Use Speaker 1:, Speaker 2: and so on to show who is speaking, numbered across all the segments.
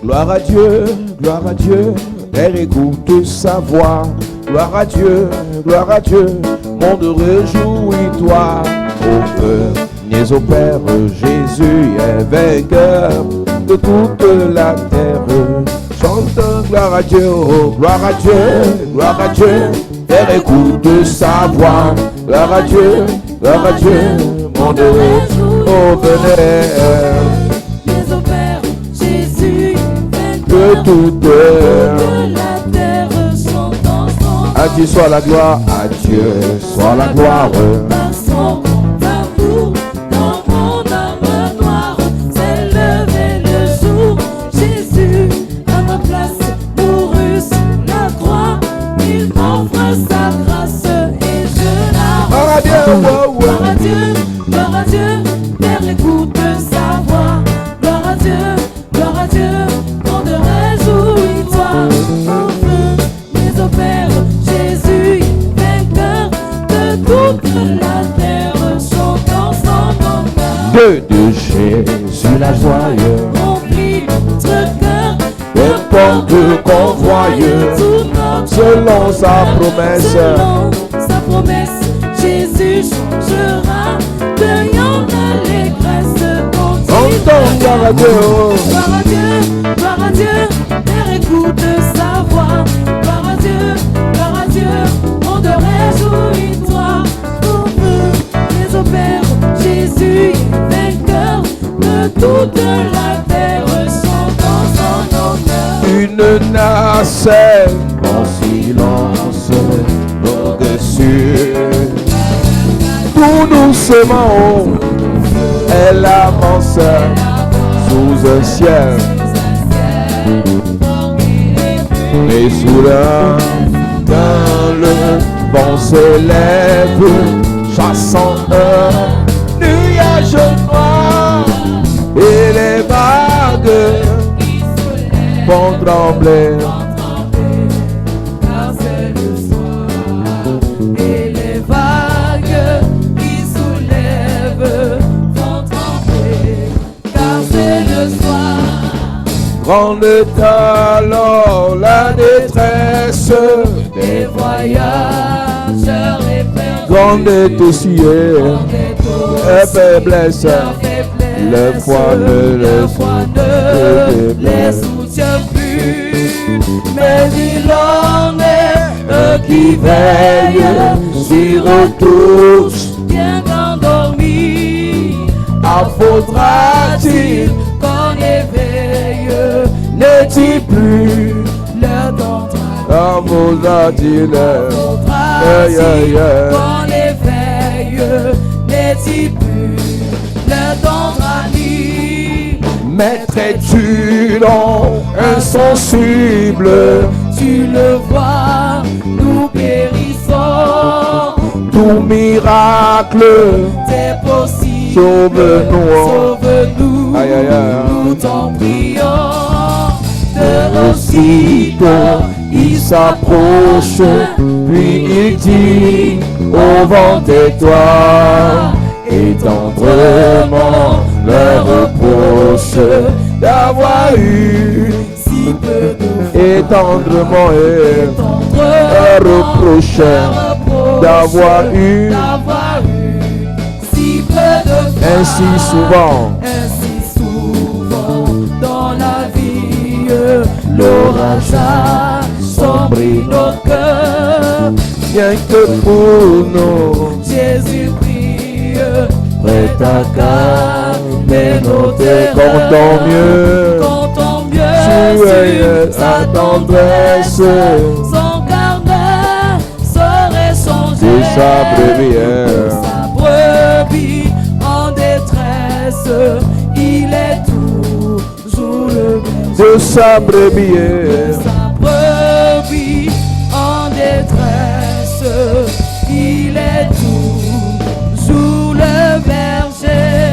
Speaker 1: Gloire à Dieu, Père écoute sa voix. Gloire à Dieu, monde réjouis-toi. Ô au Père, Jésus est vainqueur de toute la terre. Chante gloire à Dieu, oh, gloire à Dieu, Père écoute sa voix. Gloire à Dieu, monde réjouis. Oh, venez,
Speaker 2: au Père, Jésus,
Speaker 1: que
Speaker 2: vainqueur
Speaker 1: toute
Speaker 2: de la terre chante ensemble.
Speaker 1: à Dieu soit la gloire, à Dieu soit la gloire.
Speaker 2: Par son amour, dans mon âme noire, s'est levé le jour. Jésus, à ma place, mourut sur la croix. Il m'offre sa grâce et je la
Speaker 1: Gloire à Dieu,
Speaker 2: reçois.
Speaker 1: wow, wow.
Speaker 2: Gloire à Dieu, Père écoute sa voix. Gloire à Dieu, monde réjouis-toi. Enfin, mais au Père, Jésus, vainqueur de toute la terre, chantons son honneur.
Speaker 1: De Jésus la joyeuse,
Speaker 2: Remplis notre cœur
Speaker 1: de porte qu'on voyeux,
Speaker 2: tout notre
Speaker 1: selon sa promesse.
Speaker 2: Selon sa promesse, Jésus changera de yon allégresse.
Speaker 1: Entends gloire à Dieu, oh.
Speaker 2: Gloire à Dieu, Père écoute sa voix. Gloire à Dieu, monde réjouis-toi. Pour nous, mais au Père, Jésus, vainqueur de toute la terre, chantons son honneur.
Speaker 1: Une nacelle en silence au-dessus. Tout doucement, elle avance sous un ciel. Et soudain, quand le vent se lève, chassant un nuage noir, et les vagues vont trembler.
Speaker 2: Car c'est le soir, et les vagues qui soulèvent vont trembler, car c'est le soir.
Speaker 1: Grande est alors la détresse
Speaker 2: Des voyageurs et perdus,
Speaker 1: grande est aussi la faiblesse. Le foi ne
Speaker 2: les soutient plus, mais il en est qui veille sur tous, bien endormis.
Speaker 1: Faudra-t-il
Speaker 2: Qu'on éveille,
Speaker 1: n'est-il plus
Speaker 2: l'heure d'entrer.
Speaker 1: Faudra-t-il
Speaker 2: Qu'on éveille, n'est-il plus l'heure d'entrer.
Speaker 1: Maître, es-tu donc insensible?
Speaker 2: Tu le vois, nous périssons.
Speaker 1: Tout miracle
Speaker 2: C'est possible.
Speaker 1: Sauve-nous.
Speaker 2: Sauve-nous.
Speaker 1: Aïe, aïe, aïe.
Speaker 2: Nous t'en prions. De aussitôt,
Speaker 1: il s'approche, puis il dit au vent tais-toi, et tendrement leur reproche d'avoir eu
Speaker 2: si peu de
Speaker 1: et tendrement leur reproche d'avoir eu
Speaker 2: si peu de fois,
Speaker 1: ainsi souvent
Speaker 2: dans la vie. L'orage a sombré nos cœurs.
Speaker 1: bien que pour nous
Speaker 2: Jésus prie,
Speaker 1: prêt à calmer nos terreurs. Comptons mieux sur sa tendresse
Speaker 2: son carnet serait changé
Speaker 1: de sa brebis.
Speaker 2: sa brebis en détresse. Il est toujours le berger
Speaker 1: De sa brebis.
Speaker 2: sa brebis en détresse. Il est toujours le berger.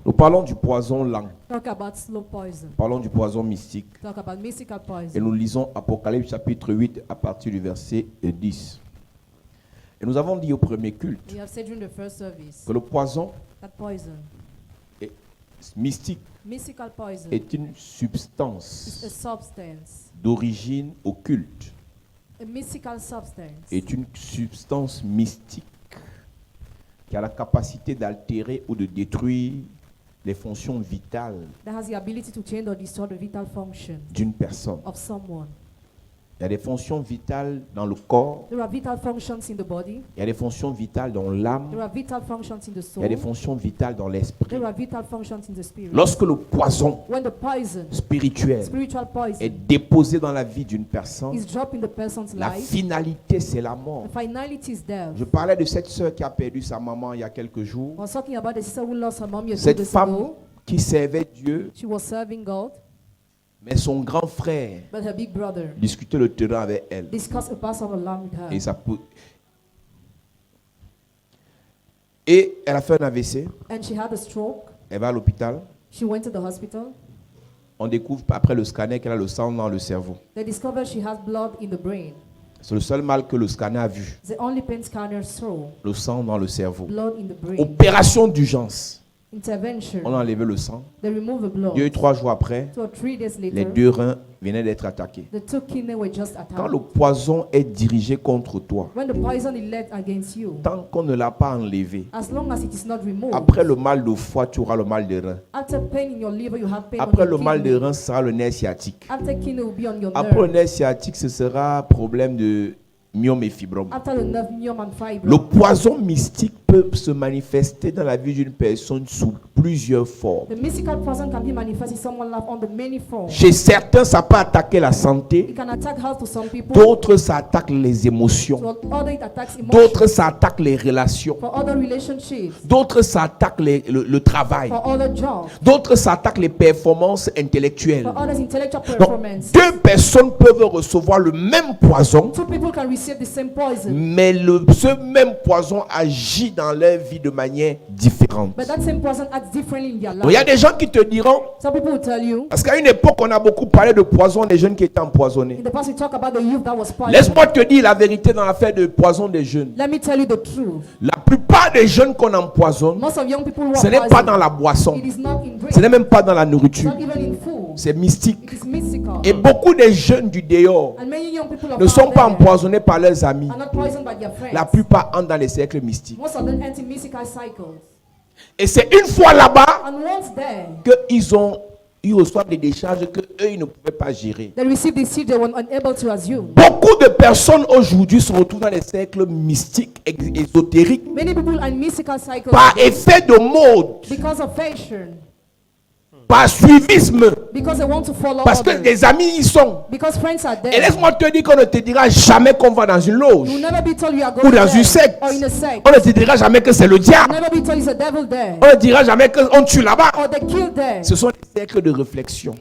Speaker 1: Nous parlons du poison lent.
Speaker 3: Talk about slow poison.
Speaker 1: Parlons du poison mystique.
Speaker 3: Talk about mystical
Speaker 1: Et
Speaker 3: poison.
Speaker 1: nous lisons Apocalypse chapitre 8 à partir du verset 10. Et nous avons dit au premier culte
Speaker 3: We have said during the first service
Speaker 1: que le poison
Speaker 3: that poison
Speaker 1: mystique
Speaker 3: Mystical poison
Speaker 1: est une
Speaker 3: is a
Speaker 1: substance
Speaker 3: substance.
Speaker 1: d'origine occulte,
Speaker 3: A mystical substance
Speaker 1: est une substance mystique qui a la capacité d'altérer ou de détruire les fonctions vitales
Speaker 3: that has the ability to change or destroy the vital function
Speaker 1: d'une personne.
Speaker 3: of someone.
Speaker 1: Il y a des fonctions vitales dans le corps,
Speaker 3: There are vital functions in the body.
Speaker 1: il y a des fonctions vitales dans l'âme,
Speaker 3: There are vital functions in the
Speaker 1: il
Speaker 3: soul.
Speaker 1: y a des fonctions vitales dans l'esprit.
Speaker 3: There are vital functions in the spirit.
Speaker 1: Lorsque le poison
Speaker 3: When the poison,
Speaker 1: spirituel
Speaker 3: spiritual
Speaker 1: est
Speaker 3: poison,
Speaker 1: déposé dans la vie d'une personne,
Speaker 3: is dropped in the person's
Speaker 1: la
Speaker 3: life,
Speaker 1: finalité c'est la mort.
Speaker 3: the finality is death.
Speaker 1: Je parlais de cette sœur qui a perdu sa maman il y a quelques jours.
Speaker 3: I was talking about the sister who lost her mom years
Speaker 1: Cette femme
Speaker 3: ago.
Speaker 1: qui servait Dieu,
Speaker 3: She was serving God,
Speaker 1: mais son grand frère
Speaker 3: but her big brother
Speaker 1: discutait le terrain avec elle.
Speaker 3: discussed a Passover lamb with her.
Speaker 1: Et, et elle a fait un AVC.
Speaker 3: And she had a stroke.
Speaker 1: Elle va à l'hôpital.
Speaker 3: She went to the hospital.
Speaker 1: On découvre après le scanner qu'elle a le sang dans le cerveau.
Speaker 3: They discovered she has blood in the brain.
Speaker 1: C'est le seul mal que le scanner a vu.
Speaker 3: The only pain scanner saw
Speaker 1: Le sang dans le cerveau.
Speaker 3: blood in the brain.
Speaker 1: Opération d'urgence.
Speaker 3: Intervention.
Speaker 1: On a enlevé le sang.
Speaker 3: They removed the blood.
Speaker 1: 2 et 3 jours après,
Speaker 3: 2 or 3 days
Speaker 1: les
Speaker 3: later,
Speaker 1: 2 reins venaient d'être attaqués.
Speaker 3: the 2 kidneys were just
Speaker 1: Quand
Speaker 3: attacked.
Speaker 1: le poison est dirigé contre toi,
Speaker 3: When the poison is led against you,
Speaker 1: tant qu'on ne l'a pas enlevé,
Speaker 3: as long as it is not removed,
Speaker 1: après le mal de foie, tu auras le mal de rein.
Speaker 3: after pain in your liver, you have pain
Speaker 1: Après
Speaker 3: on
Speaker 1: le
Speaker 3: your
Speaker 1: mal de
Speaker 3: kidney.
Speaker 1: rein, ce sera le nerf sciatique.
Speaker 3: After kidney will be on your
Speaker 1: Après le
Speaker 3: nerve.
Speaker 1: nerf sciatique, ce sera problème de myome et fibrome.
Speaker 3: After the nerve, myome and
Speaker 1: Le
Speaker 3: fibro.
Speaker 1: poison mystique peut se manifester dans la vie d'une personne sous plusieurs formes.
Speaker 3: The mystical poison can be manifested in someone's life on the many forms.
Speaker 1: Chez certains, ça peut attaquer la santé.
Speaker 3: It can attack health to some people.
Speaker 1: D'autres, ça attaque les émotions.
Speaker 3: To other, it attacks
Speaker 1: D'autres,
Speaker 3: emotions.
Speaker 1: ça attaque les relations.
Speaker 3: For other relationships.
Speaker 1: D'autres, ça attaque le travail.
Speaker 3: For other jobs.
Speaker 1: D'autres, ça attaque les performances intellectuelles.
Speaker 3: For others, intellectual
Speaker 1: Donc,
Speaker 3: performance.
Speaker 1: deux personnes peuvent recevoir le même poison,
Speaker 3: 2 people can receive the same poison.
Speaker 1: mais ce même poison agit dans leur vie de manière différente.
Speaker 3: But that same poison acts differently in their
Speaker 1: Donc, il y a
Speaker 3: life.
Speaker 1: des gens qui te diront,
Speaker 3: Some people will tell you,
Speaker 1: parce qu'à une époque, on a beaucoup parlé de poison des jeunes qui étaient empoisonnés.
Speaker 3: in the past we talk about the youth that was poisoned.
Speaker 1: Laisse-moi te dire la vérité dans l'affaire de poison des jeunes.
Speaker 3: Let me tell you the truth.
Speaker 1: La plupart des jeunes qu'on empoisonne,
Speaker 3: Most of young people who
Speaker 1: ce
Speaker 3: are
Speaker 1: n'est pas
Speaker 3: poisoned,
Speaker 1: dans la boisson,
Speaker 3: it is not in drink,
Speaker 1: ce n'est même pas dans la nourriture,
Speaker 3: not even in food.
Speaker 1: c'est mystique.
Speaker 3: It is mystical.
Speaker 1: Et beaucoup de jeunes du dehors
Speaker 3: And many young people
Speaker 1: ne sont pas empoisonnés par leurs amis.
Speaker 3: are not poisoned by their friends.
Speaker 1: La plupart entrent dans les cercles mystiques.
Speaker 3: Most of them enter mystical cycles.
Speaker 1: Et c'est une fois là-bas
Speaker 3: And once there,
Speaker 1: qu'ils reçoivent des décharges que eux ils ne pouvaient pas gérer.
Speaker 3: they received the seed they were unable to assume.
Speaker 1: Beaucoup de personnes aujourd'hui se retrouvent dans les cercles mystiques, ésotériques,
Speaker 3: Many people are in mystical cycles
Speaker 1: par effet de mode,
Speaker 3: because of fashion,
Speaker 1: par suivisme,
Speaker 3: because they want to follow
Speaker 1: parce que
Speaker 3: others,
Speaker 1: des amis y sont.
Speaker 3: because friends are
Speaker 1: Et
Speaker 3: there.
Speaker 1: laisse-moi te dire qu'on ne te dira jamais qu'on va dans une loge
Speaker 3: You will never be told you are
Speaker 1: ou
Speaker 3: going
Speaker 1: dans
Speaker 3: there
Speaker 1: une secte.
Speaker 3: or in a sect.
Speaker 1: On ne te dira jamais que c'est le
Speaker 3: You
Speaker 1: diable.
Speaker 3: will never be told it's a devil there
Speaker 1: On ne dira jamais qu'on tue là-bas.
Speaker 3: or they kill there.
Speaker 1: Ce sont des cercles de réflexion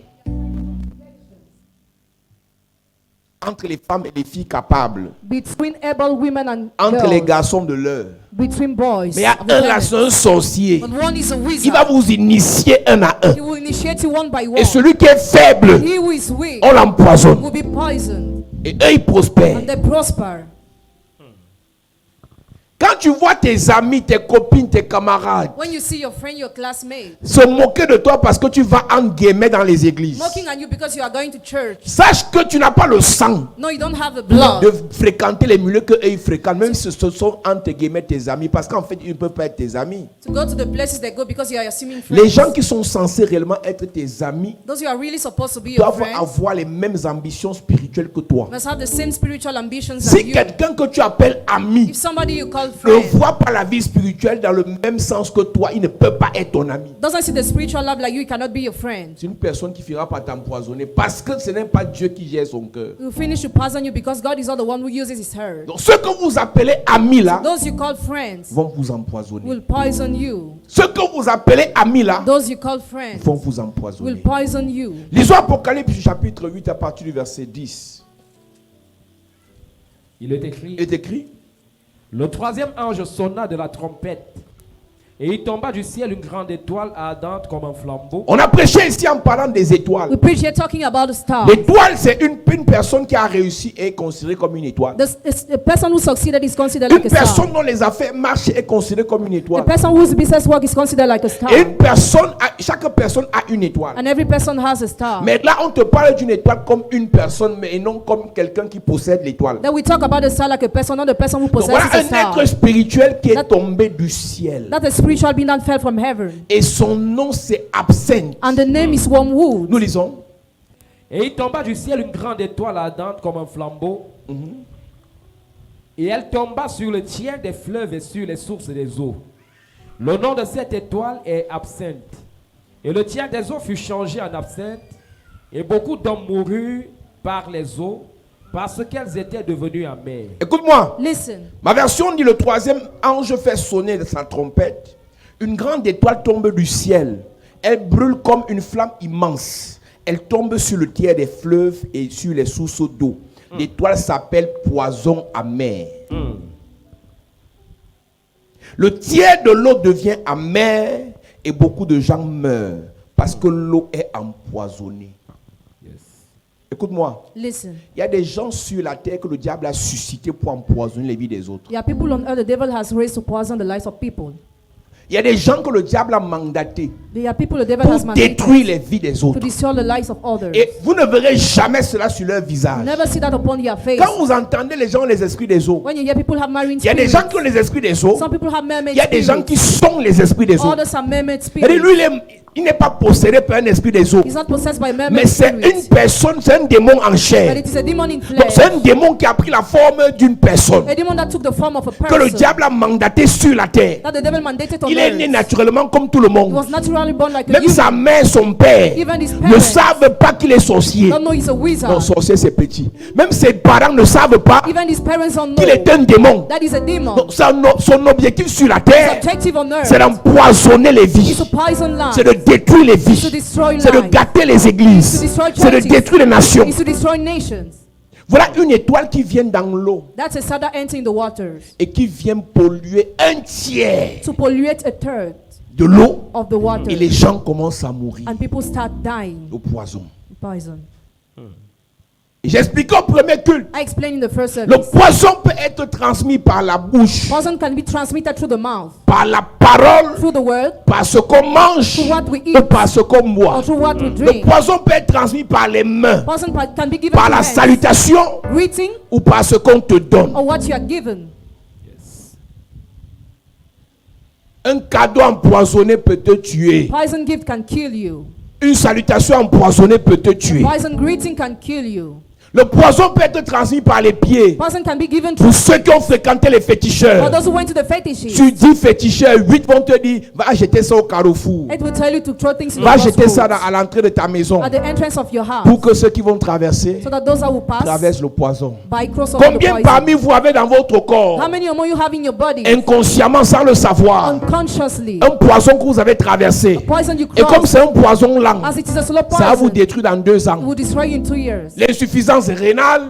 Speaker 1: entre les femmes et les filles capables,
Speaker 3: Between able women and
Speaker 1: entre les
Speaker 3: girls,
Speaker 1: garçons de l'heure.
Speaker 3: between boys.
Speaker 1: Mais il y a
Speaker 3: of the
Speaker 1: un
Speaker 3: planet.
Speaker 1: là, c'est un sorcier.
Speaker 3: But one is a
Speaker 1: Il va
Speaker 3: wizard.
Speaker 1: vous initier un à un.
Speaker 3: He will initiate you one by one.
Speaker 1: Et celui qui est faible,
Speaker 3: He who is weak
Speaker 1: on l'empoisonne.
Speaker 3: will be poisoned,
Speaker 1: Et eux, ils prospèrent.
Speaker 3: and they prosper.
Speaker 1: Quand tu vois tes amis, tes copines, tes camarades
Speaker 3: When you see your friend, your classmate,
Speaker 1: se moquer de toi parce que tu vas en guillemets dans les églises,
Speaker 3: mocking at you because you are going to church.
Speaker 1: sache que tu n'as pas le sang
Speaker 3: No, you don't have the blood
Speaker 1: de fréquenter les milieux qu'eux ils fréquentent, même si ce sont entre guillemets tes amis, parce qu'en fait, ils ne peuvent pas être tes amis.
Speaker 3: to go to the places they go because you are assuming
Speaker 1: Les
Speaker 3: friends.
Speaker 1: gens qui sont censés réellement être tes amis
Speaker 3: Those who are really supposed to be your
Speaker 1: doivent
Speaker 3: friends
Speaker 1: avoir les mêmes ambitions spirituelles que toi.
Speaker 3: must have the same spiritual ambitions as
Speaker 1: Si
Speaker 3: you.
Speaker 1: quelqu'un que tu appelles ami
Speaker 3: If somebody you call
Speaker 1: ne
Speaker 3: friend
Speaker 1: voit pas la vie spirituelle dans le même sens que toi, il ne peut pas être ton ami.
Speaker 3: doesn't see the spiritual love like you, he cannot be your friend.
Speaker 1: C'est une personne qui finira par t'empoisonner parce que ce n'est pas Dieu qui gère son cœur.
Speaker 3: He will finish to poison you because God is not the one who uses his heart.
Speaker 1: Donc ceux que vous appelez amis là
Speaker 3: Those you call friends
Speaker 1: vont vous empoisonner.
Speaker 3: will poison you.
Speaker 1: Ceux que vous appelez amis là
Speaker 3: Those you call friends
Speaker 1: vont vous
Speaker 3: will
Speaker 1: empoisonner.
Speaker 3: poison you.
Speaker 1: Lisons Apocalypse chapitre 8 à partir du verset 10.
Speaker 4: Il est écrit,
Speaker 1: Il est écrit,
Speaker 4: le troisième ange sonna de la trompette, Et il tomba du ciel une grande étoile ardente comme un flambeau.
Speaker 1: On a prêché ici en parlant des étoiles.
Speaker 3: We preach here talking about the star.
Speaker 1: L'étoile, c'est une personne qui a réussi et est considérée comme une étoile.
Speaker 3: The person who succeeded is considered
Speaker 1: Une
Speaker 3: like a star.
Speaker 1: personne dont les affaires marchent est considérée comme une
Speaker 3: The
Speaker 1: étoile.
Speaker 3: person whose business work is considered like a star.
Speaker 1: Et chaque personne a une étoile.
Speaker 3: And every person has a star.
Speaker 1: Mais là, on te parle d'une étoile comme une personne, mais non comme quelqu'un qui possède l'étoile.
Speaker 3: Then we talk about the star like a person, not the person who
Speaker 1: Donc
Speaker 3: possesses
Speaker 1: voilà
Speaker 3: a star.
Speaker 1: un être spirituel qui est
Speaker 3: That-
Speaker 1: tombé du ciel.
Speaker 3: That's a spiritual being that fell from heaven.
Speaker 1: Et son nom, c'est Absinthe.
Speaker 3: And the name is Wormwood.
Speaker 1: Nous lisons.
Speaker 4: Et il tomba du ciel une grande étoile ardente comme un flambeau. Et elle tomba sur le tiers des fleuves et sur les sources des eaux. Le nom de cette étoile est Absinthe. Et le tiers des eaux fut changé en absinthe. Et beaucoup d'hommes moururent par les eaux parce qu'elles étaient devenues amères.
Speaker 1: Écoute-moi.
Speaker 3: Listen.
Speaker 1: Ma version dit le troisième ange fait sonner de sa trompette. Une grande étoile tombe du ciel. Elle brûle comme une flamme immense. Elle tombe sur le tiers des fleuves et sur les sources d'eau. L'étoile s'appelle poison amer. Le tiers de l'eau devient amer et beaucoup de gens meurent parce que l'eau est empoisonnée. Écoute-moi,
Speaker 3: Listen.
Speaker 1: il y a des gens sur la terre que le diable a suscité pour empoisonner les vies des autres.
Speaker 3: There are people on earth the devil has raised to poison the lives of people.
Speaker 1: Il y a des gens que le diable a mandatés
Speaker 3: There are people the devil has
Speaker 1: pour
Speaker 3: mandated
Speaker 1: détruire les vies des
Speaker 3: to
Speaker 1: autres.
Speaker 3: destroy the lives of others.
Speaker 1: Et vous ne verrez jamais cela sur leur
Speaker 3: You
Speaker 1: visage.
Speaker 3: never see that upon their face.
Speaker 1: Quand vous entendez les gens, les esprits des eaux,
Speaker 3: When you hear people have marine
Speaker 1: il y a des
Speaker 3: spirits,
Speaker 1: gens qui ont les esprits des eaux,
Speaker 3: some people have mermaid
Speaker 1: il y a des gens
Speaker 3: spirits,
Speaker 1: qui sont les esprits des eaux.
Speaker 3: others are mermaid
Speaker 1: C'est-à-dire,
Speaker 3: spirits.
Speaker 1: lui, il n'est pas possédé par un esprit des eaux,
Speaker 3: He's not possessed by mermaid
Speaker 1: mais c'est une
Speaker 3: spirits,
Speaker 1: personne, c'est un démon en
Speaker 3: but
Speaker 1: chair.
Speaker 3: it is a demon in
Speaker 1: Donc
Speaker 3: flesh.
Speaker 1: c'est un démon qui a pris la forme d'une personne
Speaker 3: A demon that took the form of a
Speaker 1: que le
Speaker 3: person
Speaker 1: diable a mandaté sur la terre.
Speaker 3: that the devil mandated on
Speaker 1: Il est né
Speaker 3: earth.
Speaker 1: naturellement comme tout le
Speaker 3: He
Speaker 1: monde.
Speaker 3: was naturally born like a
Speaker 1: Même
Speaker 3: human.
Speaker 1: sa mère, son père
Speaker 3: Even his
Speaker 1: ne
Speaker 3: parents
Speaker 1: savent pas qu'il est sorcier.
Speaker 3: don't know he's a
Speaker 1: Non,
Speaker 3: wizard.
Speaker 1: sorcier c'est petit. Même ses parents ne savent pas
Speaker 3: Even his parents don't
Speaker 1: qu'il est
Speaker 3: know
Speaker 1: un démon.
Speaker 3: that is a demon.
Speaker 1: Donc son objectif sur la
Speaker 3: His
Speaker 1: terre,
Speaker 3: objective on earth
Speaker 1: c'est d'empoisonner les
Speaker 3: is
Speaker 1: vies.
Speaker 3: to poison lives,
Speaker 1: C'est de détruire les
Speaker 3: is to
Speaker 1: vies.
Speaker 3: destroy
Speaker 1: C'est de
Speaker 3: lives,
Speaker 1: gâter les
Speaker 3: is to
Speaker 1: églises.
Speaker 3: destroy
Speaker 1: C'est de
Speaker 3: churches,
Speaker 1: détruire les nations.
Speaker 3: is to destroy nations.
Speaker 1: Voilà une étoile qui vient dans l'eau
Speaker 3: That's a star that enters in the waters
Speaker 1: et qui vient polluer un tiers
Speaker 3: to pollute a third
Speaker 1: de l'eau.
Speaker 3: of the water,
Speaker 1: Et les gens commencent à mourir
Speaker 3: and people start dying.
Speaker 1: au poison.
Speaker 3: Poison.
Speaker 1: Et j'ai expliqué au premier culte.
Speaker 3: I explained in the first
Speaker 1: Le
Speaker 3: service.
Speaker 1: poison peut être transmis par la bouche,
Speaker 3: Poison can be transmitted through the mouth,
Speaker 1: par la parole,
Speaker 3: through the word,
Speaker 1: par ce qu'on mange
Speaker 3: through what we
Speaker 1: ou
Speaker 3: eat,
Speaker 1: par ce qu'on boit.
Speaker 3: or through what we
Speaker 1: Le
Speaker 3: drink.
Speaker 1: poison peut être transmis par les mains,
Speaker 3: Poison can be given
Speaker 1: par
Speaker 3: to
Speaker 1: la
Speaker 3: hands,
Speaker 1: salutation
Speaker 3: greeting,
Speaker 1: ou par ce qu'on te donne.
Speaker 3: or what you are given.
Speaker 1: Un cadeau empoisonné peut te tuer.
Speaker 3: Poison gift can kill you.
Speaker 1: Une salutation empoisonnée peut te tuer.
Speaker 3: Poison greeting can kill you.
Speaker 1: Le poison peut être transmis par les pieds.
Speaker 3: Poison can be given
Speaker 1: Pour
Speaker 3: to
Speaker 1: ceux qui ont fréquenté les
Speaker 3: for
Speaker 1: féticheurs,
Speaker 3: those who went to the fetishes.
Speaker 1: tu dis féticheur, 8 vont te dire, va jeter ça au carrefour.
Speaker 3: It will tell you to throw things in
Speaker 1: Va
Speaker 3: the
Speaker 1: jeter ça
Speaker 3: crossroads,
Speaker 1: à l'entrée de ta maison.
Speaker 3: at the entrance of your house,
Speaker 1: Pour que ceux qui vont traverser,
Speaker 3: so that those that will pass
Speaker 1: traversent le poison.
Speaker 3: by cross over the
Speaker 1: Combien
Speaker 3: poison.
Speaker 1: parmi vous avez dans votre corps,
Speaker 3: How many among you have in your body,
Speaker 1: inconsciemment, sans le savoir,
Speaker 3: unconsciously,
Speaker 1: un poison que vous avez traversé?
Speaker 3: poison you
Speaker 1: Et comme
Speaker 3: cross,
Speaker 1: c'est un poison lent,
Speaker 3: as it is a slow
Speaker 1: ça va vous
Speaker 3: poison,
Speaker 1: détruire dans 2
Speaker 3: it
Speaker 1: ans.
Speaker 3: will destroy you in 2 years.
Speaker 1: L'insuffisance rénale,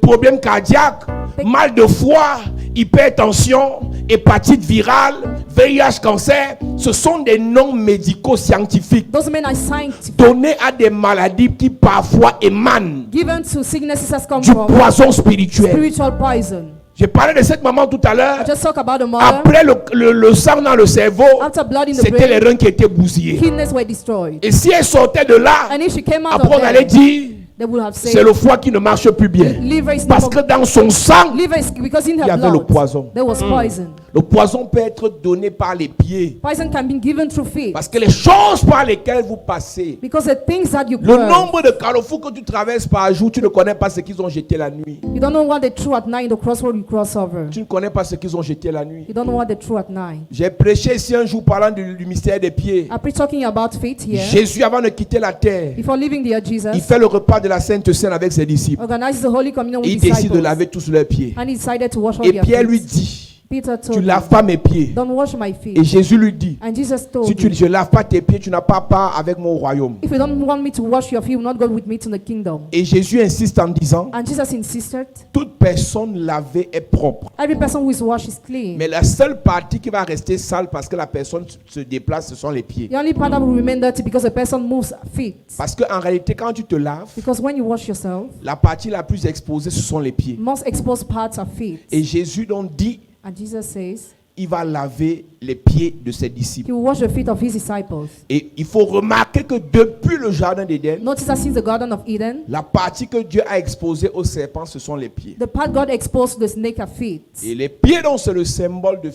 Speaker 1: problème cardiaque, mal de foie, hypertension, hépatite virale, VIH, cancer, ce sont des noms médicaux scientifiques
Speaker 3: Those men are scientific,
Speaker 1: donnés à des maladies qui parfois émanent
Speaker 3: given to sicknesses that come
Speaker 1: du
Speaker 3: from
Speaker 1: poison spirituel.
Speaker 3: spiritual poison.
Speaker 1: J'ai parlé de cette maman tout à
Speaker 3: I
Speaker 1: l'heure.
Speaker 3: just talk about the mother.
Speaker 1: Après le sang dans le cerveau,
Speaker 3: After blood in the
Speaker 1: c'était les
Speaker 3: brain,
Speaker 1: reins qui étaient bousillés.
Speaker 3: kidneys were destroyed.
Speaker 1: Et si elle sortait de là,
Speaker 3: And if she came out
Speaker 1: après
Speaker 3: of
Speaker 1: on allait
Speaker 3: there,
Speaker 1: dire,
Speaker 3: they would have
Speaker 1: c'est
Speaker 3: said,
Speaker 1: le foie qui ne marche plus bien.
Speaker 3: liver is
Speaker 1: Parce
Speaker 3: not
Speaker 1: que dans son sang,
Speaker 3: liver is because in
Speaker 1: il y
Speaker 3: her
Speaker 1: avait le
Speaker 3: blood
Speaker 1: poison.
Speaker 3: there was poison.
Speaker 1: Le poison peut être donné par les pieds.
Speaker 3: Poison can be given through feet
Speaker 1: Parce que les choses par lesquelles vous passez,
Speaker 3: because the things that you
Speaker 1: le
Speaker 3: burn,
Speaker 1: nombre de carrefours que tu traverses par jour, tu ne connais pas ce qu'ils ont jeté la nuit.
Speaker 3: you don't know what they threw at night, the crossroad you cross over.
Speaker 1: Tu ne connais pas ce qu'ils ont jeté la nuit.
Speaker 3: You don't know what they threw at night.
Speaker 1: J'ai prêché ici un jour parlant du mystère des pieds.
Speaker 3: I preach talking about feet here.
Speaker 1: Jésus, avant de quitter la terre,
Speaker 3: Before leaving the earth,
Speaker 1: il
Speaker 3: Jesus
Speaker 1: fait le repas de la Sainte Seine avec ses disciples.
Speaker 3: organizes the Holy Communion
Speaker 1: Et il
Speaker 3: with
Speaker 1: décide de
Speaker 3: disciples,
Speaker 1: laver tous leurs pieds.
Speaker 3: and he decided to wash all
Speaker 1: Et
Speaker 3: their
Speaker 1: Pierre lui
Speaker 3: feet.
Speaker 1: dit,
Speaker 3: Peter
Speaker 1: tu
Speaker 3: told
Speaker 1: laves
Speaker 3: him,
Speaker 1: pas mes pieds.
Speaker 3: don't wash my
Speaker 1: Et
Speaker 3: feet.
Speaker 1: Jésus lui dit,
Speaker 3: And Jesus told
Speaker 1: si tu
Speaker 3: him,
Speaker 1: je lave pas tes pieds, tu n'as pas part avec mon royaume.
Speaker 3: if you don't want me to wash your feet, you will not go with me to the kingdom.
Speaker 1: Et Jésus insiste en disant,
Speaker 3: And Jesus insisted,
Speaker 1: toute personne lavée est propre.
Speaker 3: every person who is washed is clean.
Speaker 1: Mais la seule partie qui va rester sale parce que la personne se déplace, ce sont les pieds.
Speaker 3: The only part that will remain dirty because the person moves feet.
Speaker 1: Parce qu'en réalité, quand tu te laves,
Speaker 3: Because when you wash yourself,
Speaker 1: la partie la plus exposée, ce sont les pieds.
Speaker 3: most exposed parts are feet.
Speaker 1: Et Jésus donc dit,
Speaker 3: And Jesus says,
Speaker 1: il va laver les pieds de ses disciples.
Speaker 3: he will wash the feet of his disciples.
Speaker 1: Et il faut remarquer que depuis le jardin d'Éden,
Speaker 3: Notice that since the Garden of Eden,
Speaker 1: la partie que Dieu a exposée au serpent, ce sont les pieds.
Speaker 3: the part God exposed to the snake are feet.
Speaker 1: Et les pieds, donc, c'est le symbole de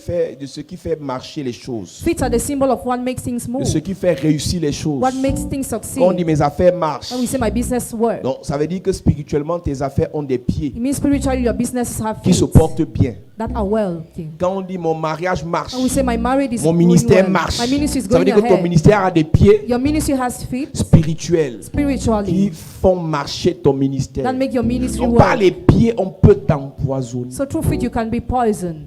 Speaker 1: ce qui fait marcher les choses,
Speaker 3: Feet are the symbol of what makes things
Speaker 1: de
Speaker 3: move,
Speaker 1: ce qui fait réussir les choses.
Speaker 3: what makes things
Speaker 1: Quand on
Speaker 3: succeed.
Speaker 1: dit mes affaires marchent,
Speaker 3: When we say my business work,
Speaker 1: donc ça veut dire que spirituellement, tes affaires ont des pieds
Speaker 3: it means spiritually your businesses have
Speaker 1: qui se
Speaker 3: feet
Speaker 1: portent bien.
Speaker 3: that are well. Okay.
Speaker 1: Quand on dit mon mariage marche,
Speaker 3: And we say my marriage is
Speaker 1: mon
Speaker 3: going
Speaker 1: ministère
Speaker 3: well.
Speaker 1: marche,
Speaker 3: My ministry is
Speaker 1: ça veut
Speaker 3: going
Speaker 1: dire que ton
Speaker 3: ahead.
Speaker 1: ministère a des pieds
Speaker 3: Your ministry has feet
Speaker 1: spirituels qui
Speaker 3: spiritually
Speaker 1: font marcher ton ministère.
Speaker 3: that make your ministry
Speaker 1: Donc par
Speaker 3: work.
Speaker 1: les pieds, on peut t'empoisonner.
Speaker 3: So through feet you can be poisoned.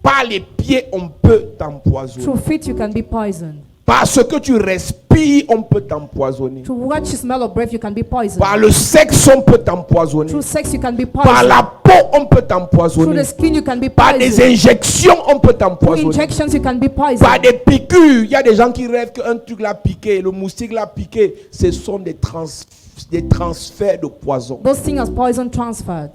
Speaker 1: Par les pieds, on peut t'empoisonner.
Speaker 3: Through feet you can be poisoned.
Speaker 1: Parce que tu respires, on peut t'empoisonner.
Speaker 3: Through what you smell of breath you can be poisoned.
Speaker 1: Par le sexe, on peut t'empoisonner.
Speaker 3: Through sex you can be
Speaker 1: Par
Speaker 3: poisoned.
Speaker 1: la peau, on peut
Speaker 3: Through
Speaker 1: t'empoisonner.
Speaker 3: the skin you can be
Speaker 1: Par des
Speaker 3: poisoned.
Speaker 1: injections, on peut
Speaker 3: Through
Speaker 1: t'empoisonner.
Speaker 3: injections you can be
Speaker 1: Par
Speaker 3: poisoned.
Speaker 1: des piqûres. Il y a des gens qui rêvent qu'un truc l'a piqué, le moustique l'a piqué. Ce sont des transferts de poison.
Speaker 3: Those things are poison transferred.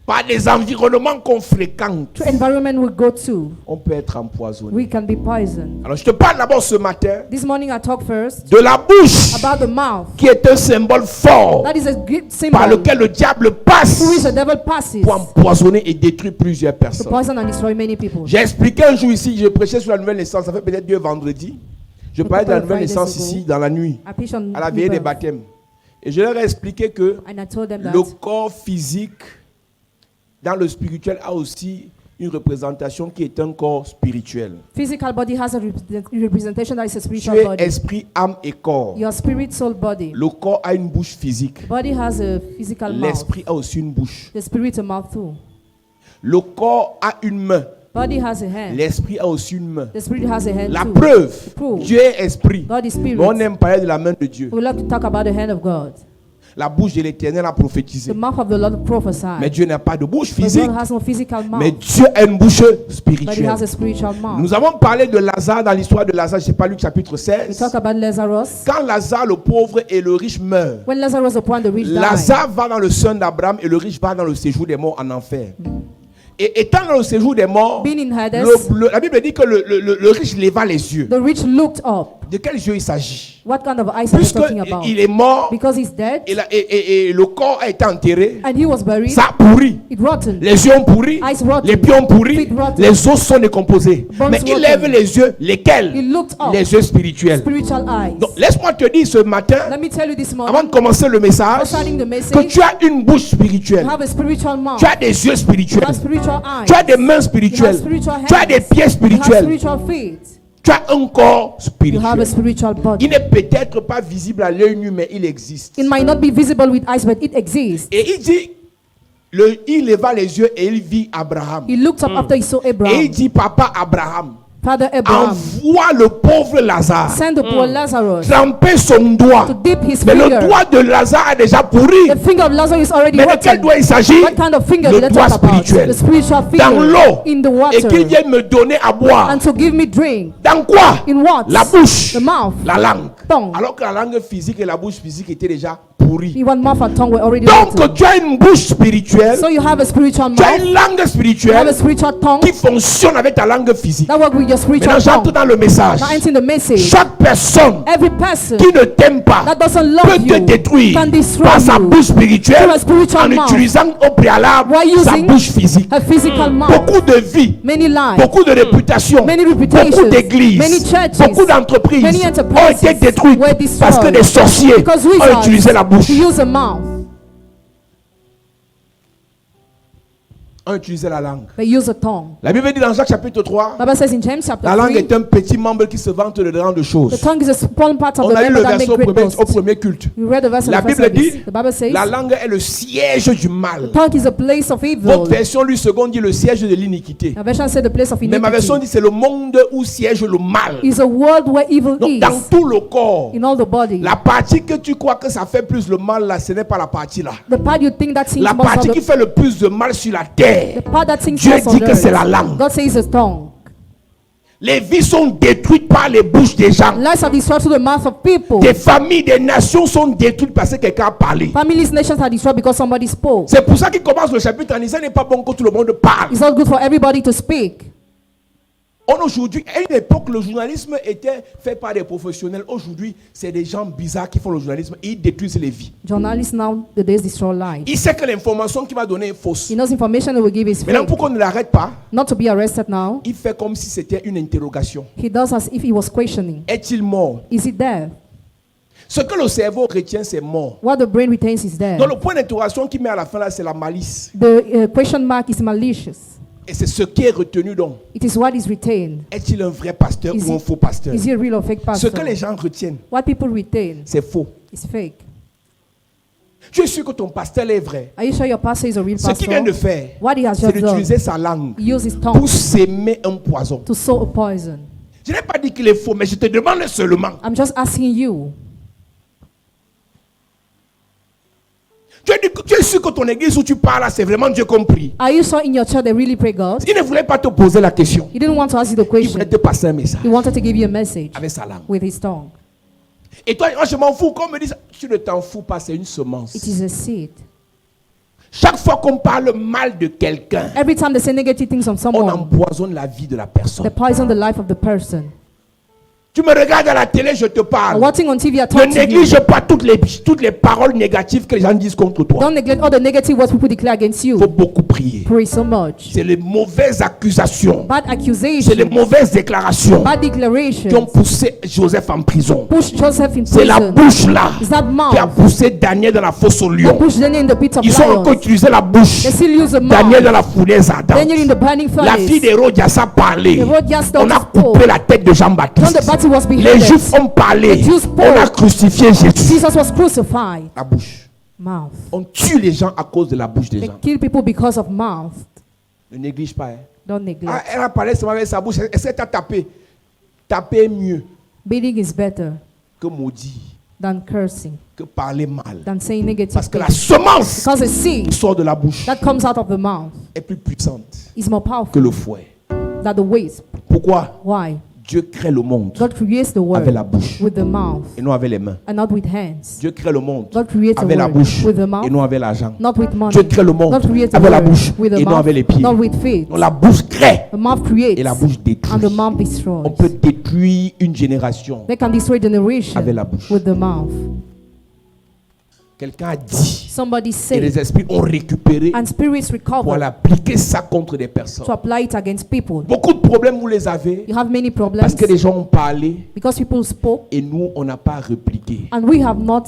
Speaker 1: Par des environnements qu'on fréquente,
Speaker 3: To environment we go to,
Speaker 1: on peut être empoisonné.
Speaker 3: we can be poisoned.
Speaker 1: Alors je te parle d'abord ce matin
Speaker 3: This morning I talk first
Speaker 1: de la bouche,
Speaker 3: about the mouth.
Speaker 1: qui est un symbole fort
Speaker 3: That is a great
Speaker 1: par
Speaker 3: symbol
Speaker 1: lequel le diable passe
Speaker 3: through which the devil passes
Speaker 1: pour empoisonner et détruire plusieurs
Speaker 3: to
Speaker 1: personnes.
Speaker 3: poison and destroy many people.
Speaker 1: J'ai expliqué un jour ici, je prêchais sur la nouvelle naissance, ça fait peut-être 2 vendredis. Je parlais de la nouvelle naissance ici, dans la nuit,
Speaker 3: I preached on
Speaker 1: à la veillée des
Speaker 3: rebirth,
Speaker 1: baptêmes. Et je leur ai expliqué que
Speaker 3: and I told them
Speaker 1: le
Speaker 3: that
Speaker 1: corps physique, dans le spirituel, a aussi une représentation qui est un corps spirituel.
Speaker 3: physical body has a representation that is a
Speaker 1: Tu
Speaker 3: spiritual
Speaker 1: es
Speaker 3: body.
Speaker 1: esprit, âme et corps.
Speaker 3: Your spirit, soul, body.
Speaker 1: Le corps a une bouche physique.
Speaker 3: Body has a physical mouth.
Speaker 1: L'esprit a aussi une bouche.
Speaker 3: The spirit a mouth too.
Speaker 1: Le corps a une main.
Speaker 3: Body has a hand.
Speaker 1: L'esprit a aussi une main.
Speaker 3: The spirit has a hand
Speaker 1: La
Speaker 3: too.
Speaker 1: preuve,
Speaker 3: Proof.
Speaker 1: Dieu est esprit.
Speaker 3: God is
Speaker 1: Mais on
Speaker 3: spirit.
Speaker 1: aime parler de la main de Dieu.
Speaker 3: We love to talk about the hand of God.
Speaker 1: La bouche de l'Éternel a
Speaker 3: The
Speaker 1: prophétisé.
Speaker 3: mouth of the Lord prophesied.
Speaker 1: Mais Dieu n'a pas de bouche
Speaker 3: But
Speaker 1: physique.
Speaker 3: God has no physical
Speaker 1: Mais
Speaker 3: mouth.
Speaker 1: Dieu a une bouche
Speaker 3: But he
Speaker 1: spirituelle.
Speaker 3: has a spiritual mouth.
Speaker 1: Nous avons parlé de Lazare dans l'histoire de Lazare, je ne sais pas Luc chapitre
Speaker 3: We
Speaker 1: 16.
Speaker 3: talk about Lazarus.
Speaker 1: Quand Lazare, le pauvre et le riche meurent,
Speaker 3: When Lazarus upon the rich died,
Speaker 1: Lazare va dans le sein d'Abraham et le riche va dans le séjour des morts en enfer. Et étant dans le séjour des morts,
Speaker 3: being in Hades,
Speaker 1: la Bible dit que le riche leva les yeux.
Speaker 3: the rich looked up.
Speaker 1: De quels yeux il s'agit?
Speaker 3: What kind of eyes are you
Speaker 1: Puisque
Speaker 3: talking about?
Speaker 1: il est mort
Speaker 3: Because he's dead
Speaker 1: et le corps a été enterré,
Speaker 3: and he was buried,
Speaker 1: ça a pourri.
Speaker 3: it rotten.
Speaker 1: Les yeux ont pourri,
Speaker 3: Eyes rotten.
Speaker 1: les pieds ont pourri,
Speaker 3: Feet rotten.
Speaker 1: les os sont décomposés.
Speaker 3: Bones
Speaker 1: Mais il
Speaker 3: rotten.
Speaker 1: lève les yeux, lesquels?
Speaker 3: He looked up.
Speaker 1: Les yeux spirituels.
Speaker 3: Spiritual eyes.
Speaker 1: Donc laisse-moi te dire ce matin,
Speaker 3: Let me tell you this morning,
Speaker 1: avant de commencer le message,
Speaker 3: before starting the
Speaker 1: que
Speaker 3: message,
Speaker 1: tu as une bouche spirituelle,
Speaker 3: you have a spiritual mouth.
Speaker 1: tu as des yeux
Speaker 3: You
Speaker 1: spirituels,
Speaker 3: have spiritual eyes.
Speaker 1: tu as des mains
Speaker 3: You have
Speaker 1: spirituelles,
Speaker 3: spiritual hands.
Speaker 1: tu as des pieds
Speaker 3: You have
Speaker 1: spirituels,
Speaker 3: spiritual feet.
Speaker 1: tu as un corps
Speaker 3: You have a
Speaker 1: spirituel.
Speaker 3: spiritual body.
Speaker 1: Il n'est peut-être pas visible à l'œil nu, mais il existe.
Speaker 3: It might not be visible with eyes, but it exists.
Speaker 1: Et il dit, il leva les yeux et il vit Abraham.
Speaker 3: He looked up after he saw
Speaker 1: Et il
Speaker 3: Abraham.
Speaker 1: dit, papa Abraham,
Speaker 3: Father Abraham,
Speaker 1: envoie le pauvre Lazare
Speaker 3: send the poor Lazarus
Speaker 1: tremper son doigt.
Speaker 3: to dip his
Speaker 1: Mais le
Speaker 3: finger.
Speaker 1: doigt de Lazare a déjà pourri.
Speaker 3: The finger of Lazarus is already
Speaker 1: Mais de quel
Speaker 3: rotten.
Speaker 1: doigt il s'agit?
Speaker 3: What kind of finger
Speaker 1: Le
Speaker 3: did I
Speaker 1: doigt
Speaker 3: talk about?
Speaker 1: spirituel.
Speaker 3: The spiritual
Speaker 1: Dans
Speaker 3: finger
Speaker 1: l'eau.
Speaker 3: in the
Speaker 1: Et qu'il
Speaker 3: water.
Speaker 1: vienne me donner à boire.
Speaker 3: And to give me drink.
Speaker 1: Dans quoi?
Speaker 3: In what?
Speaker 1: La bouche.
Speaker 3: The mouth.
Speaker 1: La langue.
Speaker 3: Tongue.
Speaker 1: Alors que la langue physique et la bouche physique étaient déjà pourries.
Speaker 3: Even mouth and tongue were already
Speaker 1: Donc
Speaker 3: rotten.
Speaker 1: tu as une bouche spirituelle.
Speaker 3: So you have a spiritual
Speaker 1: Tu as
Speaker 3: mouth.
Speaker 1: une langue
Speaker 3: You have a
Speaker 1: spirituelle
Speaker 3: spiritual tongue
Speaker 1: qui fonctionne avec ta langue physique.
Speaker 3: that work with your spiritual
Speaker 1: Maintenant j'entre
Speaker 3: tongue.
Speaker 1: dans le message.
Speaker 3: Now entering the message.
Speaker 1: Chaque personne
Speaker 3: Every person
Speaker 1: qui ne t'aime pas
Speaker 3: that doesn't love
Speaker 1: peut te
Speaker 3: you
Speaker 1: détruire
Speaker 3: can destroy
Speaker 1: par sa
Speaker 3: you
Speaker 1: bouche spirituelle
Speaker 3: through a spiritual
Speaker 1: en
Speaker 3: mouth.
Speaker 1: utilisant au préalable
Speaker 3: While
Speaker 1: sa
Speaker 3: using
Speaker 1: bouche physique.
Speaker 3: a physical mouth.
Speaker 1: Beaucoup de vies,
Speaker 3: Many lives,
Speaker 1: beaucoup de réputations,
Speaker 3: many reputations,
Speaker 1: beaucoup d'églises,
Speaker 3: many churches,
Speaker 1: beaucoup d'entreprises
Speaker 3: many
Speaker 1: ont
Speaker 3: enterprises
Speaker 1: été détruites
Speaker 3: were destroyed
Speaker 1: parce que des sorciers
Speaker 3: because
Speaker 1: ont
Speaker 3: wizards
Speaker 1: utilisé la bouche.
Speaker 3: use a mouth.
Speaker 1: ont utilisé la langue.
Speaker 3: They use a tongue.
Speaker 1: La Bible dit dans Jacques chapitre 3,
Speaker 3: Bible says in James chapter
Speaker 1: la langue
Speaker 3: 3,
Speaker 1: est un petit membre qui se vante de grandes
Speaker 3: the
Speaker 1: choses.
Speaker 3: tongue is a small part of
Speaker 1: On
Speaker 3: the
Speaker 1: a lu le
Speaker 3: member that
Speaker 1: verset
Speaker 3: make great
Speaker 1: au
Speaker 3: boast.
Speaker 1: premier culte.
Speaker 3: We read the verse in
Speaker 1: La
Speaker 3: the first
Speaker 1: Bible
Speaker 3: service.
Speaker 1: dit,
Speaker 3: The Bible says,
Speaker 1: la langue est le siège du mal.
Speaker 3: tongue is a place of evil.
Speaker 1: Votre version, lui, seconde, dit le siège de l'iniquité.
Speaker 3: The version said the place of
Speaker 1: Mais ma version
Speaker 3: iniquity.
Speaker 1: dit c'est le monde où siège le mal.
Speaker 3: Is a world where evil
Speaker 1: Donc, dans
Speaker 3: is
Speaker 1: tout le corps,
Speaker 3: in all the body.
Speaker 1: la partie que tu crois que ça fait plus le mal, là, ce n'est pas la partie là.
Speaker 3: The part you think that things
Speaker 1: La
Speaker 3: most
Speaker 1: partie
Speaker 3: of
Speaker 1: qui
Speaker 3: the,
Speaker 1: fait le plus de mal sur la terre,
Speaker 3: the part that things
Speaker 1: Dieu
Speaker 3: most
Speaker 1: dit
Speaker 3: on
Speaker 1: que c'est la
Speaker 3: earth.
Speaker 1: langue.
Speaker 3: God says it's tongue.
Speaker 1: Les vies sont détruites par les bouches des gens.
Speaker 3: Lives are destroyed through the mouth of people.
Speaker 1: Des familles, des nations sont détruites parce que quelqu'un a parlé.
Speaker 3: Families, nations are destroyed because somebody spoke.
Speaker 1: C'est pour ça qu'il commence le chapitre en disant, ce n'est pas bon que tout le monde parle.
Speaker 3: It's not good for everybody to speak.
Speaker 1: Aujourd'hui, à une époque, le journalisme était fait par des professionnels. Aujourd'hui, c'est des gens bizarres qui font le journalisme et ils détruisent les vies.
Speaker 3: Journalists now, the days destroy lives.
Speaker 1: Il sait que l'information qu'il va donner est fausse.
Speaker 3: He knows information he will give is
Speaker 1: Maintenant,
Speaker 3: fake.
Speaker 1: pour qu'on ne l'arrête pas,
Speaker 3: Not to be arrested now.
Speaker 1: il fait comme si c'était une interrogation.
Speaker 3: He does as if he was questioning.
Speaker 1: Est-il mort?
Speaker 3: Is he dead?
Speaker 1: Ce que le cerveau retient, c'est mort.
Speaker 3: What the brain retains is dead.
Speaker 1: Donc le point d'interrogation qu'il met à la fin là, c'est la malice.
Speaker 3: The question mark is malicious.
Speaker 1: Et c'est ce qui est retenu donc.
Speaker 3: It is what is retained.
Speaker 1: Est-il un vrai pasteur
Speaker 3: Is
Speaker 1: ou un
Speaker 3: he-
Speaker 1: faux pasteur?
Speaker 3: Is he a real or fake
Speaker 1: Ce
Speaker 3: pastor?
Speaker 1: que les gens retiennent,
Speaker 3: What people retain
Speaker 1: c'est faux.
Speaker 3: is fake.
Speaker 1: Tu es sûr que ton pasteur est vrai?
Speaker 3: Are you sure your pastor is a real
Speaker 1: Ce qu'il vient de
Speaker 3: pastor?
Speaker 1: faire,
Speaker 3: What he has
Speaker 1: c'est
Speaker 3: just done,
Speaker 1: d'utiliser sa langue
Speaker 3: he used his tongue
Speaker 1: pour s'aimer un poison.
Speaker 3: to sow a poison.
Speaker 1: Je n'ai pas dit qu'il est faux, mais je te demande seulement.
Speaker 3: I'm just asking you.
Speaker 1: Tu es sûr que ton église où tu parles là, c'est vraiment Dieu compris?
Speaker 3: Are you sure in your church they really pray God?
Speaker 1: Il ne voulait pas te poser la question.
Speaker 3: He didn't want to ask you the
Speaker 1: Il
Speaker 3: question.
Speaker 1: voulait te passer un message
Speaker 3: He wanted to give you a message
Speaker 1: avec sa langue.
Speaker 3: with his tongue.
Speaker 1: Et toi, moi je m'en fous. Quand on me dit ça, tu ne t'en fous pas, c'est une semence.
Speaker 3: It is a seed.
Speaker 1: Chaque fois qu'on parle mal de quelqu'un,
Speaker 3: Every time they say negative things on
Speaker 1: on
Speaker 3: someone,
Speaker 1: empoisonne la vie de la personne.
Speaker 3: they poison the life of the person.
Speaker 1: Tu me regardes à la télé, je te
Speaker 3: And
Speaker 1: parle.
Speaker 3: watching on TV, I
Speaker 1: Ne
Speaker 3: talk to you.
Speaker 1: néglige pas toutes les paroles négatives que les gens disent contre toi.
Speaker 3: Don't neglect all the negative words people declare against
Speaker 1: Il
Speaker 3: you.
Speaker 1: faut beaucoup prier.
Speaker 3: Pray so much.
Speaker 1: C'est les mauvaises accusations,
Speaker 3: Bad
Speaker 1: c'est les
Speaker 3: accusations,
Speaker 1: mauvaises déclarations
Speaker 3: bad
Speaker 1: qui ont
Speaker 3: declarations
Speaker 1: poussé Joseph en prison.
Speaker 3: push Joseph in
Speaker 1: C'est la
Speaker 3: prison.
Speaker 1: bouche là
Speaker 3: It's that
Speaker 1: qui a
Speaker 3: mouth
Speaker 1: poussé Daniel dans la fosse au
Speaker 3: that
Speaker 1: lion.
Speaker 3: pushed Daniel in the pit of
Speaker 1: Ils ont encore
Speaker 3: lions.
Speaker 1: utilisé la bouche.
Speaker 3: They still use the
Speaker 1: Daniel dans
Speaker 3: mouth.
Speaker 1: la fournaise ardente.
Speaker 3: Daniel in the burning
Speaker 1: La fille
Speaker 3: furnace.
Speaker 1: d'Hérodias a parlé.
Speaker 3: Herodias
Speaker 1: On a
Speaker 3: spoke.
Speaker 1: coupé la tête de
Speaker 3: When
Speaker 1: Jean-Baptiste.
Speaker 3: the battle was
Speaker 1: Les
Speaker 3: beheaded,
Speaker 1: Juifs ont parlé.
Speaker 3: The Jews spoke.
Speaker 1: On a crucifié Jésus.
Speaker 3: Jesus was crucified.
Speaker 1: La bouche.
Speaker 3: Mouth.
Speaker 1: On tue les gens à cause de la bouche des
Speaker 3: They
Speaker 1: gens.
Speaker 3: kill people because of mouth.
Speaker 1: Ne néglige pas. Hein.
Speaker 3: Don't
Speaker 1: Ah,
Speaker 3: neglect.
Speaker 1: elle a parlé seulement avec sa bouche. Est-ce qu'elle t'a tapé? Taper mieux
Speaker 3: Beating is better
Speaker 1: que maudit,
Speaker 3: than cursing,
Speaker 1: que parler mal.
Speaker 3: than saying negative
Speaker 1: Parce que la
Speaker 3: things.
Speaker 1: semence
Speaker 3: Because the
Speaker 1: qui
Speaker 3: seed
Speaker 1: sort de la bouche
Speaker 3: that comes out of the mouth
Speaker 1: est plus puissante
Speaker 3: is more
Speaker 1: que
Speaker 3: powerful
Speaker 1: le fouet.
Speaker 3: than the wasp.
Speaker 1: Pourquoi?
Speaker 3: Why?
Speaker 1: Dieu crée le monde
Speaker 3: God creates the
Speaker 1: avec la
Speaker 3: world
Speaker 1: bouche
Speaker 3: with the mouth
Speaker 1: et non avec les mains.
Speaker 3: and not with hands.
Speaker 1: Dieu crée le monde
Speaker 3: God creates the
Speaker 1: avec la
Speaker 3: world
Speaker 1: bouche
Speaker 3: with the
Speaker 1: et
Speaker 3: mouth,
Speaker 1: non avec l'argent.
Speaker 3: not with money.
Speaker 1: Dieu crée le monde
Speaker 3: God creates the
Speaker 1: avec la
Speaker 3: world
Speaker 1: bouche
Speaker 3: with the
Speaker 1: et non
Speaker 3: mouth,
Speaker 1: avec les pieds.
Speaker 3: not with feet.
Speaker 1: Donc la bouche crée
Speaker 3: The mouth creates
Speaker 1: et la bouche détruit.
Speaker 3: and the mouth destroys.
Speaker 1: On peut détruire une génération.
Speaker 3: They can destroy generation
Speaker 1: Avec la bouche.
Speaker 3: with the mouth.
Speaker 1: Quelqu'un a dit
Speaker 3: Somebody
Speaker 1: et les
Speaker 3: said,
Speaker 1: esprits ont récupéré
Speaker 3: and spirits
Speaker 1: pour
Speaker 3: recover
Speaker 1: appliquer ça contre des personnes.
Speaker 3: to apply it against people.
Speaker 1: Beaucoup de problèmes vous les avez
Speaker 3: You have many
Speaker 1: parce
Speaker 3: problems
Speaker 1: que les gens ont parlé
Speaker 3: because people spoke
Speaker 1: et nous on n'a pas répliqué.
Speaker 3: and we have not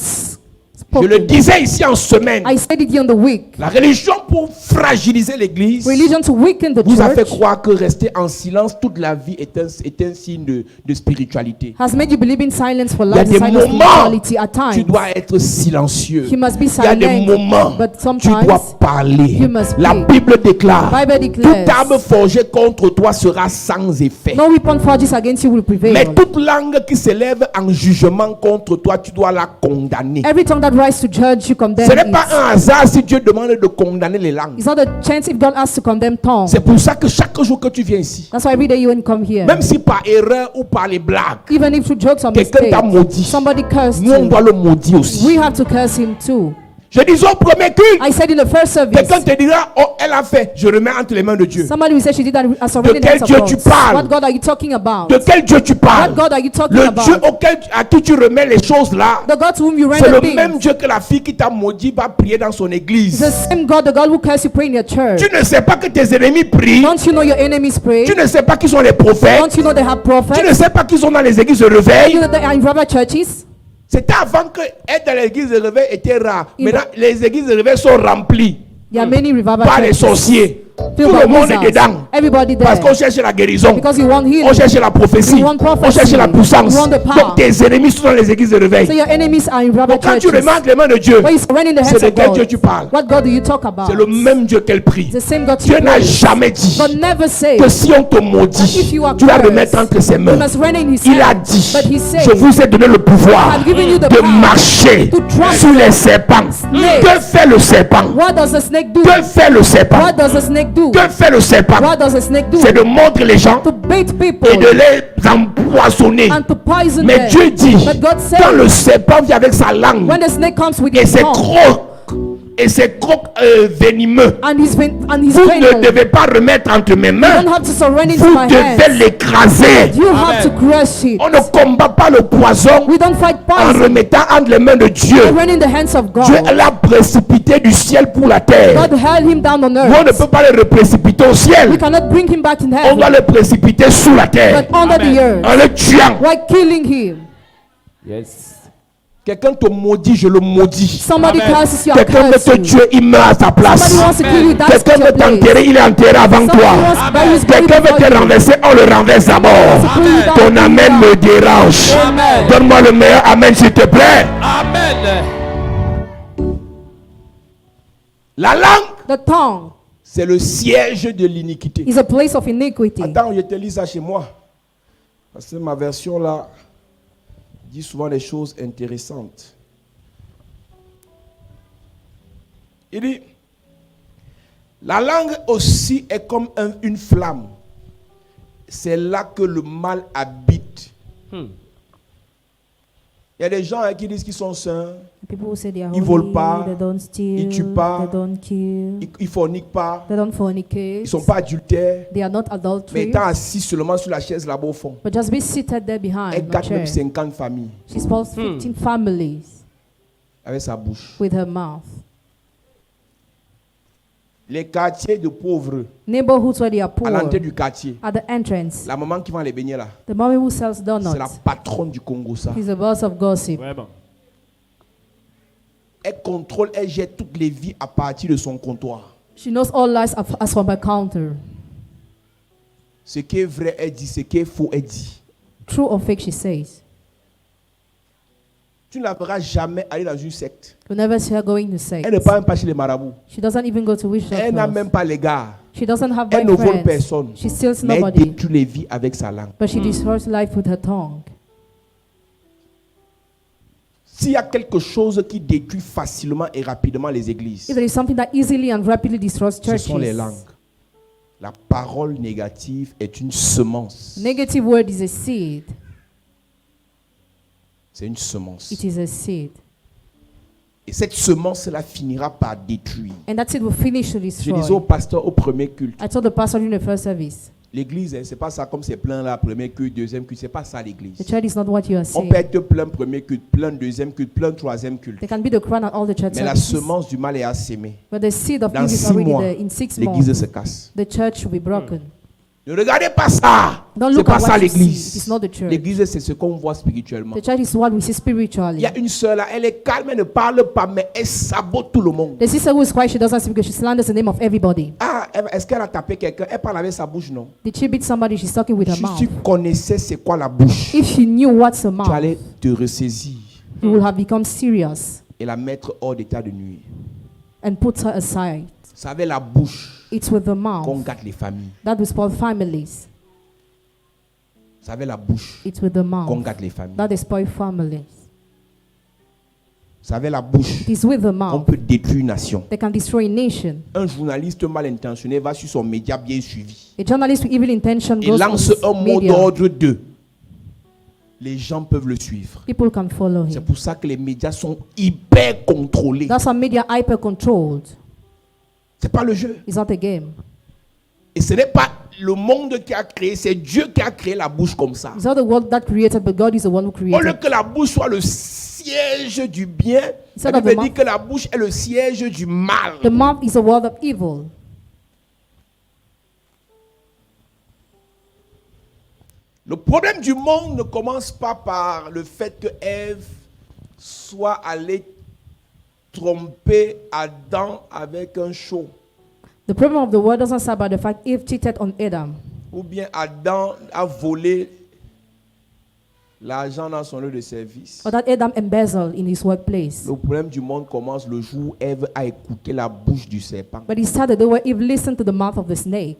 Speaker 1: Je le
Speaker 3: spoken.
Speaker 1: disais ici en semaine.
Speaker 3: I said it during the week.
Speaker 1: La religion pour fragiliser l'église
Speaker 3: Religion to weaken the
Speaker 1: vous a fait
Speaker 3: church
Speaker 1: croire que rester en silence toute la vie est un signe de spiritualité.
Speaker 3: has made you believe in silence for
Speaker 1: Il y a
Speaker 3: life,
Speaker 1: des
Speaker 3: the sign of
Speaker 1: moments
Speaker 3: spirituality at
Speaker 1: tu
Speaker 3: times.
Speaker 1: dois être silencieux.
Speaker 3: You must be
Speaker 1: Il y a des
Speaker 3: silent,
Speaker 1: moments
Speaker 3: but
Speaker 1: tu
Speaker 3: sometimes
Speaker 1: dois parler.
Speaker 3: you must
Speaker 1: La
Speaker 3: speak.
Speaker 1: Bible déclare
Speaker 3: Bible declares,
Speaker 1: toute arme forgée contre toi sera sans effet.
Speaker 3: no weapon forged against you will
Speaker 1: Mais
Speaker 3: prevail.
Speaker 1: toute langue qui s'élève en jugement contre toi, tu dois la condamner.
Speaker 3: Every tongue that rises to judge you, condemn
Speaker 1: Ce n'est pas
Speaker 3: it.
Speaker 1: un hasard si Dieu demande de condamner les langues.
Speaker 3: It's not a chance if God asks to condemn tongue.
Speaker 1: C'est pour ça que chaque jour que tu viens ici,
Speaker 3: That's why every day you won't come here.
Speaker 1: même si par erreur ou par les blagues,
Speaker 3: Even if through jokes or
Speaker 1: quelqu'un
Speaker 3: mistakes,
Speaker 1: t'a maudit,
Speaker 3: somebody cursed
Speaker 1: nous on
Speaker 3: you,
Speaker 1: doit le maudire aussi.
Speaker 3: we have to curse him too.
Speaker 1: Je dis au premier culte,
Speaker 3: I said in the first service,
Speaker 1: quelqu'un te dira, oh, elle a fait, je remets entre les mains de Dieu.
Speaker 3: somebody will say she did that as already
Speaker 1: quel Dieu tu parles?
Speaker 3: What God are you talking about?
Speaker 1: De quel Dieu tu parles?
Speaker 3: What God are you talking
Speaker 1: Le
Speaker 3: about?
Speaker 1: Dieu à qui tu remets les choses là,
Speaker 3: The God to whom you
Speaker 1: c'est
Speaker 3: render
Speaker 1: le même
Speaker 3: things.
Speaker 1: Dieu que la fille qui t'a maudit va prier dans son
Speaker 3: It's
Speaker 1: église.
Speaker 3: the same God, the God who curse you pray in your church.
Speaker 1: Tu ne sais pas que tes ennemis prient.
Speaker 3: Don't you know your enemies pray?
Speaker 1: Tu ne sais pas qui sont les prophètes.
Speaker 3: Don't you know they have
Speaker 1: Tu ne
Speaker 3: prophets?
Speaker 1: sais pas qui sont dans les églises de
Speaker 3: You
Speaker 1: réveil.
Speaker 3: know they are in rival churches?
Speaker 1: C'était avant que être dans l'église de réveil était rare.
Speaker 3: Il-
Speaker 1: Maintenant, les églises de réveil sont remplies
Speaker 3: There are many revival
Speaker 1: par les
Speaker 3: churches
Speaker 1: sorciers.
Speaker 3: filled
Speaker 1: Tout
Speaker 3: by
Speaker 1: le monde est
Speaker 3: wizards.
Speaker 1: dedans.
Speaker 3: Everybody
Speaker 1: Parce qu'on
Speaker 3: there.
Speaker 1: cherche la guérison.
Speaker 3: Because you want
Speaker 1: On
Speaker 3: healing.
Speaker 1: cherche la prophétie.
Speaker 3: You want
Speaker 1: On
Speaker 3: prophecy.
Speaker 1: cherche la puissance.
Speaker 3: You want the power.
Speaker 1: Donc tes ennemis sont dans les églises de réveil.
Speaker 3: So your enemies are in rabbi
Speaker 1: Donc quand tu
Speaker 3: churches.
Speaker 1: remarques les mains de Dieu,
Speaker 3: When you surrender in the
Speaker 1: c'est
Speaker 3: hands
Speaker 1: de
Speaker 3: of
Speaker 1: quel Dieu
Speaker 3: God,
Speaker 1: tu parles?
Speaker 3: what God do you talk about?
Speaker 1: C'est le même Dieu qu'elle prie.
Speaker 3: The same God
Speaker 1: Dieu
Speaker 3: you
Speaker 1: n'a
Speaker 3: praise.
Speaker 1: jamais dit
Speaker 3: God never said
Speaker 1: que si on te
Speaker 3: that
Speaker 1: maudit,
Speaker 3: if you are
Speaker 1: tu dois
Speaker 3: cursed,
Speaker 1: remettre entre ses
Speaker 3: you
Speaker 1: mains.
Speaker 3: must reign in his
Speaker 1: Il a
Speaker 3: hand.
Speaker 1: dit,
Speaker 3: But he said,
Speaker 1: je vous ai donné le pouvoir
Speaker 3: I've given you the
Speaker 1: de
Speaker 3: power
Speaker 1: marcher
Speaker 3: to trample
Speaker 1: sur les serpents.
Speaker 3: snakes.
Speaker 1: Que fait le serpent?
Speaker 3: What does a snake do?
Speaker 1: Que fait le serpent?
Speaker 3: What does a snake do?
Speaker 1: Que fait le serpent?
Speaker 3: What does a snake do?
Speaker 1: C'est de mordre les gens
Speaker 3: To bait people
Speaker 1: et de les empoisonner.
Speaker 3: and to poison
Speaker 1: Mais
Speaker 3: them.
Speaker 1: Dieu dit,
Speaker 3: But God said,
Speaker 1: quand le serpent vient avec sa langue
Speaker 3: when the snake comes with
Speaker 1: et
Speaker 3: his
Speaker 1: ses
Speaker 3: tongue
Speaker 1: crocs venimeux,
Speaker 3: and his
Speaker 1: vous
Speaker 3: venom,
Speaker 1: ne devez pas remettre entre mes
Speaker 3: you
Speaker 1: mains.
Speaker 3: don't have to surrender into
Speaker 1: Vous
Speaker 3: my
Speaker 1: devez
Speaker 3: hands.
Speaker 1: l'écraser.
Speaker 3: You have to crush it.
Speaker 1: On ne combat pas le poison
Speaker 3: We don't fight
Speaker 1: en
Speaker 3: poison.
Speaker 1: remettant entre les mains de Dieu.
Speaker 3: We run in the hands of
Speaker 1: Dieu
Speaker 3: God.
Speaker 1: l'a précipité du ciel pour la terre.
Speaker 3: God held him down on
Speaker 1: Nous, on ne
Speaker 3: earth.
Speaker 1: peut pas le précipiter au
Speaker 3: We
Speaker 1: ciel.
Speaker 3: cannot bring him back in
Speaker 1: On doit
Speaker 3: heaven,
Speaker 1: le précipiter sous la terre
Speaker 3: but under the earth.
Speaker 1: en le tuant.
Speaker 3: Why killing him?
Speaker 4: Yes.
Speaker 1: Quelqu'un te maudit, je le maudis.
Speaker 3: Somebody
Speaker 4: Amen.
Speaker 3: curses you, I
Speaker 1: Quelqu'un veut
Speaker 3: curse
Speaker 1: te
Speaker 3: you.
Speaker 1: tuer, il meurt à ta place.
Speaker 3: Somebody wants to kill you, that's
Speaker 1: Quelqu'un
Speaker 3: your
Speaker 1: veut
Speaker 3: place.
Speaker 1: t'enterrer, il est enterré avant
Speaker 3: Somebody
Speaker 1: toi.
Speaker 3: wants to bury his body
Speaker 1: Quelqu'un veut
Speaker 3: before
Speaker 1: te
Speaker 3: you.
Speaker 1: renverser, on le renverse d'abord.
Speaker 3: Amen.
Speaker 1: Ton amen me dérange.
Speaker 4: Amen.
Speaker 1: Donne-moi le meilleur amen s'il te plaît.
Speaker 4: Amen.
Speaker 1: La langue,
Speaker 3: The tongue
Speaker 1: c'est le siège de l'iniquité.
Speaker 3: is a place of iniquity.
Speaker 1: Attends, je te lis ça chez moi. Parce que ma version là dit souvent des choses intéressantes. Il dit, la langue aussi est comme une flamme. C'est là que le mal habite. Il y a des gens qui disent qu'ils sont saints,
Speaker 3: People who say they are
Speaker 1: Ils
Speaker 3: holy,
Speaker 1: volent pas,
Speaker 3: they don't steal,
Speaker 1: ils tuent pas,
Speaker 3: they don't kill,
Speaker 1: ils ne forniquent pas,
Speaker 3: they don't
Speaker 1: ils
Speaker 3: fornicate,
Speaker 1: ne sont pas adultères,
Speaker 3: they are not
Speaker 1: mais
Speaker 3: adulterers,
Speaker 1: étant assis seulement sur la chaise là-bas au fond.
Speaker 3: but just be seated there
Speaker 1: Elle
Speaker 3: behind the
Speaker 1: gâte même
Speaker 3: chair.
Speaker 1: 50 familles
Speaker 3: She spoils 15 families
Speaker 1: avec sa bouche.
Speaker 3: with her mouth.
Speaker 1: Les quartiers de pauvres,
Speaker 3: Neighborhoods where they are
Speaker 1: à l'entrée
Speaker 3: poor,
Speaker 1: du quartier,
Speaker 3: at the entrance,
Speaker 1: la maman qui vend les beignets là,
Speaker 3: the mommy who sells
Speaker 1: c'est la
Speaker 3: donuts,
Speaker 1: patronne du Congo ça.
Speaker 3: he's the boss of gossip.
Speaker 4: Vraiment.
Speaker 1: Elle contrôle, elle gère toutes les vies à partir de son comptoir.
Speaker 3: She knows all lies as from her counter.
Speaker 1: Ce qui est vrai, elle dit. Ce qui est faux, elle dit.
Speaker 3: True or fake, she says.
Speaker 1: Tu ne la verras jamais aller dans une secte.
Speaker 3: You never see her going to say.
Speaker 1: Elle ne part même pas chez les marabouts.
Speaker 3: She doesn't even go to witch
Speaker 1: Elle n'a
Speaker 3: doctors.
Speaker 1: même pas les gars.
Speaker 3: She doesn't have
Speaker 1: Elle ne vole
Speaker 3: boyfriends.
Speaker 1: personne.
Speaker 3: She steals
Speaker 1: Mais elle
Speaker 3: nobody,
Speaker 1: détruit les vies avec sa langue.
Speaker 3: but she destroys life with her tongue.
Speaker 1: S'il y a quelque chose qui détruit facilement et rapidement les églises,
Speaker 3: If there is something that easily and rapidly destroys
Speaker 1: ce
Speaker 3: churches,
Speaker 1: sont les langues. La parole négative est une semence.
Speaker 3: negative word is a seed.
Speaker 1: C'est une semence.
Speaker 3: It is a seed.
Speaker 1: Et cette semence-là finira par détruire.
Speaker 3: And that seed will finish to
Speaker 1: Je disais au
Speaker 3: destroy.
Speaker 1: pasteur au premier culte,
Speaker 3: I told the pastor during the first service,
Speaker 1: l'église, hein, c'est pas ça comme c'est plein là, premier culte, deuxième culte, c'est pas ça l'église.
Speaker 3: the church is not what you are
Speaker 1: On
Speaker 3: saying.
Speaker 1: peut être plein premier culte, plein deuxième culte, plein troisième culte.
Speaker 3: There can be the crown at all the church
Speaker 1: Mais la
Speaker 3: services,
Speaker 1: semence du mal est assémée.
Speaker 3: but the seed of
Speaker 1: Dans
Speaker 3: evil is
Speaker 1: 6
Speaker 3: already
Speaker 1: mois,
Speaker 3: there. In 6
Speaker 1: l'église
Speaker 3: months,
Speaker 1: se casse.
Speaker 3: the church will be broken.
Speaker 1: Ne regardez pas ça.
Speaker 3: Don't
Speaker 1: C'est
Speaker 3: look
Speaker 1: pas
Speaker 3: at
Speaker 1: ça
Speaker 3: what you see. It
Speaker 1: l'église.
Speaker 3: is not the church.
Speaker 1: L'église, c'est ce qu'on voit spirituellement.
Speaker 3: The church is what we see
Speaker 1: Il
Speaker 3: spiritually.
Speaker 1: y a une sœur là, elle est calme, elle ne parle pas, mais elle sabote tout le monde.
Speaker 3: The sister who is quiet, she doesn't speak because she slanders the name of everybody.
Speaker 1: Ah, est-ce qu'elle a tapé quelqu'un? Elle parle avec sa bouche, non?
Speaker 3: Did she beat somebody? She's talking with her
Speaker 1: Si
Speaker 3: mouth.
Speaker 1: tu connaissais c'est quoi la bouche,
Speaker 3: If she knew what's a
Speaker 1: tu
Speaker 3: mouth,
Speaker 1: allais te ressaisir
Speaker 3: you would have become serious
Speaker 1: et la mettre hors d'état de nuire.
Speaker 3: and put her aside.
Speaker 1: C'est avec la bouche
Speaker 3: It's with the
Speaker 1: qu'on
Speaker 3: mouth
Speaker 1: gâte les familles.
Speaker 3: that will spoil families.
Speaker 1: C'est avec la bouche
Speaker 3: It's with the
Speaker 1: qu'on
Speaker 3: mouth
Speaker 1: gâte les familles.
Speaker 3: that will spoil families.
Speaker 1: C'est avec la bouche
Speaker 3: It is with the
Speaker 1: qu'on
Speaker 3: mouth
Speaker 1: peut détruire une nation.
Speaker 3: that can destroy a nation.
Speaker 1: Un journaliste mal intentionné va sur son média bien suivi
Speaker 3: A journalist with evil intention
Speaker 1: et
Speaker 3: goes
Speaker 1: lance un
Speaker 3: on
Speaker 1: mot
Speaker 3: media.
Speaker 1: d'ordre 2. Les gens peuvent le suivre.
Speaker 3: People can follow
Speaker 1: C'est
Speaker 3: him.
Speaker 1: pour ça que les médias sont hyper contrôlés.
Speaker 3: That's why media hyper controlled.
Speaker 1: C'est pas le jeu.
Speaker 3: It's not a game.
Speaker 1: Et ce n'est pas le monde qui a créé, c'est Dieu qui a créé la bouche comme ça.
Speaker 3: It's not the world that created, but God is the one who
Speaker 1: Au lieu
Speaker 3: created.
Speaker 1: que la bouche soit le siège du bien,
Speaker 3: Instead
Speaker 1: la
Speaker 3: of
Speaker 1: Bible
Speaker 3: the
Speaker 1: dit
Speaker 3: mouth.
Speaker 1: que la bouche est le siège du mal.
Speaker 3: The mouth is a world of evil.
Speaker 1: Le problème du monde ne commence pas par le fait que Ève soit allée tromper Adam avec un show.
Speaker 3: The problem of the world doesn't start by the fact Eve cheated on Adam,
Speaker 1: ou bien Adam a volé l'argent dans son lieu de service.
Speaker 3: or that Adam embezzled in his workplace.
Speaker 1: Le problème du monde commence le jour où Ève a écouté la bouche du serpent.
Speaker 3: But it started the way Eve listened to the mouth of the snake.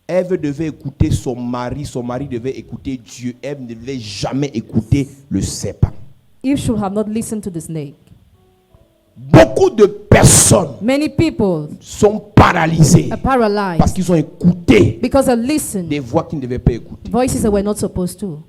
Speaker 1: Ève devait écouter son mari devait écouter Dieu. Ève ne devait jamais écouter le serpent.
Speaker 3: Eve should have not listened to the snake.
Speaker 1: Beaucoup de personnes
Speaker 3: Many people
Speaker 1: sont paralysées
Speaker 3: are
Speaker 1: parce
Speaker 3: paralyzed
Speaker 1: qu'ils ont écouté
Speaker 3: because they listened
Speaker 1: des voix qu'ils ne devaient pas écouter.
Speaker 3: voices they were not supposed to.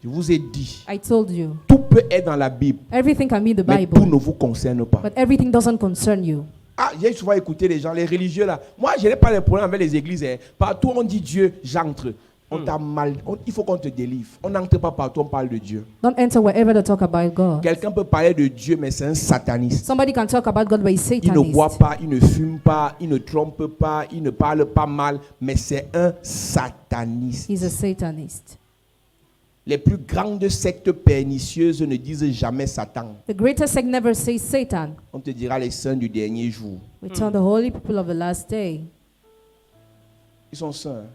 Speaker 1: Je vous ai dit,
Speaker 3: I told you,
Speaker 1: tout peut être dans la Bible,
Speaker 3: everything can be in the
Speaker 1: mais tout ne
Speaker 3: Bible,
Speaker 1: vous concerne pas.
Speaker 3: but everything doesn't concern you.
Speaker 1: Ah, j'ai souvent écouté les gens, les religieux là. Moi, je n'ai pas de problème avec les églises. Hein. Partout on dit Dieu, j'entre. On t'a mal. Il faut qu'on te délivre. On n'entre pas partout, on parle de Dieu.
Speaker 3: Don't enter wherever they talk about God.
Speaker 1: Quelqu'un peut parler de Dieu, mais c'est un sataniste.
Speaker 3: Somebody can talk about God, but he's
Speaker 1: Il ne boit
Speaker 3: Satanist.
Speaker 1: pas, il ne fume pas, il ne trompe pas, il ne parle pas mal, mais c'est un sataniste.
Speaker 3: He's a Satanist.
Speaker 1: Les plus grandes sectes pernicieuses ne disent jamais Satan.
Speaker 3: The greatest sect never says Satan.
Speaker 1: On te dira les saints du dernier jour.
Speaker 3: We turn the holy people of the last day,
Speaker 1: Ils sont saints, hein,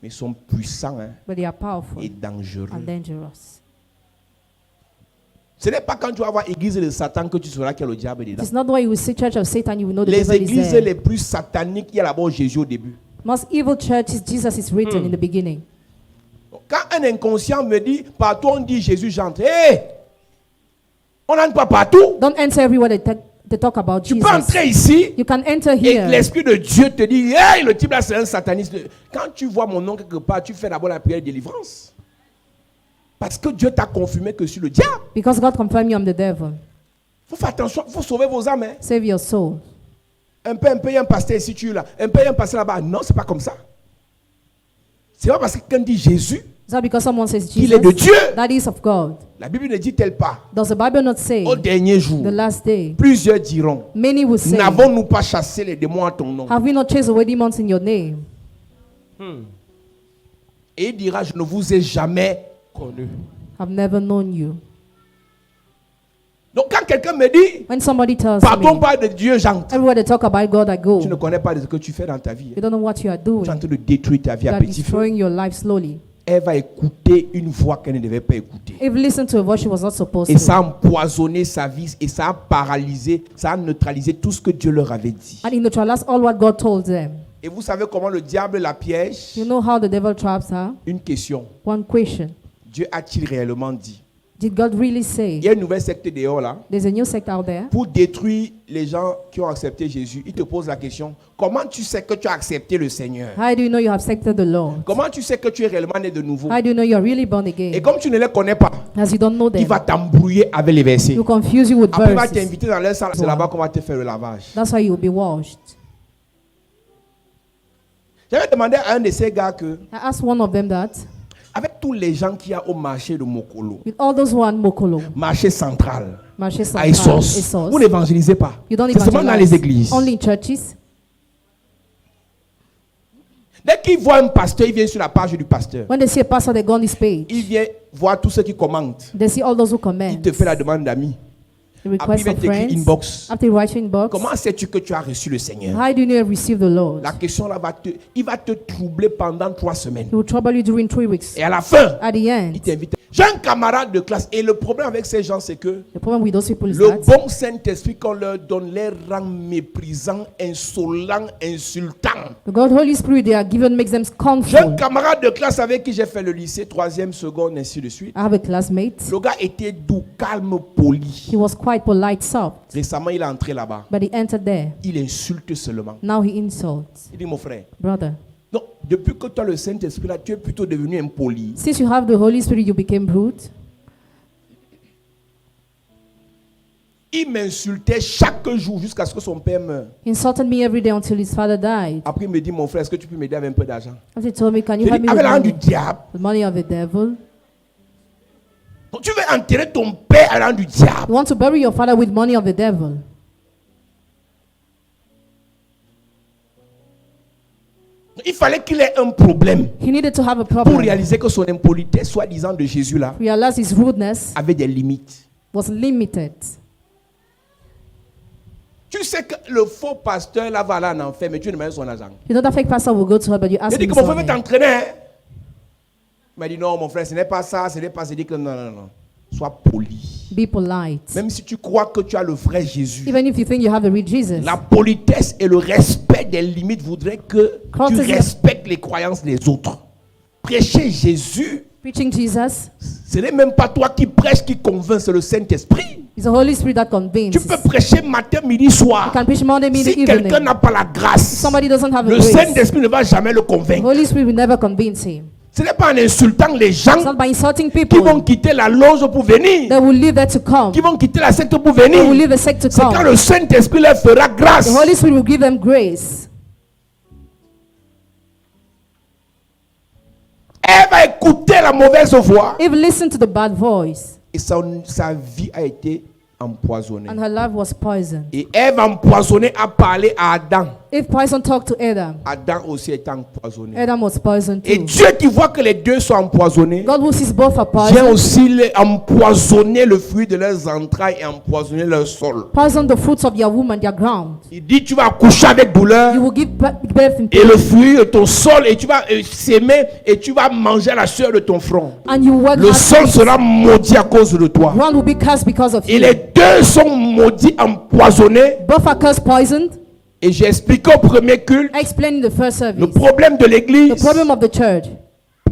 Speaker 1: mais ils sont puissants, hein,
Speaker 3: but they are powerful
Speaker 1: et dangereux.
Speaker 3: and dangerous.
Speaker 1: Ce n'est pas quand tu vas voir l'église de Satan que tu sauras qu'il y a le diable
Speaker 3: It
Speaker 1: dedans.
Speaker 3: is not why you will see church of Satan, you will know the
Speaker 1: Les
Speaker 3: devil is
Speaker 1: églises
Speaker 3: there.
Speaker 1: les plus sataniques, il y a d'abord Jésus au début.
Speaker 3: Most evil churches, Jesus is written in the beginning.
Speaker 1: Quand un inconscient me dit, partout on dit Jésus, j'entre. Hé! On n'entre pas partout.
Speaker 3: Don't enter everywhere they talk about
Speaker 1: Tu
Speaker 3: Jesus.
Speaker 1: peux entrer ici
Speaker 3: You can enter
Speaker 1: et
Speaker 3: here.
Speaker 1: l'Esprit de Dieu te dit, hey, le type là c'est un sataniste. Quand tu vois mon nom quelque part, tu fais d'abord la prière de délivrance. Parce que Dieu t'a confirmé que je suis le diable.
Speaker 3: Because God confirmed you I'm the devil.
Speaker 1: Il faut faire attention, il faut sauver vos âmes. Hein.
Speaker 3: Save your soul.
Speaker 1: Un peu, il y a un pasteur ici, tu es là. Un peu, il y a un pasteur là-bas. Non, c'est pas comme ça. C'est pas parce que quelqu'un dit Jésus,
Speaker 3: Is that because someone says
Speaker 1: qu'il est de
Speaker 3: Jesus?
Speaker 1: Dieu.
Speaker 3: That is of God.
Speaker 1: La Bible ne dit-elle pas.
Speaker 3: Does the Bible not say
Speaker 1: Au dernier jour,
Speaker 3: the last day?
Speaker 1: plusieurs diront,
Speaker 3: Many will say,
Speaker 1: n'avons-nous pas chassé les démons à ton nom?
Speaker 3: have we not chased away demons in your name?
Speaker 1: Et il dira, je ne vous ai jamais connu.
Speaker 3: I've never known you.
Speaker 1: Donc quand quelqu'un me dit,
Speaker 3: When somebody tells
Speaker 1: pardon
Speaker 3: me,
Speaker 1: pas de Dieu, j'entre.
Speaker 3: everywhere they talk about God, I go.
Speaker 1: Tu ne connais pas ce que tu fais dans ta vie.
Speaker 3: You don't know what you are
Speaker 1: Tu es en
Speaker 3: doing.
Speaker 1: train de détruire ta vie
Speaker 3: You
Speaker 1: à
Speaker 3: are
Speaker 1: petit feu.
Speaker 3: destroying your life slowly.
Speaker 1: Elle va écouter une voix qu'elle ne devait pas écouter.
Speaker 3: If listened to a voice she was not supposed
Speaker 1: Et ça a
Speaker 3: to.
Speaker 1: empoisonné sa vie et ça a paralysé, ça a neutralisé tout ce que Dieu leur avait dit.
Speaker 3: And it neutralized all what God told them.
Speaker 1: Et vous savez comment le diable la piège?
Speaker 3: You know how the devil traps her?
Speaker 1: Une question.
Speaker 3: One question.
Speaker 1: Dieu a-t-il réellement dit?
Speaker 3: Did God really
Speaker 1: Il
Speaker 3: say?
Speaker 1: y a une nouvelle secte dehors là.
Speaker 3: There's a new sect out there.
Speaker 1: Pour détruire les gens qui ont accepté Jésus, il te pose la question, comment tu sais que tu as accepté le Seigneur?
Speaker 3: How do you know you have accepted the Lord?
Speaker 1: Comment tu sais que tu es réellement né de nouveau?
Speaker 3: How do you know you are really born
Speaker 1: Et
Speaker 3: again?
Speaker 1: comme tu ne les connais pas,
Speaker 3: As you don't know
Speaker 1: il
Speaker 3: them,
Speaker 1: va t'embrouiller avec les versets.
Speaker 3: you confuse you with
Speaker 1: Après, il va
Speaker 3: verses.
Speaker 1: t'inviter dans leur salle, c'est là-bas qu'on va te faire le lavage.
Speaker 3: That's why you'll be washed.
Speaker 1: J'avais demandé à un de ces gars que,
Speaker 3: I asked one of them that,
Speaker 1: avec tous les gens qu'il y a au marché de Mokolo,
Speaker 3: with all those who are in Mokolo,
Speaker 1: marché central,
Speaker 3: Marché
Speaker 1: à
Speaker 3: Central,
Speaker 1: Essos,
Speaker 3: Essos,
Speaker 1: vous n'évangélisez pas.
Speaker 3: you don't
Speaker 1: C'est seulement dans les
Speaker 3: evangelize.
Speaker 1: églises.
Speaker 3: Only in churches.
Speaker 1: Dès qu'ils voient un pasteur, ils viennent sur la page du pasteur.
Speaker 3: When they see a pastor, they go on his page.
Speaker 1: Il vient voir tous ceux qui commentent.
Speaker 3: They see all those who
Speaker 1: Il
Speaker 3: comment.
Speaker 1: te fait la demande d'amis.
Speaker 3: The
Speaker 1: Après, il
Speaker 3: request
Speaker 1: va
Speaker 3: of
Speaker 1: t'écrire
Speaker 3: friends.
Speaker 1: inbox.
Speaker 3: After you write your inbox,
Speaker 1: Comment sais-tu que tu as reçu le Seigneur?
Speaker 3: how do you know you receive the Lord?
Speaker 1: La question là il va te troubler pendant 3 semaines.
Speaker 3: He will trouble you during 3 weeks.
Speaker 1: Et à la fin,
Speaker 3: At the end,
Speaker 1: il t'invite. J'ai un camarade de classe et le problème avec ces gens, c'est que
Speaker 3: the problem with those people is
Speaker 1: le
Speaker 3: that
Speaker 1: bon Saint-Esprit qu'on leur donne les rend méprisants, insolents, insultants.
Speaker 3: the God Holy Spirit they are given makes them
Speaker 1: J'ai un
Speaker 3: scornful.
Speaker 1: camarade de classe avec qui j'ai fait le lycée, 3e, seconde, ainsi de suite.
Speaker 3: I have a classmate.
Speaker 1: Le gars était doux, calme, poli.
Speaker 3: He was quite polite, soft,
Speaker 1: Récemment, il est entré là-bas.
Speaker 3: but he entered there.
Speaker 1: Il insulte seulement.
Speaker 3: Now he insults.
Speaker 1: Il dit, mon frère,
Speaker 3: Brother,
Speaker 1: non, depuis que tu as le Saint-Esprit là, tu es plutôt devenu impoli.
Speaker 3: since you have the Holy Spirit, you became rude.
Speaker 1: Il m'insultait chaque jour jusqu'à ce que son père meure.
Speaker 3: He insulted me every day until his father died.
Speaker 1: Après, il me dit, mon frère, est-ce que tu peux m'aider avec un peu d'argent?
Speaker 3: After he told me, can you
Speaker 1: J'ai
Speaker 3: help
Speaker 1: dit,
Speaker 3: me
Speaker 1: avec
Speaker 3: with
Speaker 1: l'argent du
Speaker 3: money?
Speaker 1: diable.
Speaker 3: The money of the devil.
Speaker 1: Donc, tu veux enterrer ton père à l'argent du diable.
Speaker 3: You want to bury your father with money of the devil.
Speaker 1: Il fallait qu'il ait un problème
Speaker 3: He needed to have a
Speaker 1: pour
Speaker 3: problem.
Speaker 1: réaliser que son impolitesse, soi-disant de Jésus là,
Speaker 3: Realize his rudeness
Speaker 1: avait des limites.
Speaker 3: was limited.
Speaker 1: Tu sais que le faux pasteur là va aller en enfer, mais tu demandes son argent.
Speaker 3: You know that fake pastor will go to hell, but you ask
Speaker 1: Il dit
Speaker 3: him
Speaker 1: que
Speaker 3: his
Speaker 1: mon frère veut
Speaker 3: money.
Speaker 1: t'entraîner. Hein? Il m'a dit non, mon frère, ce n'est pas ça, ce n'est pas ça. Il dit que non, non, non. Sois poli.
Speaker 3: Be polite.
Speaker 1: Même si tu crois que tu as le vrai Jésus,
Speaker 3: Even if you think you have a real Jesus.
Speaker 1: la politesse et le respect des limites voudraient que tu
Speaker 3: Courtesy.
Speaker 1: respectes les croyances des autres. Prêcher Jésus,
Speaker 3: Preaching Jesus
Speaker 1: ce n'est même pas toi qui prêches, qui convainc, c'est le Saint-Esprit.
Speaker 3: is the Holy Spirit that convinces.
Speaker 1: Tu peux prêcher matin, midi, soir.
Speaker 3: You can preach Monday, midday,
Speaker 1: Si quelqu'un
Speaker 3: evening.
Speaker 1: n'a pas la grâce,
Speaker 3: Somebody doesn't have a
Speaker 1: le
Speaker 3: grace.
Speaker 1: Saint-Esprit ne va jamais le
Speaker 3: The
Speaker 1: convaincre.
Speaker 3: Holy Spirit will never convince him.
Speaker 1: Ce n'est pas en insultant les gens
Speaker 3: It's not by insulting
Speaker 1: qui
Speaker 3: people.
Speaker 1: vont quitter la loge pour venir,
Speaker 3: They will leave there to come.
Speaker 1: qui vont quitter la secte pour
Speaker 3: They will
Speaker 1: venir.
Speaker 3: leave the sect to
Speaker 1: C'est quand
Speaker 3: come.
Speaker 1: le Saint-Esprit leur fera grâce.
Speaker 3: The Holy Spirit will give them grace.
Speaker 1: Elle va écouter la mauvaise voix.
Speaker 3: If listen to the bad voice,
Speaker 1: Et sa vie a été empoisonnée.
Speaker 3: and her life was poisoned.
Speaker 1: Et Ève empoisonnée a parlé à Adam.
Speaker 3: If poison talked to Adam,
Speaker 1: Adam aussi est empoisonné.
Speaker 3: Adam was poisoned
Speaker 1: Et
Speaker 3: too.
Speaker 1: Dieu qui voit que les deux sont empoisonnés,
Speaker 3: God who sees both are
Speaker 1: vient
Speaker 3: poisoned,
Speaker 1: aussi empoisonner le fruit de leurs entrailles et empoisonner leur sol.
Speaker 3: poison the fruits of their womb and their ground.
Speaker 1: Il dit tu vas accoucher avec douleur
Speaker 3: You will give birth in
Speaker 1: et le
Speaker 3: pain,
Speaker 1: fruit de ton sol et tu vas s'aimer et tu vas manger la sueur de ton front.
Speaker 3: and you work
Speaker 1: Le
Speaker 3: hard.
Speaker 1: sol sera maudit à cause de toi.
Speaker 3: Ground will be cursed because of
Speaker 1: Et
Speaker 3: you.
Speaker 1: les deux sont maudits, empoisonnés.
Speaker 3: Both are cursed, poisoned.
Speaker 1: Et j'ai expliqué au premier culte
Speaker 3: I explained in the first
Speaker 1: le
Speaker 3: service.
Speaker 1: problème de
Speaker 3: The
Speaker 1: l'église.
Speaker 3: problem of the church.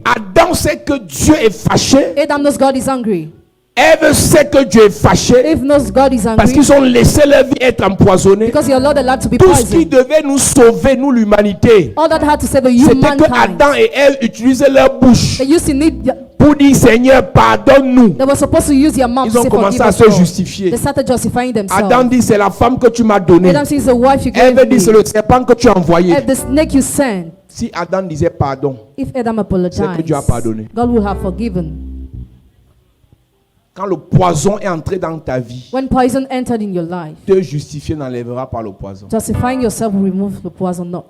Speaker 1: Adam sait que Dieu est fâché.
Speaker 3: Adam knows God is angry.
Speaker 1: Ève sait que Dieu est fâché
Speaker 3: Eve knows God is
Speaker 1: parce
Speaker 3: angry
Speaker 1: qu'ils ont laissé leur vie être empoisonnée.
Speaker 3: because he allowed the land to be
Speaker 1: Tout ce qui
Speaker 3: poisoned.
Speaker 1: devait nous sauver, nous l'humanité,
Speaker 3: All that had to save the
Speaker 1: c'était que
Speaker 3: humankind.
Speaker 1: Adam et Ève utilisaient leur bouche
Speaker 3: They used to need.
Speaker 1: pour dire Seigneur, pardonne-nous.
Speaker 3: They were supposed to use their mouth
Speaker 1: Ils
Speaker 3: to
Speaker 1: ont
Speaker 3: say
Speaker 1: commencé
Speaker 3: forgive
Speaker 1: à
Speaker 3: us,
Speaker 1: se
Speaker 3: Lord.
Speaker 1: justifier.
Speaker 3: They started justifying themselves.
Speaker 1: Adam dit c'est la femme que tu m'as donnée.
Speaker 3: Adam says the wife you gave
Speaker 1: Ève dit
Speaker 3: me.
Speaker 1: c'est le serpent que tu as envoyé.
Speaker 3: The snake you sent.
Speaker 1: Si Adam disait pardon,
Speaker 3: If Adam apologized,
Speaker 1: c'est que Dieu a pardonné.
Speaker 3: God will have forgiven.
Speaker 1: Quand le poison est entré dans ta vie,
Speaker 3: When poison entered in your life,
Speaker 1: te justifier n'enlèvera pas le poison.
Speaker 3: justifying yourself will remove the poison not.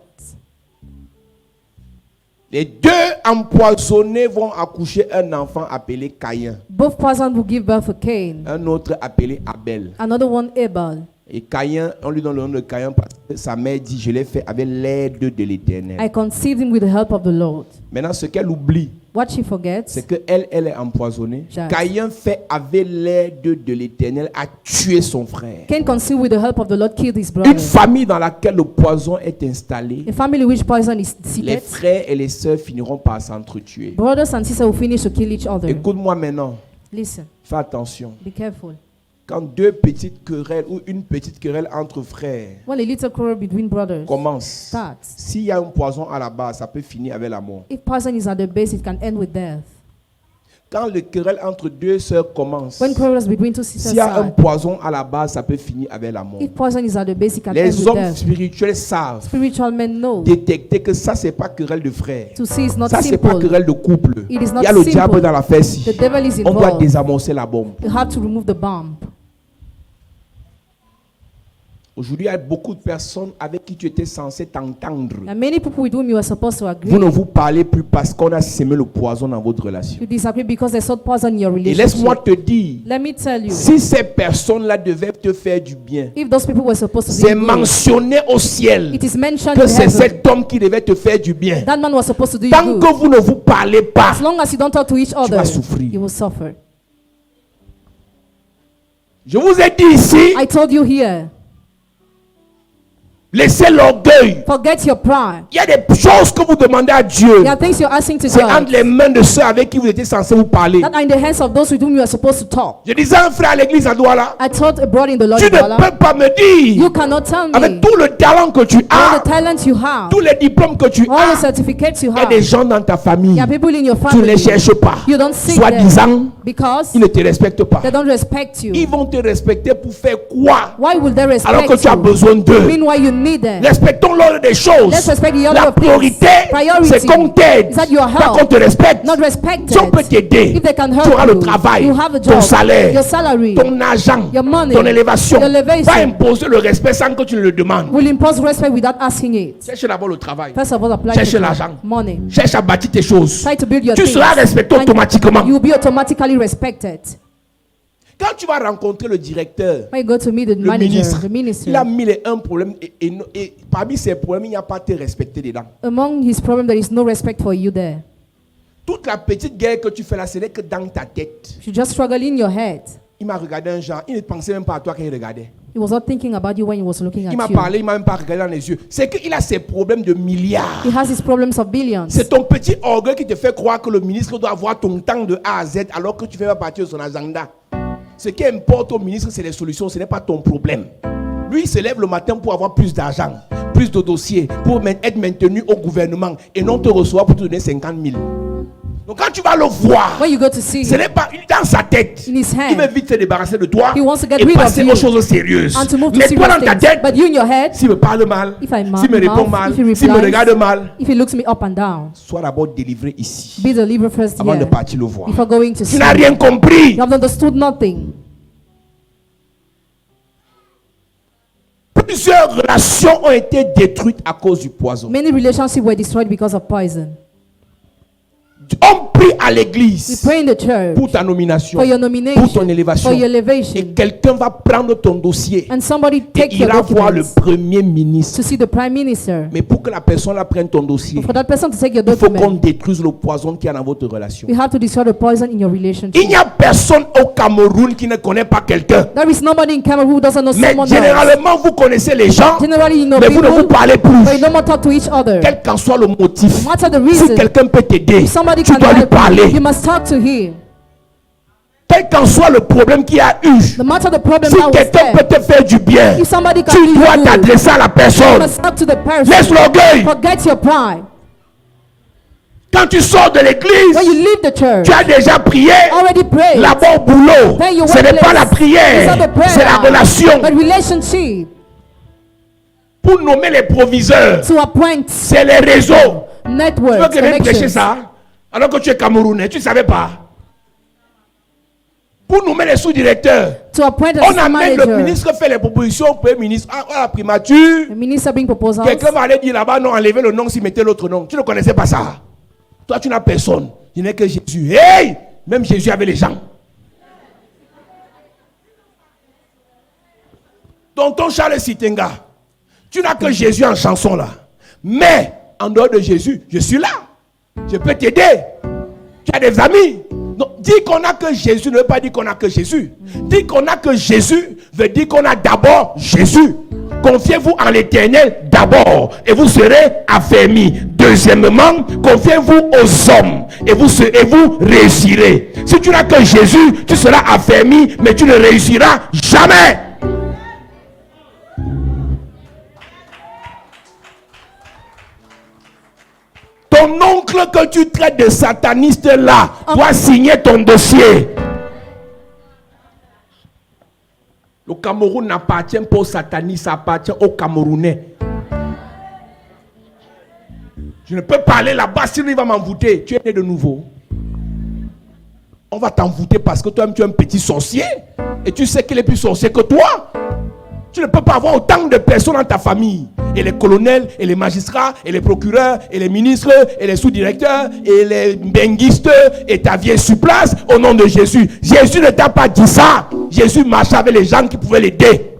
Speaker 1: Les deux empoisonnés vont accoucher un enfant appelé Caïn,
Speaker 3: Both poison will give birth to Cain.
Speaker 1: un autre appelé Abel.
Speaker 3: Another one, Abel.
Speaker 1: Et Caïn, on lui donne le nom de Caïn parce que sa mère dit je l'ai fait avec l'aide de l'Éternel.
Speaker 3: I conceived him with the help of the Lord.
Speaker 1: Maintenant, ce qu'elle oublie,
Speaker 3: What she forgets,
Speaker 1: c'est qu'elle est empoisonnée.
Speaker 3: Jacques.
Speaker 1: Caïn fait avec l'aide de l'Éternel à tuer son frère.
Speaker 3: Cain conceived with the help of the Lord killed his
Speaker 1: Une
Speaker 3: brother.
Speaker 1: famille dans laquelle le poison est installé,
Speaker 3: A family which poison is
Speaker 1: les
Speaker 3: seated,
Speaker 1: frères et les sœurs finiront par s'entretuer.
Speaker 3: brothers and sisters will finish to kill each other.
Speaker 1: Écoute-moi maintenant,
Speaker 3: Listen,
Speaker 1: fais attention.
Speaker 3: be careful.
Speaker 1: Quand deux petites querelles ou une petite querelle entre frères
Speaker 3: When a little quarrel between brothers
Speaker 1: commence,
Speaker 3: starts,
Speaker 1: s'il y a un poison à la base, ça peut finir avec la mort.
Speaker 3: if poison is at the base, it can end with death.
Speaker 1: Quand le querelle entre deux sœurs commence,
Speaker 3: When quarrels between two sisters
Speaker 1: s'il y a un
Speaker 3: start,
Speaker 1: poison à la base, ça peut finir avec la mort.
Speaker 3: if poison is at the base, it can end
Speaker 1: Les
Speaker 3: with
Speaker 1: hommes
Speaker 3: death.
Speaker 1: spirituels savent
Speaker 3: Spiritual men know
Speaker 1: détecter que ça, c'est pas querelle de frères.
Speaker 3: to see is not
Speaker 1: Ça, c'est pas
Speaker 3: simple.
Speaker 1: querelle de couple.
Speaker 3: It is
Speaker 1: Il
Speaker 3: not
Speaker 1: y a le
Speaker 3: simple.
Speaker 1: diable dans la fesse.
Speaker 3: The devil is
Speaker 1: On doit
Speaker 3: involved.
Speaker 1: désamorcer la bombe.
Speaker 3: You have to remove the bomb.
Speaker 1: Aujourd'hui, il y a beaucoup de personnes avec qui tu étais censé t'entendre.
Speaker 3: And many people with whom you are supposed to agree,
Speaker 1: Vous ne vous parlez plus parce qu'on a semé le poison dans votre relation.
Speaker 3: you disagree because they sought poison in your
Speaker 1: Et laisse-moi
Speaker 3: relationship.
Speaker 1: te dire,
Speaker 3: Let me tell you,
Speaker 1: si ces personnes-là devaient te faire du bien,
Speaker 3: if those people were supposed to
Speaker 1: c'est
Speaker 3: do you good,
Speaker 1: mentionné au ciel
Speaker 3: it is mentioned
Speaker 1: que
Speaker 3: in
Speaker 1: c'est
Speaker 3: heaven.
Speaker 1: cet homme qui devait te faire du bien.
Speaker 3: That man was supposed to do you
Speaker 1: Tant
Speaker 3: good.
Speaker 1: que vous ne vous parlez pas,
Speaker 3: As long as you don't talk to each other,
Speaker 1: vas souffrir.
Speaker 3: you will suffer.
Speaker 1: je vous ai dit ici,
Speaker 3: I told you here,
Speaker 1: laissez l'orgueil.
Speaker 3: forget your pride.
Speaker 1: Il y a des choses que vous demandez à Dieu.
Speaker 3: There are things you're asking to
Speaker 1: C'est entre
Speaker 3: God
Speaker 1: les mains de ceux avec qui vous étiez censé vous parler.
Speaker 3: that are in the hands of those with whom you are supposed to talk.
Speaker 1: Je disais à un frère à l'église à Douala,
Speaker 3: I told a brother in the Lord,
Speaker 1: tu ne
Speaker 3: Douala,
Speaker 1: peux pas me dire,
Speaker 3: you cannot tell me
Speaker 1: avec tout le talent que tu
Speaker 3: all
Speaker 1: as,
Speaker 3: the talents you have,
Speaker 1: tous les diplômes que tu
Speaker 3: all the
Speaker 1: as,
Speaker 3: certificates you
Speaker 1: il y a
Speaker 3: have.
Speaker 1: des gens dans ta famille,
Speaker 3: There are people in your
Speaker 1: tu ne
Speaker 3: family.
Speaker 1: les cherches pas.
Speaker 3: You don't seek
Speaker 1: Soi-disant,
Speaker 3: them because
Speaker 1: ils ne te respectent pas.
Speaker 3: they don't respect you.
Speaker 1: Ils vont te respecter pour faire quoi
Speaker 3: Why will they
Speaker 1: alors que
Speaker 3: respect
Speaker 1: tu as
Speaker 3: you?
Speaker 1: besoin d'eux?
Speaker 3: Meanwhile, you need them.
Speaker 1: Respectons l'ordre des choses.
Speaker 3: Let's respect the order
Speaker 1: La
Speaker 3: of things.
Speaker 1: priorité,
Speaker 3: Priority
Speaker 1: c'est qu'on t'aide,
Speaker 3: is that you are
Speaker 1: pas qu'on
Speaker 3: helped,
Speaker 1: te respecte.
Speaker 3: not respected.
Speaker 1: Si on peut t'aider,
Speaker 3: If they can
Speaker 1: tu
Speaker 3: help
Speaker 1: auras le
Speaker 3: you,
Speaker 1: travail,
Speaker 3: you have a
Speaker 1: ton
Speaker 3: job,
Speaker 1: salaire,
Speaker 3: your salary,
Speaker 1: ton argent,
Speaker 3: your money,
Speaker 1: ton élévation.
Speaker 3: your elevation.
Speaker 1: Pas imposer le respect sans que tu ne le demandes.
Speaker 3: will impose respect without asking it.
Speaker 1: Cherche d'abord le travail.
Speaker 3: First of all, apply
Speaker 1: Cherche
Speaker 3: to
Speaker 1: l'argent.
Speaker 3: money.
Speaker 1: Cherche à bâtir tes choses.
Speaker 3: Try to build your
Speaker 1: Tu
Speaker 3: things.
Speaker 1: seras respecté
Speaker 3: And
Speaker 1: automatiquement.
Speaker 3: you will be automatically respected.
Speaker 1: Quand tu vas rencontrer le directeur,
Speaker 3: When you go to meet the
Speaker 1: le
Speaker 3: manager,
Speaker 1: ministre,
Speaker 3: the minister,
Speaker 1: il a mis les un problème et parmi ces problèmes, il n'y a pas te respecté dedans.
Speaker 3: among his problem, there is no respect for you there.
Speaker 1: Toute la petite guerre que tu fais là, ce n'est que dans ta tête.
Speaker 3: You just struggle in your head.
Speaker 1: Il m'a regardé un genre, il ne pensait même pas à toi quand il regardait.
Speaker 3: He was not thinking about you when he was looking
Speaker 1: Il m'a
Speaker 3: at you.
Speaker 1: parlé, il m'a même pas regardé dans les yeux. C'est qu'il a ses problèmes de milliards.
Speaker 3: He has his problems of billions.
Speaker 1: C'est ton petit orgueil qui te fait croire que le ministre doit avoir ton temps de A à Z alors que tu fais pas partie de son agenda. Ce qui importe au ministre, c'est les solutions, ce n'est pas ton problème. Lui, il se lève le matin pour avoir plus d'argent, plus de dossiers, pour être maintenu au gouvernement et non te recevoir pour te donner 50 000. Donc quand tu vas le voir,
Speaker 3: When you go to see
Speaker 1: ce
Speaker 3: him,
Speaker 1: n'est pas dans sa tête.
Speaker 3: in his hand,
Speaker 1: Il veut vite se débarrasser de toi
Speaker 3: he wants to get
Speaker 1: et
Speaker 3: rid of
Speaker 1: passer
Speaker 3: you
Speaker 1: aux choses sérieuses.
Speaker 3: and to move to
Speaker 1: Mais toi
Speaker 3: serious
Speaker 1: dans ta
Speaker 3: things.
Speaker 1: tête,
Speaker 3: But you in your head,
Speaker 1: s'il me parle mal,
Speaker 3: if I
Speaker 1: s'il me répond
Speaker 3: mouth,
Speaker 1: mal,
Speaker 3: if he
Speaker 1: s'il me
Speaker 3: replies,
Speaker 1: regarde mal,
Speaker 3: if he looks me up and down,
Speaker 1: sois d'abord délivré ici
Speaker 3: be the first
Speaker 1: avant de
Speaker 3: here
Speaker 1: partir le voir.
Speaker 3: before going to
Speaker 1: Tu
Speaker 3: see
Speaker 1: n'as
Speaker 3: him.
Speaker 1: rien compris.
Speaker 3: You have understood nothing.
Speaker 1: Plusieurs relations ont été détruites à cause du poison.
Speaker 3: Many relationships were destroyed because of poison.
Speaker 1: On prie à
Speaker 3: We
Speaker 1: l'église
Speaker 3: pray in the church
Speaker 1: pour ta nomination,
Speaker 3: for your
Speaker 1: pour ton
Speaker 3: nomination,
Speaker 1: élévation.
Speaker 3: for your
Speaker 1: Et
Speaker 3: elevation,
Speaker 1: quelqu'un va prendre ton dossier
Speaker 3: and somebody
Speaker 1: et
Speaker 3: take your
Speaker 1: ira voir le
Speaker 3: documents
Speaker 1: premier ministre.
Speaker 3: to see the prime minister.
Speaker 1: Mais pour que la personne la prenne ton dossier,
Speaker 3: For that person to take your
Speaker 1: il faut qu'on
Speaker 3: document,
Speaker 1: détruise le poison qu'il y a dans votre relation.
Speaker 3: you have to destroy the poison in your relationship.
Speaker 1: Il n'y a personne au Cameroun qui ne connaît pas quelqu'un.
Speaker 3: There is nobody in Cameroon who doesn't know
Speaker 1: Mais
Speaker 3: someone else.
Speaker 1: généralement, vous connaissez les gens,
Speaker 3: Generally, you know
Speaker 1: mais vous ne vous
Speaker 3: people,
Speaker 1: parlez
Speaker 3: but you
Speaker 1: plus.
Speaker 3: don't want to talk to each other.
Speaker 1: Quel qu'en soit le motif,
Speaker 3: No matter the
Speaker 1: si
Speaker 3: reason,
Speaker 1: quelqu'un peut t'aider,
Speaker 3: if somebody
Speaker 1: tu
Speaker 3: can
Speaker 1: dois lui
Speaker 3: help
Speaker 1: parler.
Speaker 3: you, you must talk to him.
Speaker 1: Quel qu'en soit le problème qu'il y a eu,
Speaker 3: No matter the problem
Speaker 1: si
Speaker 3: that was
Speaker 1: quelqu'un peut
Speaker 3: there,
Speaker 1: te faire du bien,
Speaker 3: if somebody can
Speaker 1: tu
Speaker 3: do
Speaker 1: dois
Speaker 3: you good,
Speaker 1: t'adresser à la
Speaker 3: you
Speaker 1: personne.
Speaker 3: must talk to the
Speaker 1: Laisse
Speaker 3: person.
Speaker 1: l'orgueil.
Speaker 3: Forget your pride.
Speaker 1: Quand tu sors de l'église,
Speaker 3: When you leave the church,
Speaker 1: tu as déjà prié.
Speaker 3: already prayed.
Speaker 1: Là-bas au boulot,
Speaker 3: Then your
Speaker 1: ce n'est pas
Speaker 3: workplace.
Speaker 1: la
Speaker 3: It's
Speaker 1: prière,
Speaker 3: not the prayer,
Speaker 1: c'est la relation.
Speaker 3: but relationship.
Speaker 1: Pour nommer les proviseurs,
Speaker 3: To appoint
Speaker 1: c'est les réseaux. Tu veux
Speaker 3: networks,
Speaker 1: que vienne prêcher
Speaker 3: connections.
Speaker 1: ça alors que tu es Camerounais, tu ne savais pas. Pour nommer les sous-directeurs,
Speaker 3: To appoint a
Speaker 1: on
Speaker 3: assistant
Speaker 1: amène le
Speaker 3: manager.
Speaker 1: ministre fait les propositions au premier ministre. À la primature,
Speaker 3: The minister bring proposals.
Speaker 1: quelqu'un va aller dire là-bas, non, enlevez le nom, s'il mettait l'autre nom. Tu ne connaissais pas ça. Toi, tu n'as personne. Il n'est que Jésus. Hey! Même Jésus avait les gens. Tonton Charles Sitenga, tu n'as que Jésus en chanson là. Mais, en dehors de Jésus, je suis là. Je peux t'aider. Tu as des amis. Donc, dire qu'on n'a que Jésus ne veut pas dire qu'on n'a que Jésus. Dire qu'on n'a que Jésus veut dire qu'on a d'abord Jésus. Confiez-vous en l'Éternel d'abord et vous serez affermis. Deuxièmement, confiez-vous aux hommes et vous réussirez. Si tu n'as que Jésus, tu seras affermi, mais tu ne réussiras jamais. Ton oncle que tu traites de sataniste là doit signer ton dossier. Le Cameroun n'appartient pas aux satanistes, ça appartient aux Camerounais. Je ne peux pas aller là-bas, sinon il va m'envoûter. Tu es né de nouveau. On va t'envoûter parce que toi-même tu es un petit sorcier. Et tu sais qu'il est plus sorcier que toi. Tu ne peux pas avoir autant de personnes dans ta famille. Et les colonels, et les magistrats, et les procureurs, et les ministres, et les sous-directeurs, et les benguistes, et ta vieille sur place, au nom de Jésus. Jésus ne t'a pas dit ça. Jésus marchait avec les gens qui pouvaient l'aider.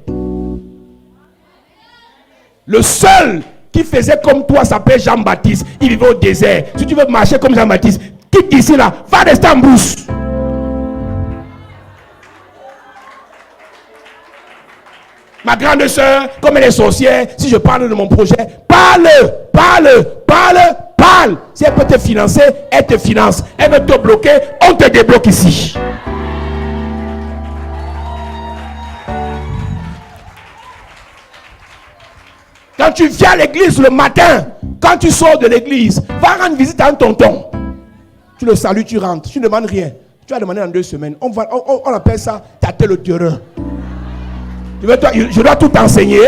Speaker 1: Le seul qui faisait comme toi s'appelait Jean-Baptiste. Il vivait au désert. Si tu veux marcher comme Jean-Baptiste, quitte ici là, va rester en brousse. Ma grande soeur, comme elle est sorcière, si je parle de mon projet, parle. Si elle peut te financer, elle te finance. Elle veut te bloquer, on te débloque ici. Quand tu viens à l'église le matin, quand tu sors de l'église, va rendre visite à un tonton. Tu le salues, tu rentres, tu ne demandes rien. Tu vas demander dans 2 semaines. On appelle ça tâter le terrain. Je dois tout enseigner.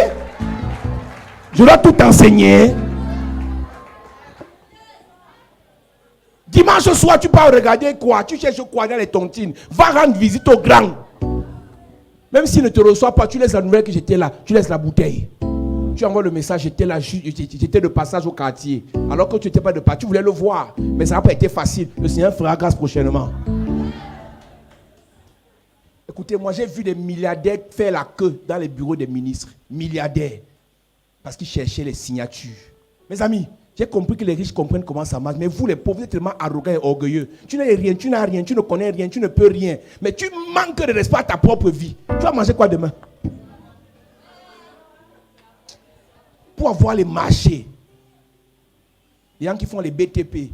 Speaker 1: Je dois tout enseigner. Dimanche soir, tu pars regarder quoi? Tu cherches quoi dans les tontines? Va rendre visite au grand. Même s'il ne te reçoit pas, tu laisses la nouvelle que j'étais là. Tu laisses la bouteille. Tu envoies le message, j'étais là, j'étais de passage au quartier. Alors que tu n'étais pas de passage, tu voulais le voir. Mais ça n'a pas été facile. Le Seigneur fera grâce prochainement. Écoutez, moi j'ai vu des milliardaires faire la queue dans les bureaux des ministres. Milliardaires. Parce qu'ils cherchaient les signatures. Mes amis, j'ai compris que les riches comprennent comment ça marche. Mais vous, les pauvres, vous êtes tellement arrogants et orgueilleux. Tu n'as rien, tu n'as rien, tu ne connais rien, tu ne peux rien. Mais tu manques de respect à ta propre vie. Tu vas manger quoi demain? Pour avoir les marchés, les gens qui font les BTP,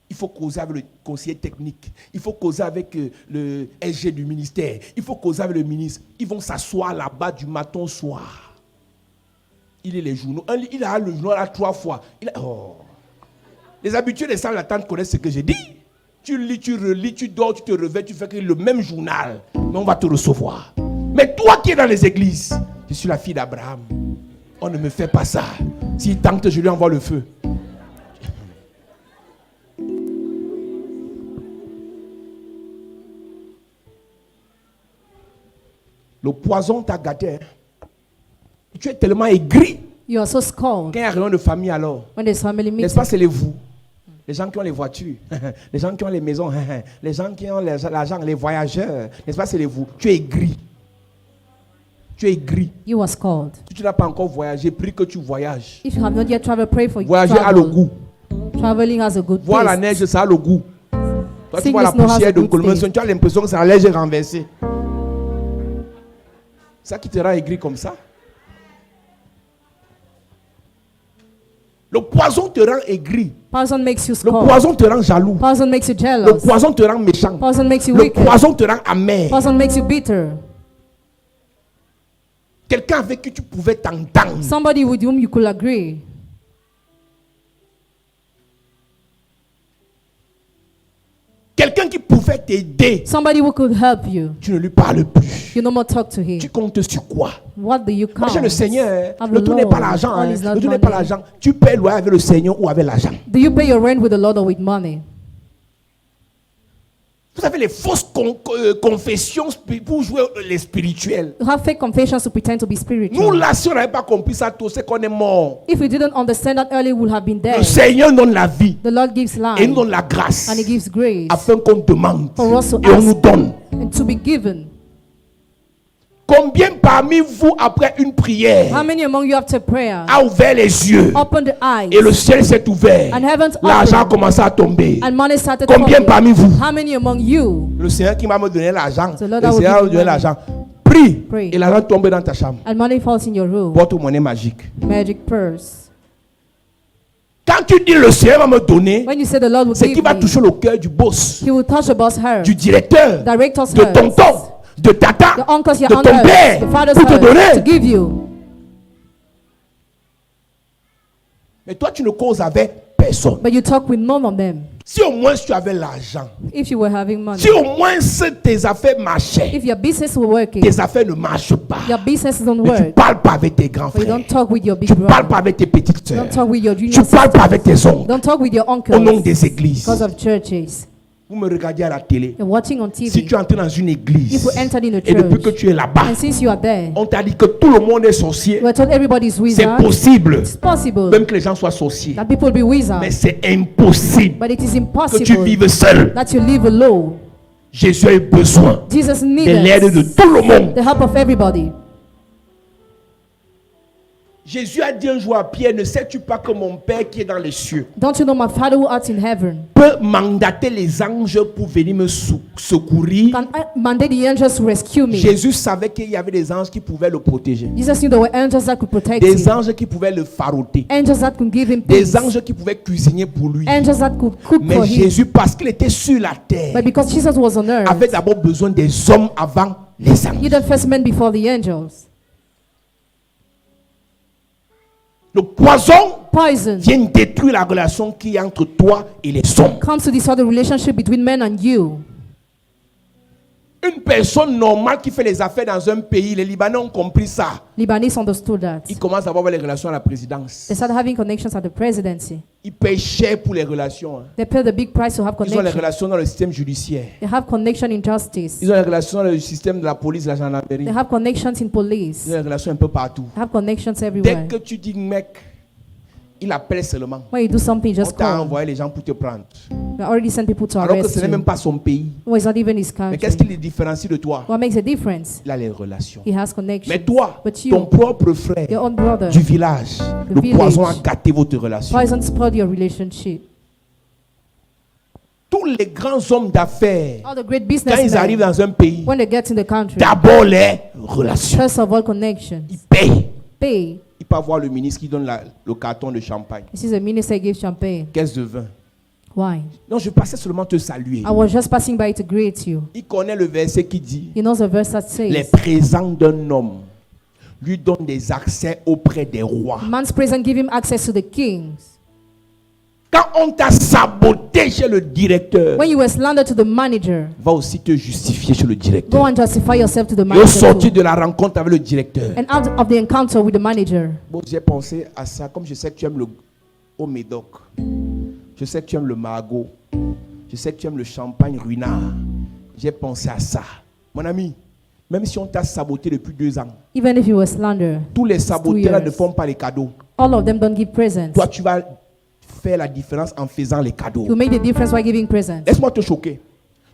Speaker 1: il faut causer avec le conseiller technique. Il faut causer avec le SG du ministère. Il faut causer avec le ministre. Ils vont s'asseoir là-bas du matin au soir. Il est les journaux. Il a le journal là 3 fois. Les habitués des salles d'attente connaissent ce que j'ai dit. Tu lis, tu relis, tu dors, tu te réveilles, tu fais le même journal. Mais on va te recevoir. Mais toi qui es dans les églises, je suis la fille d'Abraham. On ne me fait pas ça. S'il tente, je lui envoie le feu. Le poison t'a gâté. Tu es tellement aigri.
Speaker 3: You are so scolded.
Speaker 1: Quand il y a réunion de famille alors,
Speaker 3: When there's family
Speaker 1: n'est-ce
Speaker 3: meeting,
Speaker 1: pas, c'est les vous. Les gens qui ont les voitures, les gens qui ont les maisons, les gens qui ont l'argent, les voyageurs, n'est-ce pas, c'est les vous. Tu es aigri. Tu es aigri.
Speaker 3: you are scolded.
Speaker 1: Si tu n'as pas encore voyagé, prie que tu voyages.
Speaker 3: If you have not yet traveled, pray for
Speaker 1: Voyager a le
Speaker 3: travel.
Speaker 1: goût.
Speaker 3: Traveling has a good
Speaker 1: Voir la
Speaker 3: taste.
Speaker 1: neige, ça a le goût. Toi, tu vois la
Speaker 3: Sickness no has a
Speaker 1: poussière de
Speaker 3: good
Speaker 1: Colomation,
Speaker 3: taste.
Speaker 1: tu as l'impression que c'est la neige renversée. Ça qui te rend aigri comme ça. Le poison te rend aigri.
Speaker 3: Poison makes you
Speaker 1: Le
Speaker 3: scold.
Speaker 1: poison te rend jaloux.
Speaker 3: Poison makes you
Speaker 1: Le
Speaker 3: jealous.
Speaker 1: poison te rend méchant.
Speaker 3: Poison makes you
Speaker 1: Le
Speaker 3: wicked.
Speaker 1: poison te rend amer.
Speaker 3: Poison makes you bitter.
Speaker 1: Quelqu'un avec qui tu pouvais t'entendre.
Speaker 3: Somebody with whom you could agree.
Speaker 1: Quelqu'un qui pouvait t'aider.
Speaker 3: Somebody who could help you.
Speaker 1: Tu ne lui parles plus.
Speaker 3: You no more talk to him.
Speaker 1: Tu comptes sur quoi?
Speaker 3: What do you
Speaker 1: Moi,
Speaker 3: count?
Speaker 1: j'ai le Seigneur.
Speaker 3: Of
Speaker 1: Le
Speaker 3: the
Speaker 1: tout n'est pas
Speaker 3: Lord.
Speaker 1: l'argent.
Speaker 3: All is not
Speaker 1: Le tout n'est pas
Speaker 3: money.
Speaker 1: l'argent. Tu paies loyer avec le Seigneur ou avec l'argent.
Speaker 3: Do you pay your rent with the Lord or with money?
Speaker 1: Vous avez les fausses confessions pour jouer les spirituels.
Speaker 3: You have fake confessions to pretend to be
Speaker 1: Nous,
Speaker 3: spiritual.
Speaker 1: là, si on n'avait pas compris ça tôt, c'est qu'on est mort.
Speaker 3: If we didn't understand that early, we would have been
Speaker 1: Le
Speaker 3: dead.
Speaker 1: Seigneur donne la vie
Speaker 3: The Lord gives
Speaker 1: et nous
Speaker 3: life
Speaker 1: donne la grâce
Speaker 3: and He gives grace
Speaker 1: afin qu'on demande
Speaker 3: for us to
Speaker 1: et on
Speaker 3: ask
Speaker 1: nous donne.
Speaker 3: and to be given.
Speaker 1: Combien parmi vous, après une
Speaker 3: How
Speaker 1: prière,
Speaker 3: many among you after prayer
Speaker 1: a ouvert les yeux
Speaker 3: opened the eyes
Speaker 1: et le ciel s'est ouvert,
Speaker 3: and heavens
Speaker 1: l'argent a
Speaker 3: opened
Speaker 1: commencé à tomber?
Speaker 3: and money started
Speaker 1: Combien
Speaker 3: falling?
Speaker 1: parmi vous?
Speaker 3: How many among you?
Speaker 1: Le Seigneur qui va me donner l'argent,
Speaker 3: The Lord
Speaker 1: le
Speaker 3: will
Speaker 1: Seigneur va
Speaker 3: give
Speaker 1: me
Speaker 3: you
Speaker 1: donner
Speaker 3: money.
Speaker 1: l'argent. Prie
Speaker 3: Pray.
Speaker 1: et l'argent tombe dans ta chambre.
Speaker 3: And money falls in your room.
Speaker 1: Porte-monnaie magique.
Speaker 3: Magic purse.
Speaker 1: Quand tu dis le Seigneur va me donner,
Speaker 3: When you say the Lord will
Speaker 1: c'est
Speaker 3: give
Speaker 1: qui va
Speaker 3: me,
Speaker 1: toucher le cœur du boss,
Speaker 3: He will touch the boss heart,
Speaker 1: du directeur,
Speaker 3: director's
Speaker 1: de
Speaker 3: heart,
Speaker 1: tonton, de tata,
Speaker 3: the uncle's, your
Speaker 1: de
Speaker 3: aunt
Speaker 1: ton
Speaker 3: heart,
Speaker 1: père,
Speaker 3: the father's
Speaker 1: pour te
Speaker 3: heart, to
Speaker 1: donner.
Speaker 3: give you.
Speaker 1: Mais toi, tu ne causes avec personne.
Speaker 3: But you talk with none of them.
Speaker 1: Si au moins tu avais l'argent,
Speaker 3: If you were having money,
Speaker 1: si au moins tes affaires marchaient,
Speaker 3: if your business were working,
Speaker 1: tes affaires ne marchent pas.
Speaker 3: your business don't
Speaker 1: Mais tu ne
Speaker 3: work,
Speaker 1: parles pas avec tes grands
Speaker 3: but you
Speaker 1: frères.
Speaker 3: don't talk with your big
Speaker 1: Tu ne parles
Speaker 3: brother,
Speaker 1: pas avec tes petites
Speaker 3: you
Speaker 1: sœurs.
Speaker 3: don't talk with your
Speaker 1: Tu
Speaker 3: junior
Speaker 1: ne parles pas
Speaker 3: sister,
Speaker 1: avec tes oncles.
Speaker 3: don't talk with your
Speaker 1: Au nom
Speaker 3: uncles
Speaker 1: des églises.
Speaker 3: because of churches.
Speaker 1: Vous me regardez à la télé.
Speaker 3: You're watching on
Speaker 1: Si
Speaker 3: TV,
Speaker 1: tu entres dans une
Speaker 3: if
Speaker 1: église
Speaker 3: you entered in a
Speaker 1: et depuis que
Speaker 3: church,
Speaker 1: tu es là-bas,
Speaker 3: and since you are there,
Speaker 1: on t'a dit que tout le monde est sorcier.
Speaker 3: you are told everybody's
Speaker 1: C'est
Speaker 3: wizard.
Speaker 1: possible.
Speaker 3: It's possible
Speaker 1: Même que les gens soient sorciers.
Speaker 3: that people be wizards,
Speaker 1: Mais c'est impossible
Speaker 3: but it is
Speaker 1: que tu
Speaker 3: impossible
Speaker 1: vives seul.
Speaker 3: that you live alone.
Speaker 1: Jésus a eu besoin
Speaker 3: Jesus
Speaker 1: de
Speaker 3: needed
Speaker 1: l'aide de tout le monde.
Speaker 3: the help of everybody.
Speaker 1: Jésus a dit un jour à Pierre, ne sais-tu pas que mon Père qui est dans les cieux
Speaker 3: Don't you know my Father who art in heaven
Speaker 1: peut mandater les anges pour venir me secourir?
Speaker 3: can mandate the angels to rescue me?
Speaker 1: Jésus savait qu'il y avait des anges qui pouvaient le protéger.
Speaker 3: Jesus knew there were angels that could protect
Speaker 1: Des
Speaker 3: him,
Speaker 1: anges qui pouvaient le farouter.
Speaker 3: angels that could give him
Speaker 1: Des
Speaker 3: peace,
Speaker 1: anges qui pouvaient cuisiner pour lui.
Speaker 3: angels that could cook
Speaker 1: Mais
Speaker 3: for him.
Speaker 1: Jésus, parce qu'il était sur la terre,
Speaker 3: But because Jesus was on earth,
Speaker 1: avait d'abord besoin des hommes avant les anges.
Speaker 3: he did first men before the angels.
Speaker 1: Le poison
Speaker 3: Poison
Speaker 1: vient détruire la relation qui est entre toi et les hommes.
Speaker 3: comes to destroy the relationship between men and you.
Speaker 1: Une personne normale qui fait les affaires dans un pays, les Libanais ont compris ça.
Speaker 3: Libanese understood that.
Speaker 1: Ils commencent à avoir les relations à la présidence.
Speaker 3: They started having connections at the presidency.
Speaker 1: Ils payent cher pour les relations. Hein.
Speaker 3: They pay the big price to have
Speaker 1: Ils ont les
Speaker 3: connection.
Speaker 1: relations dans le système judiciaire.
Speaker 3: They have connection in justice.
Speaker 1: Ils ont les relations dans le système de la police, de la gendarmerie.
Speaker 3: They have connections in police.
Speaker 1: Ils ont les relations un peu partout.
Speaker 3: They have connections
Speaker 1: Dès
Speaker 3: everywhere.
Speaker 1: que tu dis mec, il appelle seulement.
Speaker 3: When you do something,
Speaker 1: On
Speaker 3: just
Speaker 1: t'a
Speaker 3: call.
Speaker 1: envoyé les gens pour te prendre.
Speaker 3: We already sent people to
Speaker 1: Alors que
Speaker 3: arrest
Speaker 1: ce n'est même
Speaker 3: you.
Speaker 1: pas son pays.
Speaker 3: No, it's not even his
Speaker 1: Mais qu'est-ce qui
Speaker 3: country.
Speaker 1: le différencie de toi?
Speaker 3: What makes a difference?
Speaker 1: Il a les relations.
Speaker 3: He has connections.
Speaker 1: Mais toi,
Speaker 3: But
Speaker 1: ton
Speaker 3: you,
Speaker 1: propre frère
Speaker 3: your own brother,
Speaker 1: du village, le
Speaker 3: village.
Speaker 1: poison a gâté votre relation.
Speaker 3: poison spoiled your relationship.
Speaker 1: Tous les grands hommes d'affaires,
Speaker 3: All the great
Speaker 1: quand ils arrivent
Speaker 3: businessmen,
Speaker 1: dans un pays,
Speaker 3: when they get in the country,
Speaker 1: d'abord les relations.
Speaker 3: first of all, connections.
Speaker 1: Ils payent.
Speaker 3: Pay.
Speaker 1: Il peut avoir le ministre qui donne le carton de champagne,
Speaker 3: This is a minister gives champagne.
Speaker 1: caisse de vin.
Speaker 3: Why?
Speaker 1: Non, je passais seulement te saluer.
Speaker 3: I was just passing by to greet you.
Speaker 1: Il connaît le verset qui dit,
Speaker 3: He knows the verse that
Speaker 1: les
Speaker 3: says,
Speaker 1: présents d'un homme lui donnent des accès auprès des rois.
Speaker 3: man's present give him access to the kings.
Speaker 1: Quand on t'a saboté chez le directeur,
Speaker 3: When you were slandered to the manager,
Speaker 1: va aussi te justifier chez le
Speaker 3: go
Speaker 1: directeur.
Speaker 3: and justify yourself to the
Speaker 1: Et au
Speaker 3: manager
Speaker 1: sortir
Speaker 3: too.
Speaker 1: de la rencontre avec le directeur,
Speaker 3: And out of the encounter with the manager,
Speaker 1: bon, j'ai pensé à ça, comme je sais que tu aimes le au Médoc, je sais que tu aimes le Margot, je sais que tu aimes le champagne ruinard. J'ai pensé à ça. Mon ami, même si on t'a saboté depuis 2 ans,
Speaker 3: even if you were slandered,
Speaker 1: tous les saboteurs ne
Speaker 3: years.
Speaker 1: font pas les cadeaux.
Speaker 3: all of them don't give presents.
Speaker 1: Toi, tu vas faire la différence en faisant les cadeaux.
Speaker 3: You make the difference by giving presents.
Speaker 1: Laisse-moi te choquer.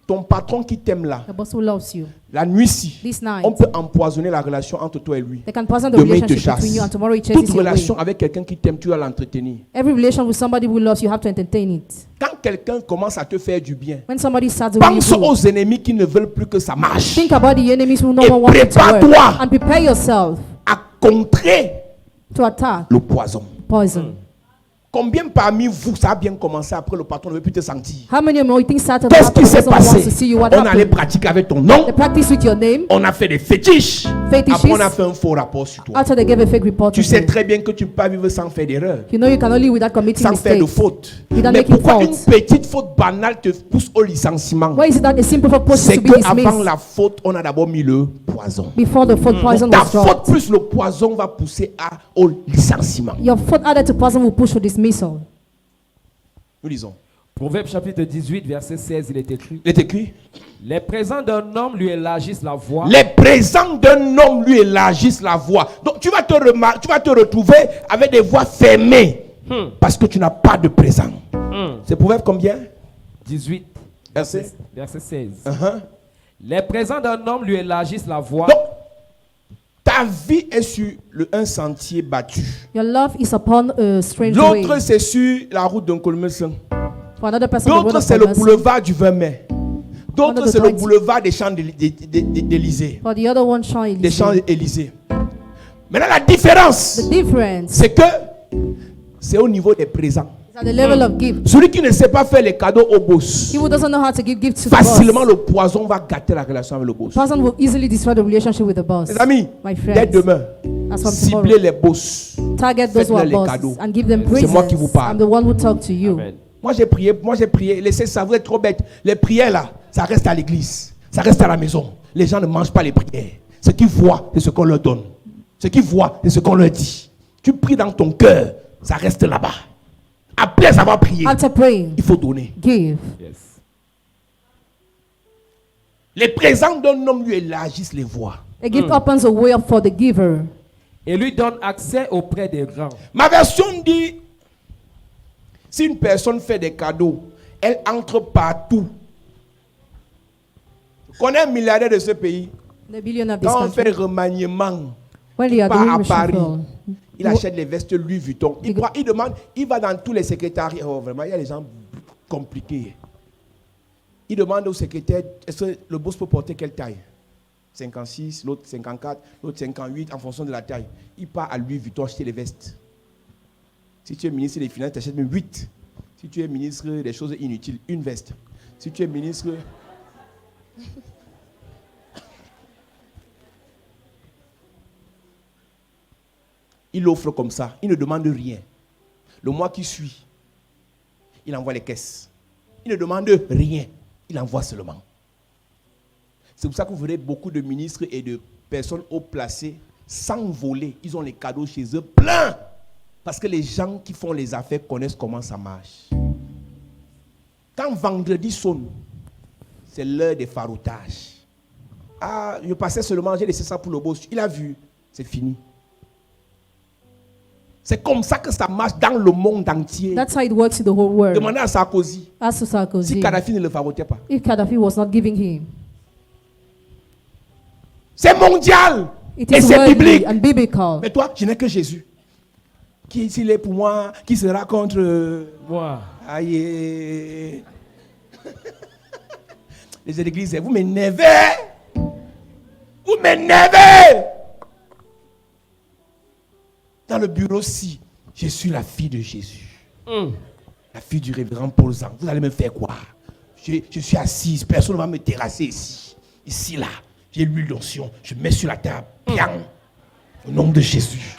Speaker 1: Ton patron qui t'aime là,
Speaker 3: The boss who loves you,
Speaker 1: la nuit-ci,
Speaker 3: this night,
Speaker 1: on peut empoisonner la relation entre toi et lui.
Speaker 3: they can poison the
Speaker 1: Demain, il te
Speaker 3: relationship between you,
Speaker 1: chasse.
Speaker 3: and tomorrow he
Speaker 1: Toute
Speaker 3: chases you away.
Speaker 1: relation avec quelqu'un qui t'aime, tu dois l'entretenir.
Speaker 3: Every relation with somebody who loves you, have to entertain it.
Speaker 1: Quand quelqu'un commence à te faire du bien,
Speaker 3: When somebody starts doing
Speaker 1: pense
Speaker 3: you,
Speaker 1: aux ennemis qui ne veulent plus que ça marche.
Speaker 3: think about the enemies who no
Speaker 1: Et
Speaker 3: one wants it to work,
Speaker 1: prépare-toi.
Speaker 3: and prepare yourself
Speaker 1: À contrer
Speaker 3: to attack
Speaker 1: le poison.
Speaker 3: poison.
Speaker 1: Combien parmi vous, ça a bien commencé après le patron ne veut plus te sentir?
Speaker 3: How many of you think started
Speaker 1: Qu'est-ce
Speaker 3: after
Speaker 1: qui
Speaker 3: the
Speaker 1: s'est
Speaker 3: person wants to
Speaker 1: passé?
Speaker 3: see you? What
Speaker 1: On allait
Speaker 3: happened?
Speaker 1: pratiquer avec ton nom,
Speaker 3: They practice with your name.
Speaker 1: on a fait des fétiches.
Speaker 3: Fetishes.
Speaker 1: Après, on a fait un faux rapport sur toi.
Speaker 3: After they gave a fake report
Speaker 1: Tu
Speaker 3: to
Speaker 1: sais
Speaker 3: you.
Speaker 1: très bien que tu ne peux pas vivre sans faire d'erreur,
Speaker 3: You know you can only live without committing
Speaker 1: sans faire de
Speaker 3: mistakes.
Speaker 1: faute.
Speaker 3: Without
Speaker 1: Mais
Speaker 3: making
Speaker 1: pourquoi une
Speaker 3: faults.
Speaker 1: petite faute banale te pousse au licenciement?
Speaker 3: Why is it that a simple fault
Speaker 1: C'est
Speaker 3: to be
Speaker 1: que avant
Speaker 3: dismissed?
Speaker 1: la faute, on a d'abord mis le poison.
Speaker 3: Before the fault, poison
Speaker 1: Ta
Speaker 3: was
Speaker 1: faute
Speaker 3: dropped.
Speaker 1: plus le poison va pousser au licenciement.
Speaker 3: Your fault added to poison will push to dismissal.
Speaker 1: Nous lisons.
Speaker 4: Proverbe chapitre 18, verset 16, il est écrit.
Speaker 1: Il est écrit.
Speaker 4: Les présents d'un homme lui élargissent la voix.
Speaker 1: Les présents d'un homme lui élargissent la voix. Donc tu vas te retrouver avec des voix fermées parce que tu n'as pas de présent. C'est Proverbe combien?
Speaker 4: 18,
Speaker 1: Verset.
Speaker 4: verset 16.
Speaker 1: Uh-huh.
Speaker 4: Les présents d'un homme lui élargissent la voix.
Speaker 1: Donc ta vie est sur un sentier battu.
Speaker 3: Your love is upon a strange way.
Speaker 1: L'autre c'est sur la route d'un Colmesin.
Speaker 3: For another person, the road
Speaker 1: D'autres
Speaker 3: of
Speaker 1: c'est le
Speaker 3: mercy.
Speaker 1: boulevard du 20 mai. D'autres
Speaker 3: Another
Speaker 1: c'est le
Speaker 3: 20.
Speaker 1: boulevard des Champs d'Élysée.
Speaker 3: For the other one,
Speaker 1: Des
Speaker 3: Champs-Élysées.
Speaker 1: Champs-Élysées. Maintenant la différence,
Speaker 3: The difference
Speaker 1: c'est que c'est au niveau des présents.
Speaker 3: is at the level of gift.
Speaker 1: Celui qui ne sait pas faire les cadeaux au boss,
Speaker 3: He who doesn't know how to give gifts to the
Speaker 1: facilement
Speaker 3: boss,
Speaker 1: le poison va gâter la relation avec le boss.
Speaker 3: person will easily destroy the relationship with the boss.
Speaker 1: Les amis,
Speaker 3: My
Speaker 1: dès
Speaker 3: friends,
Speaker 1: demain,
Speaker 3: as from
Speaker 1: ciblez
Speaker 3: tomorrow,
Speaker 1: les boss.
Speaker 3: target those who are
Speaker 1: faites-leur les
Speaker 3: bosses
Speaker 1: cadeaux.
Speaker 3: and give them
Speaker 1: C'est
Speaker 3: praises.
Speaker 1: moi qui vous parle.
Speaker 3: I'm the one who talk to you.
Speaker 4: Amen.
Speaker 1: Moi j'ai prié, laissez ça, vous êtes trop bêtes. Les prières là, ça reste à l'église, ça reste à la maison. Les gens ne mangent pas les prières. Ce qu'ils voient, c'est ce qu'on leur donne. Ce qu'ils voient, c'est ce qu'on leur dit. Tu pries dans ton cœur, ça reste là-bas. Après avoir prié,
Speaker 3: After praying,
Speaker 1: il faut donner.
Speaker 3: give.
Speaker 4: Yes.
Speaker 1: Les présents d'un homme lui élargissent les voies.
Speaker 3: A gift opens a way up for the giver.
Speaker 4: Et lui donne accès auprès des grands.
Speaker 1: Ma version dit, si une personne fait des cadeaux, elle entre partout. Je connais un milliardaire de ce pays.
Speaker 3: The billion of this
Speaker 1: Quand on fait
Speaker 3: country.
Speaker 1: remaniement,
Speaker 3: When they are
Speaker 1: part
Speaker 3: doing
Speaker 1: à Paris,
Speaker 3: reshuffle,
Speaker 1: il achète les vestes Louis Vuitton. Il demande, il va dans tous les secrétariats. Oh, vraiment, il y a des gens compliqués. Il demande au secrétaire, est-ce que le boss peut porter quelle taille? 56, l'autre 54, l'autre 58, en fonction de la taille. Il part à Louis Vuitton acheter les vestes. Si tu es ministre des Finances, tu achètes même 8. Si tu es ministre des choses inutiles, une veste. Si tu es ministre... Il offre comme ça, il ne demande rien. Le mois qui suit, il envoie les caisses. Il ne demande rien, il envoie seulement. C'est pour ça que vous verrez beaucoup de ministres et de personnes haut placées sans voler. Ils ont les cadeaux chez eux plein. Parce que les gens qui font les affaires connaissent comment ça marche. Quand vendredi sonne, c'est l'heure des faroutages. Ah, je passais seulement, j'ai laissé ça pour le boss. Il a vu, c'est fini. C'est comme ça que ça marche dans le monde entier.
Speaker 3: That's how it works in the whole world.
Speaker 1: Demandez à Sarkozy
Speaker 3: As to
Speaker 1: si
Speaker 3: Sarkozy,
Speaker 1: Kadhafi ne le favotait pas.
Speaker 3: if Gaddafi was not giving him,
Speaker 1: C'est mondial.
Speaker 3: it
Speaker 1: Et
Speaker 3: is
Speaker 1: c'est
Speaker 3: worldly
Speaker 1: biblique.
Speaker 3: and biblical.
Speaker 1: Mais toi, je n'ai que Jésus. Qui s'il est pour moi, qui sera contre...
Speaker 4: Moi.
Speaker 1: Aïe. Les églises, vous m'énervez. Vous m'énervez. Dans le bureau, si je suis la fille de Jésus, la fille du révérend Paul Zang, vous allez me faire quoi? Je suis assise, personne ne va me terrasser ici. Ici, là, j'ai l'huile d'onction, je mets sur la table. Bien. Au nom de Jésus.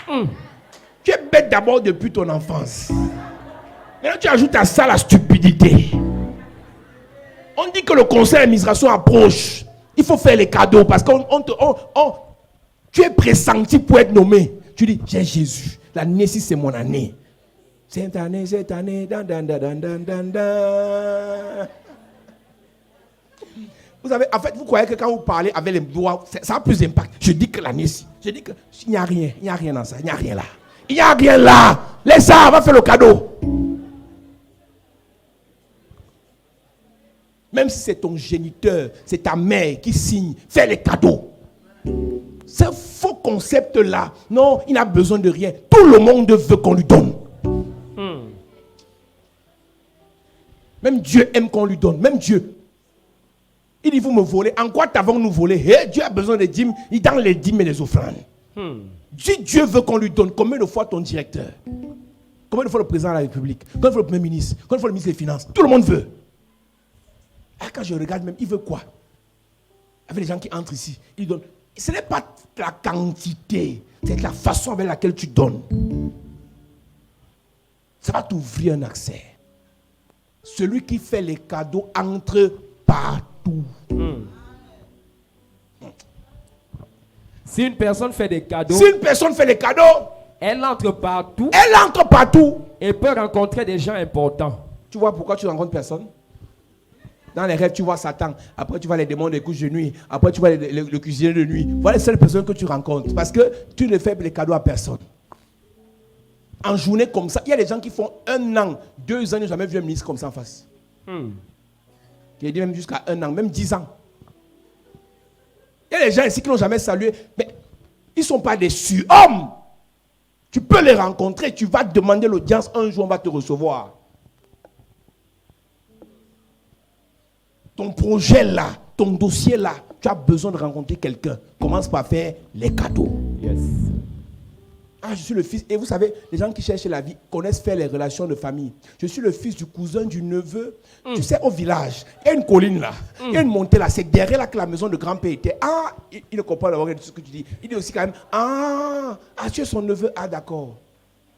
Speaker 1: Tu es bête d'abord depuis ton enfance. Maintenant, tu ajoutes à ça la stupidité. On dit que le conseil d'administration approche. Il faut faire les cadeaux parce que tu es pressenti pour être nommé. Tu dis, j'ai Jésus. L'année 6, c'est mon année. Cette année, dan, dan, dan, dan, dan, dan, dan. Vous savez, en fait, vous croyez que quand vous parlez avec les doigts, ça a plus d'impact. Je dis que l'année 6. Je dis que il n'y a rien dans ça. Il n'y a rien là. Il n'y a rien là. Laisse ça, on va faire le cadeau. Même si c'est ton géniteur, c'est ta mère qui signe, fais les cadeaux. Ce faux concept-là, non, il n'a besoin de rien. Tout le monde veut qu'on lui donne. Même Dieu aime qu'on lui donne. Même Dieu. Il dit, vous me volez. En quoi t'avons-nous volé? Dieu a besoin de dîmes. Il donne les dîmes et les offrandes. Si Dieu veut qu'on lui donne, combien de fois ton directeur? Combien de fois le président de la République? Combien de fois le premier ministre? Combien de fois le ministre des Finances? Tout le monde veut. Ah, quand je regarde même, il veut quoi? Avec les gens qui entrent ici, il donne. Ce n'est pas la quantité, c'est la façon avec laquelle tu donnes. Ça va t'ouvrir un accès. Celui qui fait les cadeaux entre partout.
Speaker 4: Si une personne fait des cadeaux,
Speaker 1: Si une personne fait les cadeaux,
Speaker 4: elle entre partout
Speaker 1: elle entre partout.
Speaker 4: et peut rencontrer des gens importants.
Speaker 1: Tu vois pourquoi tu rencontres personne? Dans les rêves, tu vois Satan. Après, tu vois les démons des couches de nuit. Après, tu vois le cuisinier de nuit. Voilà les seules personnes que tu rencontres. Parce que tu ne fais les cadeaux à personne. En journée comme ça, il y a des gens qui font 1 an, 2 ans, ils n'ont jamais vu un ministre comme ça en face. Qui dit même jusqu'à 1 an, même 10 ans. Il y a des gens ici qui n'ont jamais salué. Mais ils ne sont pas des surhommes. Tu peux les rencontrer. Tu vas demander l'audience. Un jour, on va te recevoir. Ton projet là, ton dossier là, tu as besoin de rencontrer quelqu'un. Commence par faire les cadeaux.
Speaker 4: Yes.
Speaker 1: Ah, je suis le fils. Et vous savez, les gens qui cherchent la vie connaissent faire les relations de famille. Je suis le fils du cousin, du neveu. Tu sais, au village, il y a une colline là. Il y a une montée là. C'est derrière là que la maison de grand-père était. Ah, il ne comprend pas ce que tu dis. Il dit aussi quand même, tu es son neveu. Ah, d'accord.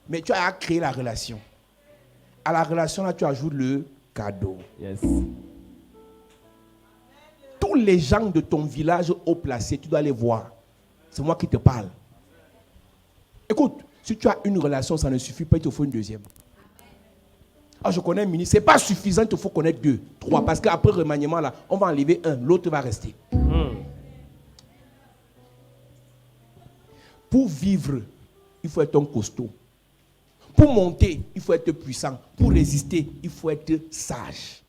Speaker 1: Mais tu as créé la relation. À la relation là, tu ajoutes le cadeau.
Speaker 4: Yes.
Speaker 1: Tous les gens de ton village haut placé, tu dois les voir. C'est moi qui te parle. Écoute, si tu as une relation, ça ne suffit pas, il te faut une deuxième. Ah, je connais un ministre, ce n'est pas suffisant, il te faut connaître 2, 3, parce qu'après le remaniement, là, on va enlever un, l'autre va rester. Pour vivre, il faut être un costaud. Pour monter, il faut être puissant. Pour résister, il faut être sage.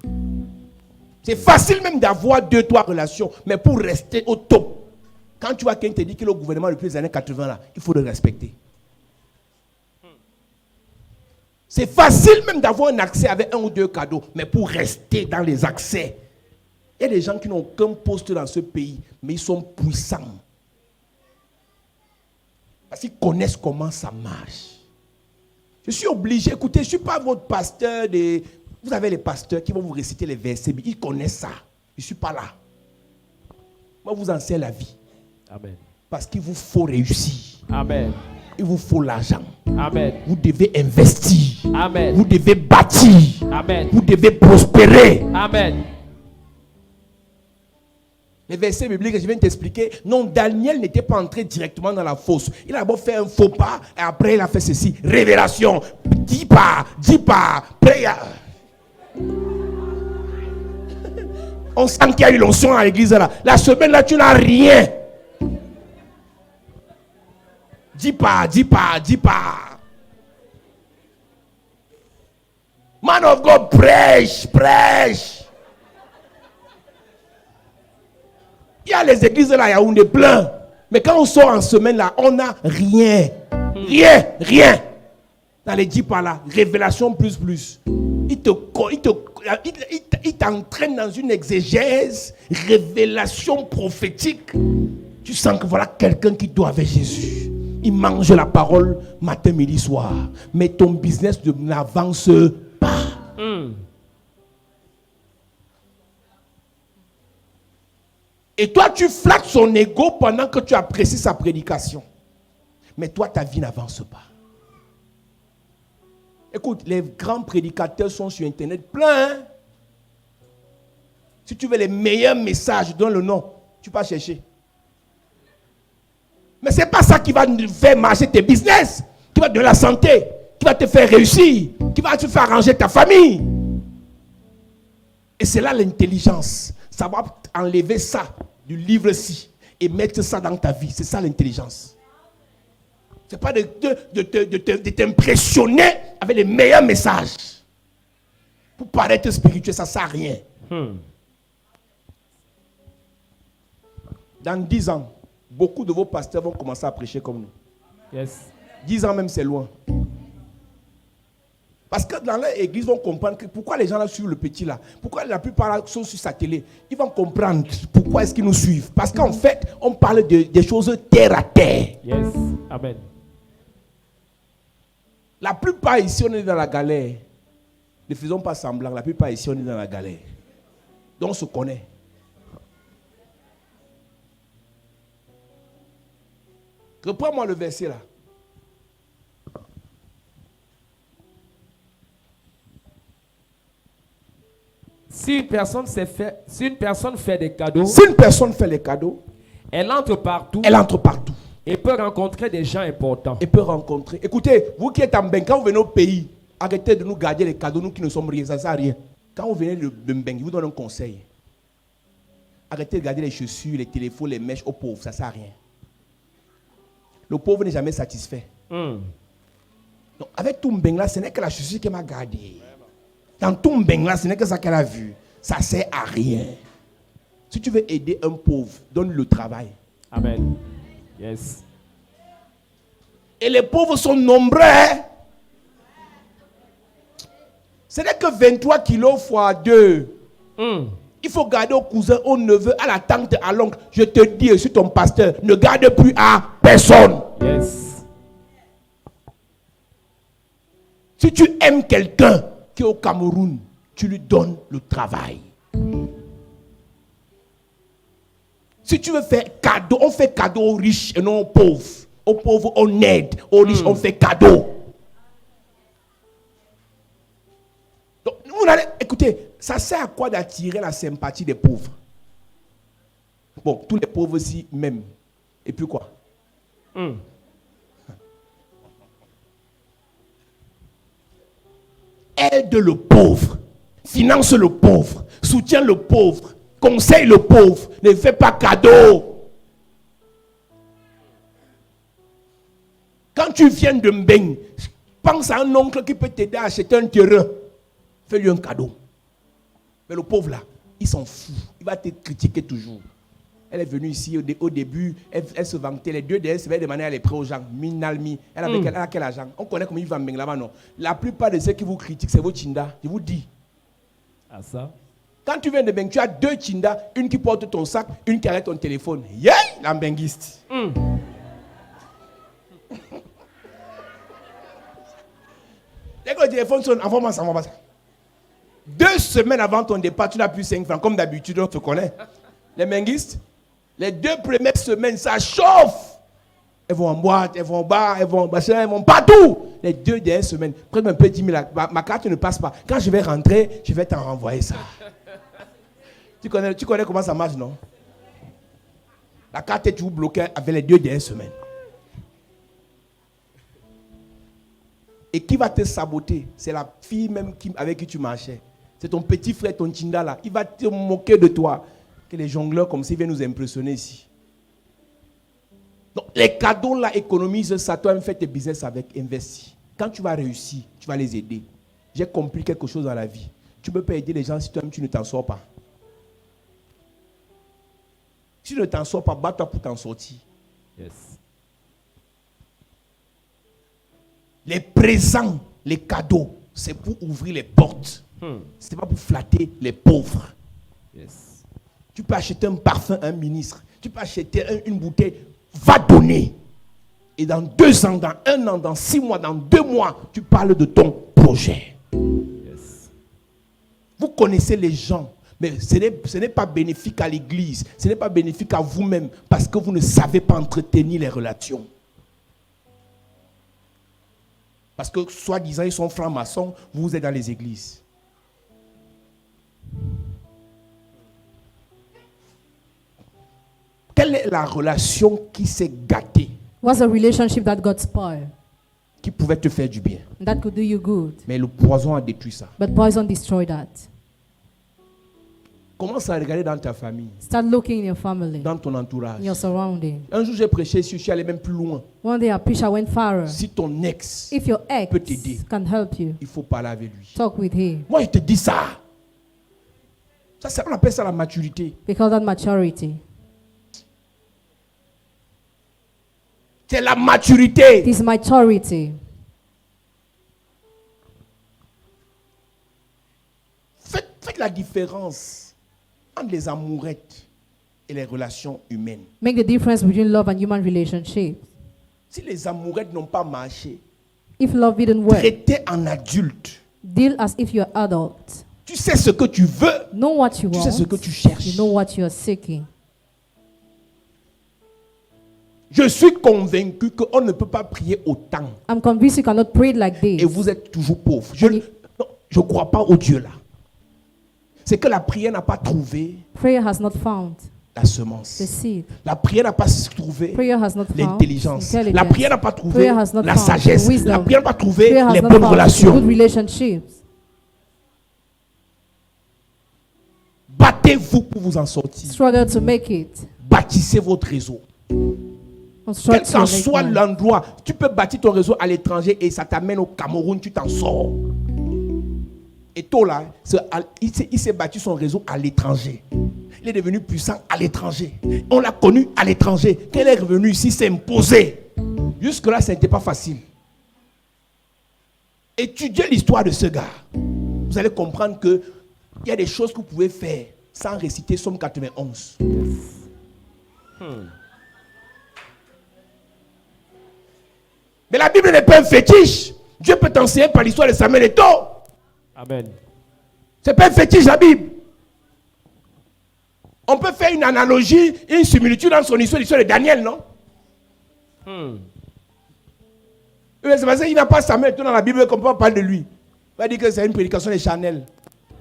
Speaker 1: C'est facile même d'avoir 2, 3 relations, mais pour rester au top, quand tu vois quelqu'un te dit qu'il est au gouvernement depuis les années 80, là, il faut le respecter. C'est facile même d'avoir un accès avec 1 ou 2 cadeaux, mais pour rester dans les accès, il y a des gens qui n'ont qu'un poste dans ce pays, mais ils sont puissants. Parce qu'ils connaissent comment ça marche. Je suis obligé, écoutez, je ne suis pas votre pasteur des... Vous avez les pasteurs qui vont vous réciter les versets, mais ils connaissent ça. Je ne suis pas là. Moi, je vous enseigne la vie.
Speaker 4: Amen.
Speaker 1: Parce qu'il vous faut réussir.
Speaker 4: Amen.
Speaker 1: Il vous faut l'argent.
Speaker 4: Amen.
Speaker 1: Vous devez investir.
Speaker 4: Amen.
Speaker 1: Vous devez bâtir.
Speaker 4: Amen.
Speaker 1: Vous devez prospérer.
Speaker 4: Amen.
Speaker 1: Les versets bibliques que je viens de t'expliquer, non, Daniel n'était pas entré directement dans la fosse. Il a d'abord fait un faux pas et après il a fait ceci. Révélation. 10 pas, prière. On sent qu'il y a eu l'onction à l'église là. La semaine là, tu n'as rien. 10 pas. Man of God, prêche, prêche. Il y a les églises là, il y a Yaoundé plein. Mais quand on sort en semaine là, on n'a rien. Rien. Dans les 10 par là, révélation plus. Il t'entraîne dans une exégèse, révélation prophétique. Tu sens que voilà quelqu'un qui doit avec Jésus. Il mange la parole matin, midi, soir. Mais ton business n'avance pas. Et toi, tu flattes son ego pendant que tu apprécies sa prédication. Mais toi, ta vie n'avance pas. Écoute, les grands prédicateurs sont sur Internet plein. Hein? Si tu veux les meilleurs messages, donne le nom. Tu vas chercher. Mais ce n'est pas ça qui va faire marcher tes business, qui va te donner la santé, qui va te faire réussir, qui va te faire arranger ta famille. Et c'est là l'intelligence. Savoir enlever ça du livre-ci et mettre ça dans ta vie. C'est ça l'intelligence. Ce n'est pas de t'impressionner avec les meilleurs messages. Pour paraître spirituel, ça ne sert à rien. Dans 10 ans, beaucoup de vos pasteurs vont commencer à prêcher comme nous.
Speaker 4: Yes.
Speaker 1: 10 ans même, c'est loin. Parce que dans leur église, ils vont comprendre que pourquoi les gens là suivent le petit là. Pourquoi la plupart là sont sur sa télé. Ils vont comprendre pourquoi est-ce qu'ils nous suivent. Parce qu'en fait, on parle des choses terre à terre.
Speaker 4: Yes. Amen.
Speaker 1: La plupart ici, on est dans la galère. Ne faisons pas semblant. La plupart ici, on est dans la galère. Donc on se connaît. Reprends-moi le verset là.
Speaker 4: Si une personne fait des cadeaux,
Speaker 1: Si une personne fait les cadeaux,
Speaker 4: elle entre partout
Speaker 1: elle entre partout.
Speaker 4: et peut rencontrer des gens importants.
Speaker 1: Et peut rencontrer. Écoutez, vous qui êtes en Mbeng, quand vous venez au pays, arrêtez de nous garder les cadeaux, nous qui ne sommes rien, ça ne sert à rien. Quand vous venez de Mbeng, je vous donne un conseil. Arrêtez de garder les chaussures, les téléphones, les mèches aux pauvres, ça ne sert à rien. Le pauvre n'est jamais satisfait. Donc, avec tout Mbeng là, ce n'est que la chaussure qui m'a gardé. Dans tout Mbeng là, ce n'est que ça qu'elle a vu. Ça ne sert à rien. Si tu veux aider un pauvre, donne le travail.
Speaker 4: Amen. Yes.
Speaker 1: Et les pauvres sont nombreux. Hein? Ce n'est que 23 kilos fois 2. Il faut garder au cousin, au neveu, à la tante, à l'oncle. Je te dis, je suis ton pasteur, ne garde plus à personne.
Speaker 4: Yes.
Speaker 1: Si tu aimes quelqu'un qui est au Cameroun, tu lui donnes le travail. Si tu veux faire cadeau, on fait cadeau aux riches et non aux pauvres. Aux pauvres, on aide. Aux riches, on fait cadeau. Donc, écoutez, ça sert à quoi d'attirer la sympathie des pauvres? Bon, tous les pauvres aussi m'aiment. Et puis quoi? Aide le pauvre. Finance le pauvre. Soutiens le pauvre. Conseille le pauvre. Ne fais pas cadeau. Quand tu viens de Mbeng, pense à un oncle qui peut t'aider à acheter un terrain. Fais-lui un cadeau. Mais le pauvre là, il s'en fout. Il va te critiquer toujours. Elle est venue ici au début, elle se vantait. Les 2 DS, elle demandait à les prêts aux gens. Minalmi. Elle a quel argent? On connaît comment ils vendent là-bas, non? La plupart de ceux qui vous critiquent, c'est vos Tchinda. Je vous dis.
Speaker 4: Ah ça?
Speaker 1: Quand tu viens de Mbeng, tu as 2 Tchinda, une qui porte ton sac, une qui arrête ton téléphone. Yeah! La Mbenguiste. Dès que le téléphone sonne, envoie-moi ça. 2 semaines avant ton départ, tu n'as plus 5 francs. Comme d'habitude, on te connaît. Les Mbenguistes, les 2 premières semaines, ça chauffe. Elles vont en boîte, elles vont en bar, elles vont partout. Les 2 dernières semaines, près un peu 10 000, ma carte ne passe pas. Quand je vais rentrer, je vais t'en renvoyer ça. Tu connais comment ça marche, non? La carte est toujours bloquée avec les 2 dernières semaines. Et qui va te saboter? C'est la fille même avec qui tu marchais. C'est ton petit frère, ton Tchinda là. Il va te moquer de toi. Que les jongleurs comme ça viennent nous impressionner ici. Donc les cadeaux là, économise ça. Toi-même fais tes business avec, investis. Quand tu vas réussir, tu vas les aider. j'ai compris quelque chose dans la vie. Tu ne peux pas aider les gens si toi-même tu ne t'en sors pas. Si tu ne t'en sors pas, bats-toi pour t'en sortir.
Speaker 4: Yes.
Speaker 1: Les présents, les cadeaux, c'est pour ouvrir les portes. Ce n'est pas pour flatter les pauvres.
Speaker 4: Yes.
Speaker 1: Tu peux acheter un parfum à un ministre. Tu peux acheter une bouteille. Va donner. Et dans 2 ans, dans 1 an, dans 6 mois, dans 2 mois, tu parles de ton projet.
Speaker 4: Yes.
Speaker 1: Vous connaissez les gens. Mais ce n'est pas bénéfique à l'église. Ce n'est pas bénéfique à vous-même. Parce que vous ne savez pas entretenir les relations. Parce que, soi-disant, ils sont francs-maçons, vous êtes dans les églises. Quelle est la relation qui s'est gâtée,
Speaker 3: What's a relationship that got spoiled?
Speaker 1: qui pouvait te faire du bien?
Speaker 3: That could do you good.
Speaker 1: Mais le poison a détruit ça.
Speaker 3: But poison destroyed that.
Speaker 1: Commence à regarder dans ta famille,
Speaker 3: Start looking in your family,
Speaker 1: dans ton entourage.
Speaker 3: in your surrounding.
Speaker 1: Un jour, j'ai prêché ici, je suis allé même plus loin.
Speaker 3: One day I preached, I went farther.
Speaker 1: Si ton ex,
Speaker 3: If your ex
Speaker 1: peut t'aider.
Speaker 3: can help you,
Speaker 1: il faut parler avec lui.
Speaker 3: talk with him.
Speaker 1: Moi, je te dis ça. Ça, on appelle ça la maturité.
Speaker 3: Because that maturity.
Speaker 1: C'est la maturité.
Speaker 3: This maturity.
Speaker 1: Faites la différence entre les amourettes et les relations humaines.
Speaker 3: Make the difference between love and human relationships.
Speaker 1: Si les amourettes n'ont pas marché,
Speaker 3: If love didn't work,
Speaker 1: traitez en adulte.
Speaker 3: deal as if you're adult.
Speaker 1: Tu sais ce que tu veux,
Speaker 3: Know what you
Speaker 1: tu
Speaker 3: want.
Speaker 1: sais ce que tu cherches.
Speaker 3: You know what you're seeking.
Speaker 1: Je suis convaincu qu'on ne peut pas prier autant
Speaker 3: I'm convinced you cannot pray like
Speaker 1: et
Speaker 3: this.
Speaker 1: vous êtes toujours pauvre. Je ne crois pas au Dieu là. C'est que la prière n'a pas trouvé
Speaker 3: Prayer has not found
Speaker 1: la semence.
Speaker 3: the seed.
Speaker 1: La prière n'a pas trouvé
Speaker 3: Prayer has not found
Speaker 1: l'intelligence. La
Speaker 3: intelligence.
Speaker 1: prière n'a pas trouvé
Speaker 3: Prayer has not
Speaker 1: la
Speaker 3: found
Speaker 1: sagesse.
Speaker 3: wisdom.
Speaker 1: La prière n'a pas trouvé
Speaker 3: Prayer has
Speaker 1: les
Speaker 3: not
Speaker 1: bonnes
Speaker 3: found
Speaker 1: relations.
Speaker 3: good relationships.
Speaker 1: Battez-vous pour vous en sortir.
Speaker 3: Struggle to make it.
Speaker 1: Bâtissez votre réseau.
Speaker 3: Construct
Speaker 1: Quel qu'en
Speaker 3: your
Speaker 1: soit
Speaker 3: network.
Speaker 1: l'endroit, tu peux bâtir ton réseau à l'étranger et ça t'amène au Cameroun, tu t'en sors. Et toi là, il s'est bâti son réseau à l'étranger. Il est devenu puissant à l'étranger. On l'a connu à l'étranger. Quand il est revenu ici, s'est imposé. Jusque-là, ça n'était pas facile. Étudiez l'histoire de ce gars. Vous allez comprendre qu'il y a des choses que vous pouvez faire sans réciter Somme 91. Mais la Bible n'est pas un fétiche. Dieu peut t'enseigner par l'histoire de Samuel et Tho.
Speaker 4: Amen.
Speaker 1: C'est pas un fétiche la Bible. On peut faire une analogie, une similitude dans son histoire, l'histoire de Daniel, non? Oui, c'est parce qu'il n'a pas Samuel dans la Bible qu'on peut pas parler de lui. On va dire que c'est une prédication de Chanel.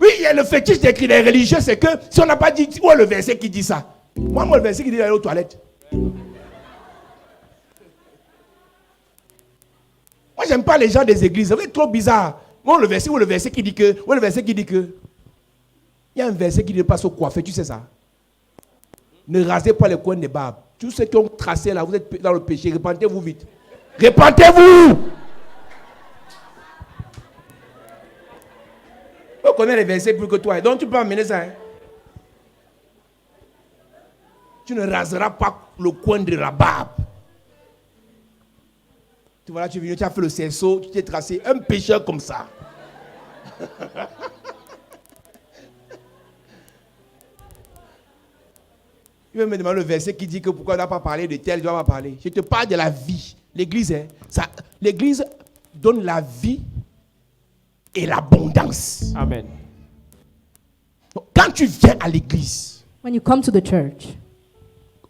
Speaker 1: Oui, il y a le fétiche d'écrit les religieux, c'est que si on n'a pas dit, où est le verset qui dit ça? Moi, le verset qui dit d'aller aux toilettes. Moi, j'aime pas les gens des églises. C'est trop bizarre. Moi, le verset qui dit que. Où est le verset qui dit que. Il y a un verset qui dit pas se coiffer, tu sais ça. Ne rasez pas les coins des barbes. Tous ceux qui ont tracé là, vous êtes dans le péché. Repentez-vous vite. Repentez-vous! On connaît les versets plus que toi. Donc tu peux amener ça. Hein? Tu ne raseras pas le coin de la barbe. Tu vois là, tu es venu, tu as fait le cerceau, tu t'es tracé un pécheur comme ça. Il va me demander le verset qui dit que pourquoi on n'a pas parlé de tel, je ne dois pas parler. Je te parle de la vie. L'église, hein, l'église donne la vie et l'abondance.
Speaker 4: Amen.
Speaker 1: Donc, quand tu viens à l'église,
Speaker 3: When you come to the church,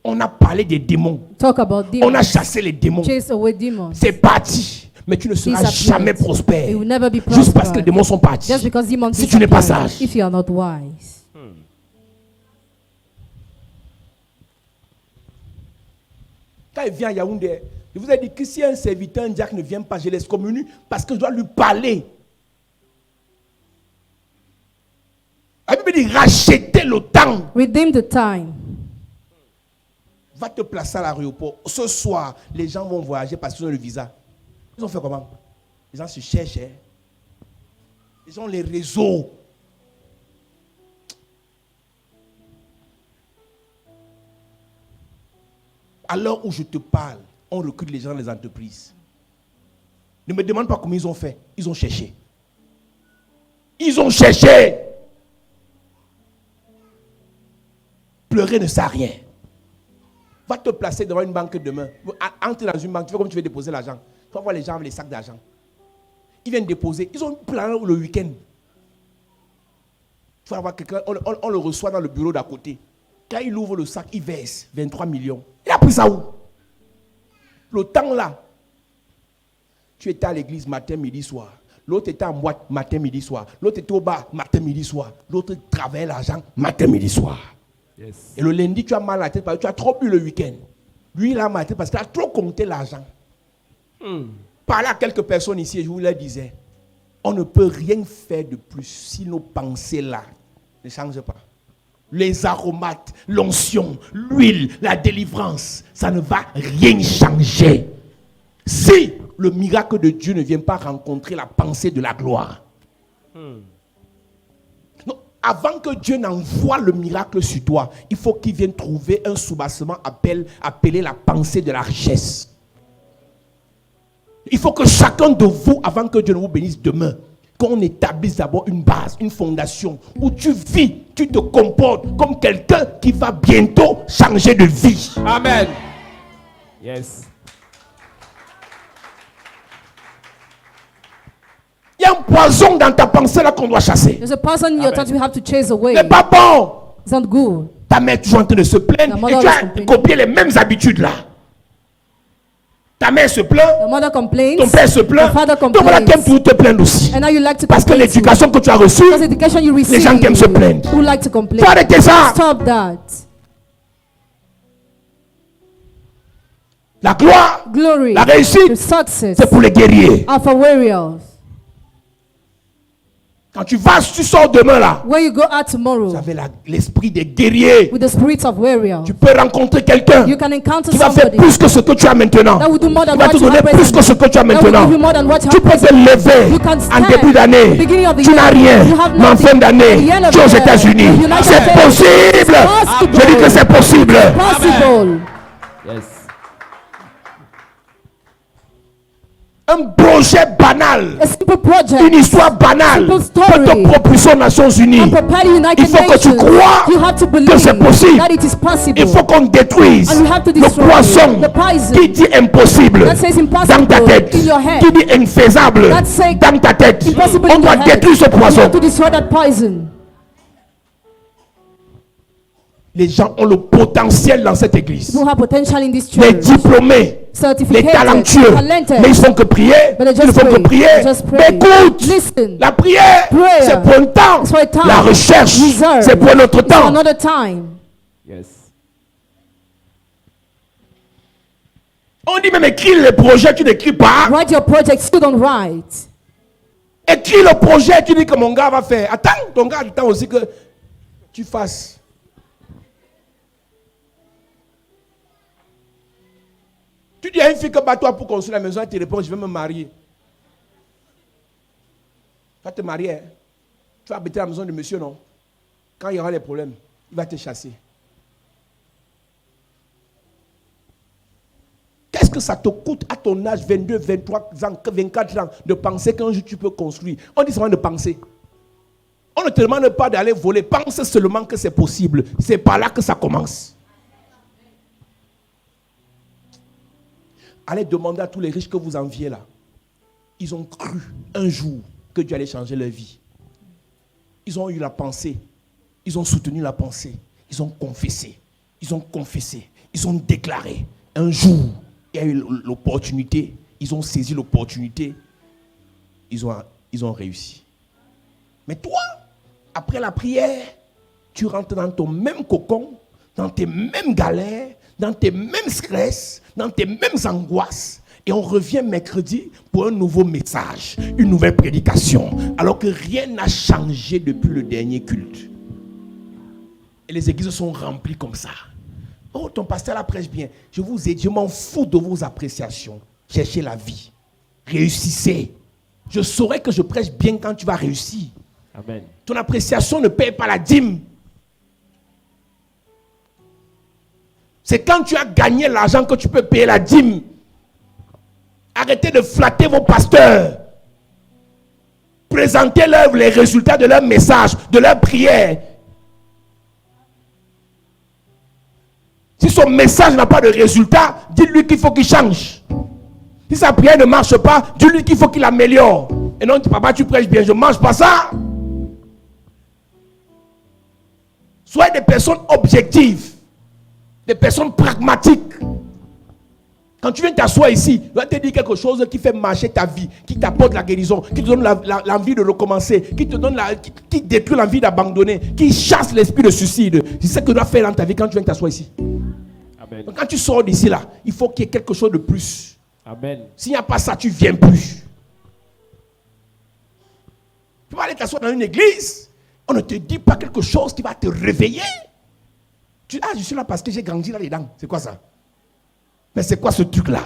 Speaker 1: on a parlé des démons.
Speaker 3: talk about demons.
Speaker 1: On a chassé les démons.
Speaker 3: Chase away demons.
Speaker 1: C'est parti. Mais tu ne seras
Speaker 3: Disappear.
Speaker 1: jamais prospère.
Speaker 3: You will never be
Speaker 1: Juste parce que les
Speaker 3: prosperous.
Speaker 1: démons sont partis.
Speaker 3: Just because demons
Speaker 1: Si tu n'es pas
Speaker 3: disappear,
Speaker 1: sage.
Speaker 3: if you are not wise.
Speaker 1: Quand il vient à Yaoundé, je vous ai dit que si un serviteur, un diacre ne vient pas, je l'excommunie parce que je dois lui parler. La Bible dit racheter le temps.
Speaker 3: Redeem the time.
Speaker 1: Va te placer à l'aéroport. Ce soir, les gens vont voyager parce qu'ils ont le visa. Ils ont fait comment? Les gens se cherchent. Hein? Les gens ont les réseaux. À l'heure où je te parle, on recrute les gens dans les entreprises. Ne me demande pas comment ils ont fait. Ils ont cherché. Ils ont cherché. Pleurer ne sert à rien. Va te placer devant une banque demain. Entre dans une banque, tu fais comme tu veux déposer l'argent. Tu vas voir les gens avec les sacs d'argent. Ils viennent déposer. Ils ont un plan le week-end. Tu vas voir quelqu'un, on le reçoit dans le bureau d'à côté. Quand il ouvre le sac, il verse 23 millions. Il a pris ça où? Le temps là. Tu étais à l'église matin, midi, soir. L'autre était en boîte matin, midi, soir. L'autre était au bar matin, midi, soir. L'autre travaillait l'argent matin, midi, soir. Yes. Et le lundi, tu as mal à la tête parce que tu as trop bu le week-end. Lui, il a mal à la tête parce qu'il a trop compté l'argent. Parler à quelques personnes ici, et je vous leur disais, on ne peut rien faire de plus si nos pensées là ne changent pas. Les aromates, l'onction, l'huile, la délivrance, ça ne va rien changer. Si le miracle de Dieu ne vient pas rencontrer la pensée de la gloire. Non, avant que Dieu n'envoie le miracle sur toi, il faut qu'il vienne trouver un soubassement appelé la pensée de la richesse. Il faut que chacun de vous, avant que Dieu ne vous bénisse demain, qu'on établisse d'abord une base, une fondation, où tu vis, tu te comportes comme quelqu'un qui va bientôt changer de vie.
Speaker 4: Amen. Yes.
Speaker 1: Il y a un poison dans ta pensée là qu'on doit chasser.
Speaker 3: There's a poison in your thoughts we have to chase away.
Speaker 1: C'est pas bon.
Speaker 3: It's not good.
Speaker 1: Ta mère est toujours en train de se plaindre et tu as copié les mêmes habitudes là. Ta mère se plaint,
Speaker 3: Your mother complains.
Speaker 1: ton père se plaint,
Speaker 3: Your father
Speaker 1: donc voilà, t'aimes
Speaker 3: complains.
Speaker 1: toujours te plaindre aussi.
Speaker 3: And now you like to
Speaker 1: Parce que
Speaker 3: complain
Speaker 1: l'éducation que tu as reçue,
Speaker 3: Because the education you receive,
Speaker 1: les gens qui aiment se plaindre.
Speaker 3: who like to complain.
Speaker 1: Faut arrêter ça.
Speaker 3: Stop that.
Speaker 1: La gloire,
Speaker 3: Glory,
Speaker 1: la
Speaker 3: the
Speaker 1: réussite,
Speaker 3: success
Speaker 1: c'est pour les guerriers.
Speaker 3: are for warriors.
Speaker 1: Quand tu vas, tu sors demain là,
Speaker 3: When you go out tomorrow
Speaker 1: tu avais l'esprit des guerriers.
Speaker 3: with the spirits of warriors,
Speaker 1: Tu peux rencontrer quelqu'un
Speaker 3: you can encounter
Speaker 1: qui va faire
Speaker 3: somebody
Speaker 1: plus que ce que tu as maintenant.
Speaker 3: that will do more
Speaker 1: Qui
Speaker 3: than
Speaker 1: va
Speaker 3: what
Speaker 1: te
Speaker 3: you
Speaker 1: donner
Speaker 3: have
Speaker 1: plus que ce que tu as
Speaker 3: That will
Speaker 1: maintenant.
Speaker 3: give you more than what you
Speaker 1: Tu
Speaker 3: have
Speaker 1: peux te lever
Speaker 3: You can
Speaker 1: en
Speaker 3: stand
Speaker 1: début d'année.
Speaker 3: beginning of the
Speaker 1: Tu
Speaker 3: year.
Speaker 1: n'as rien,
Speaker 3: You have
Speaker 1: mais en
Speaker 3: nothing.
Speaker 1: fin d'année,
Speaker 3: At the end of
Speaker 1: tu es aux
Speaker 3: the year,
Speaker 1: États-Unis.
Speaker 3: the United
Speaker 1: C'est
Speaker 3: States.
Speaker 1: possible.
Speaker 3: Possible.
Speaker 1: Je dis que c'est possible.
Speaker 3: possible.
Speaker 4: Yes.
Speaker 1: Un projet banal,
Speaker 3: A simple project
Speaker 1: une histoire banale
Speaker 3: Simple story.
Speaker 1: peut te propulser aux Nations Unies.
Speaker 3: and prepare the United
Speaker 1: Il faut que tu
Speaker 3: Nations.
Speaker 1: crois
Speaker 3: You have to believe
Speaker 1: que c'est possible.
Speaker 3: that it is possible.
Speaker 1: Il faut qu'on détruise
Speaker 3: And we have to
Speaker 1: le
Speaker 3: destroy
Speaker 1: poisson
Speaker 3: the poison
Speaker 1: qui dit impossible
Speaker 3: that says impossible
Speaker 1: dans ta tête,
Speaker 3: in your head.
Speaker 1: qui dit infaisable
Speaker 3: That says
Speaker 1: dans ta tête.
Speaker 3: impossible
Speaker 1: On
Speaker 3: in
Speaker 1: doit
Speaker 3: your head.
Speaker 1: détruire ce
Speaker 3: You
Speaker 1: poison.
Speaker 3: have to destroy that poison.
Speaker 1: Les gens ont le potentiel dans cette église.
Speaker 3: Who have potential in this
Speaker 1: Les
Speaker 3: church.
Speaker 1: diplômés, les
Speaker 3: Certificated,
Speaker 1: talentueux,
Speaker 3: talented.
Speaker 1: mais ils font que prier.
Speaker 3: But they
Speaker 1: Ils ne
Speaker 3: just
Speaker 1: font que
Speaker 3: pray.
Speaker 1: prier.
Speaker 3: They just pray.
Speaker 1: Mais écoute,
Speaker 3: Listen.
Speaker 1: la prière,
Speaker 3: Prayer.
Speaker 1: c'est pour un temps.
Speaker 3: It's for a time.
Speaker 1: La recherche,
Speaker 3: Reserve.
Speaker 1: c'est pour un autre
Speaker 3: It's for
Speaker 1: temps.
Speaker 3: another time.
Speaker 4: Yes.
Speaker 1: On dit même écris les projets, tu n'écris pas.
Speaker 3: Write your project, still don't write.
Speaker 1: Écris le projet, tu dis que mon gars va faire. Attends, ton gars attend aussi que tu fasses. Tu dis à une fille que bat-toi pour construire la maison, elle te répond, je vais me marier. Tu vas te marier, hein? Tu vas habiter à la maison de monsieur, non? Quand il y aura des problèmes, il va te chasser. Qu'est-ce que ça te coûte à ton âge, 22, 23 ans, 24 ans, de penser qu'un jour tu peux construire? On dit seulement de penser. On ne te demande pas d'aller voler. Pense seulement que c'est possible. C'est par là que ça commence. Allez demander à tous les riches que vous enviez là. Ils ont cru un jour que Dieu allait changer leur vie. Ils ont eu la pensée. Ils ont soutenu la pensée. Ils ont confessé. Ils ont confessé. Ils ont déclaré. Un jour, il y a eu l'opportunité. Ils ont saisi l'opportunité. Ils ont réussi. Mais toi, après la prière, tu rentres dans ton même cocon, dans tes mêmes galères, dans tes mêmes stress, dans tes mêmes angoisses. Et on revient mercredi pour un nouveau message, une nouvelle prédication, alors que rien n'a changé depuis le dernier culte. Et les églises sont remplies comme ça. Oh, ton pasteur la prêche bien. Je vous ai dit, je m'en fous de vos appréciations. Cherchez la vie. Réussissez. Je saurai que je prêche bien quand tu vas réussir.
Speaker 4: Amen.
Speaker 1: Ton appréciation ne paye pas la dîme. C'est quand tu as gagné l'argent que tu peux payer la dîme. Arrêtez de flatter vos pasteurs. Présentez-leur les résultats de leur message, de leur prière. Si son message n'a pas de résultat, dites-lui qu'il faut qu'il change. Si sa prière ne marche pas, dis-lui qu'il faut qu'il améliore. Et non, papa, tu prêches bien, je ne mange pas ça. Soyez des personnes objectives, des personnes pragmatiques. Quand tu viens t'asseoir ici, il va te dire quelque chose qui fait marcher ta vie, qui t'apporte la guérison, qui te donne l'envie de recommencer, qui détruit l'envie d'abandonner, qui chasse l'esprit de suicide. C'est ce que tu dois faire dans ta vie quand tu viens t'asseoir ici.
Speaker 4: Amen.
Speaker 1: Donc quand tu sors d'ici là, il faut qu'il y ait quelque chose de plus.
Speaker 4: Amen.
Speaker 1: S'il n'y a pas ça, tu ne viens plus. Tu vas aller t'asseoir dans une église, on ne te dit pas quelque chose qui va te réveiller. Tu dis, ah, je suis là parce que j'ai grandi là-dedans. C'est quoi ça? Mais c'est quoi ce truc-là?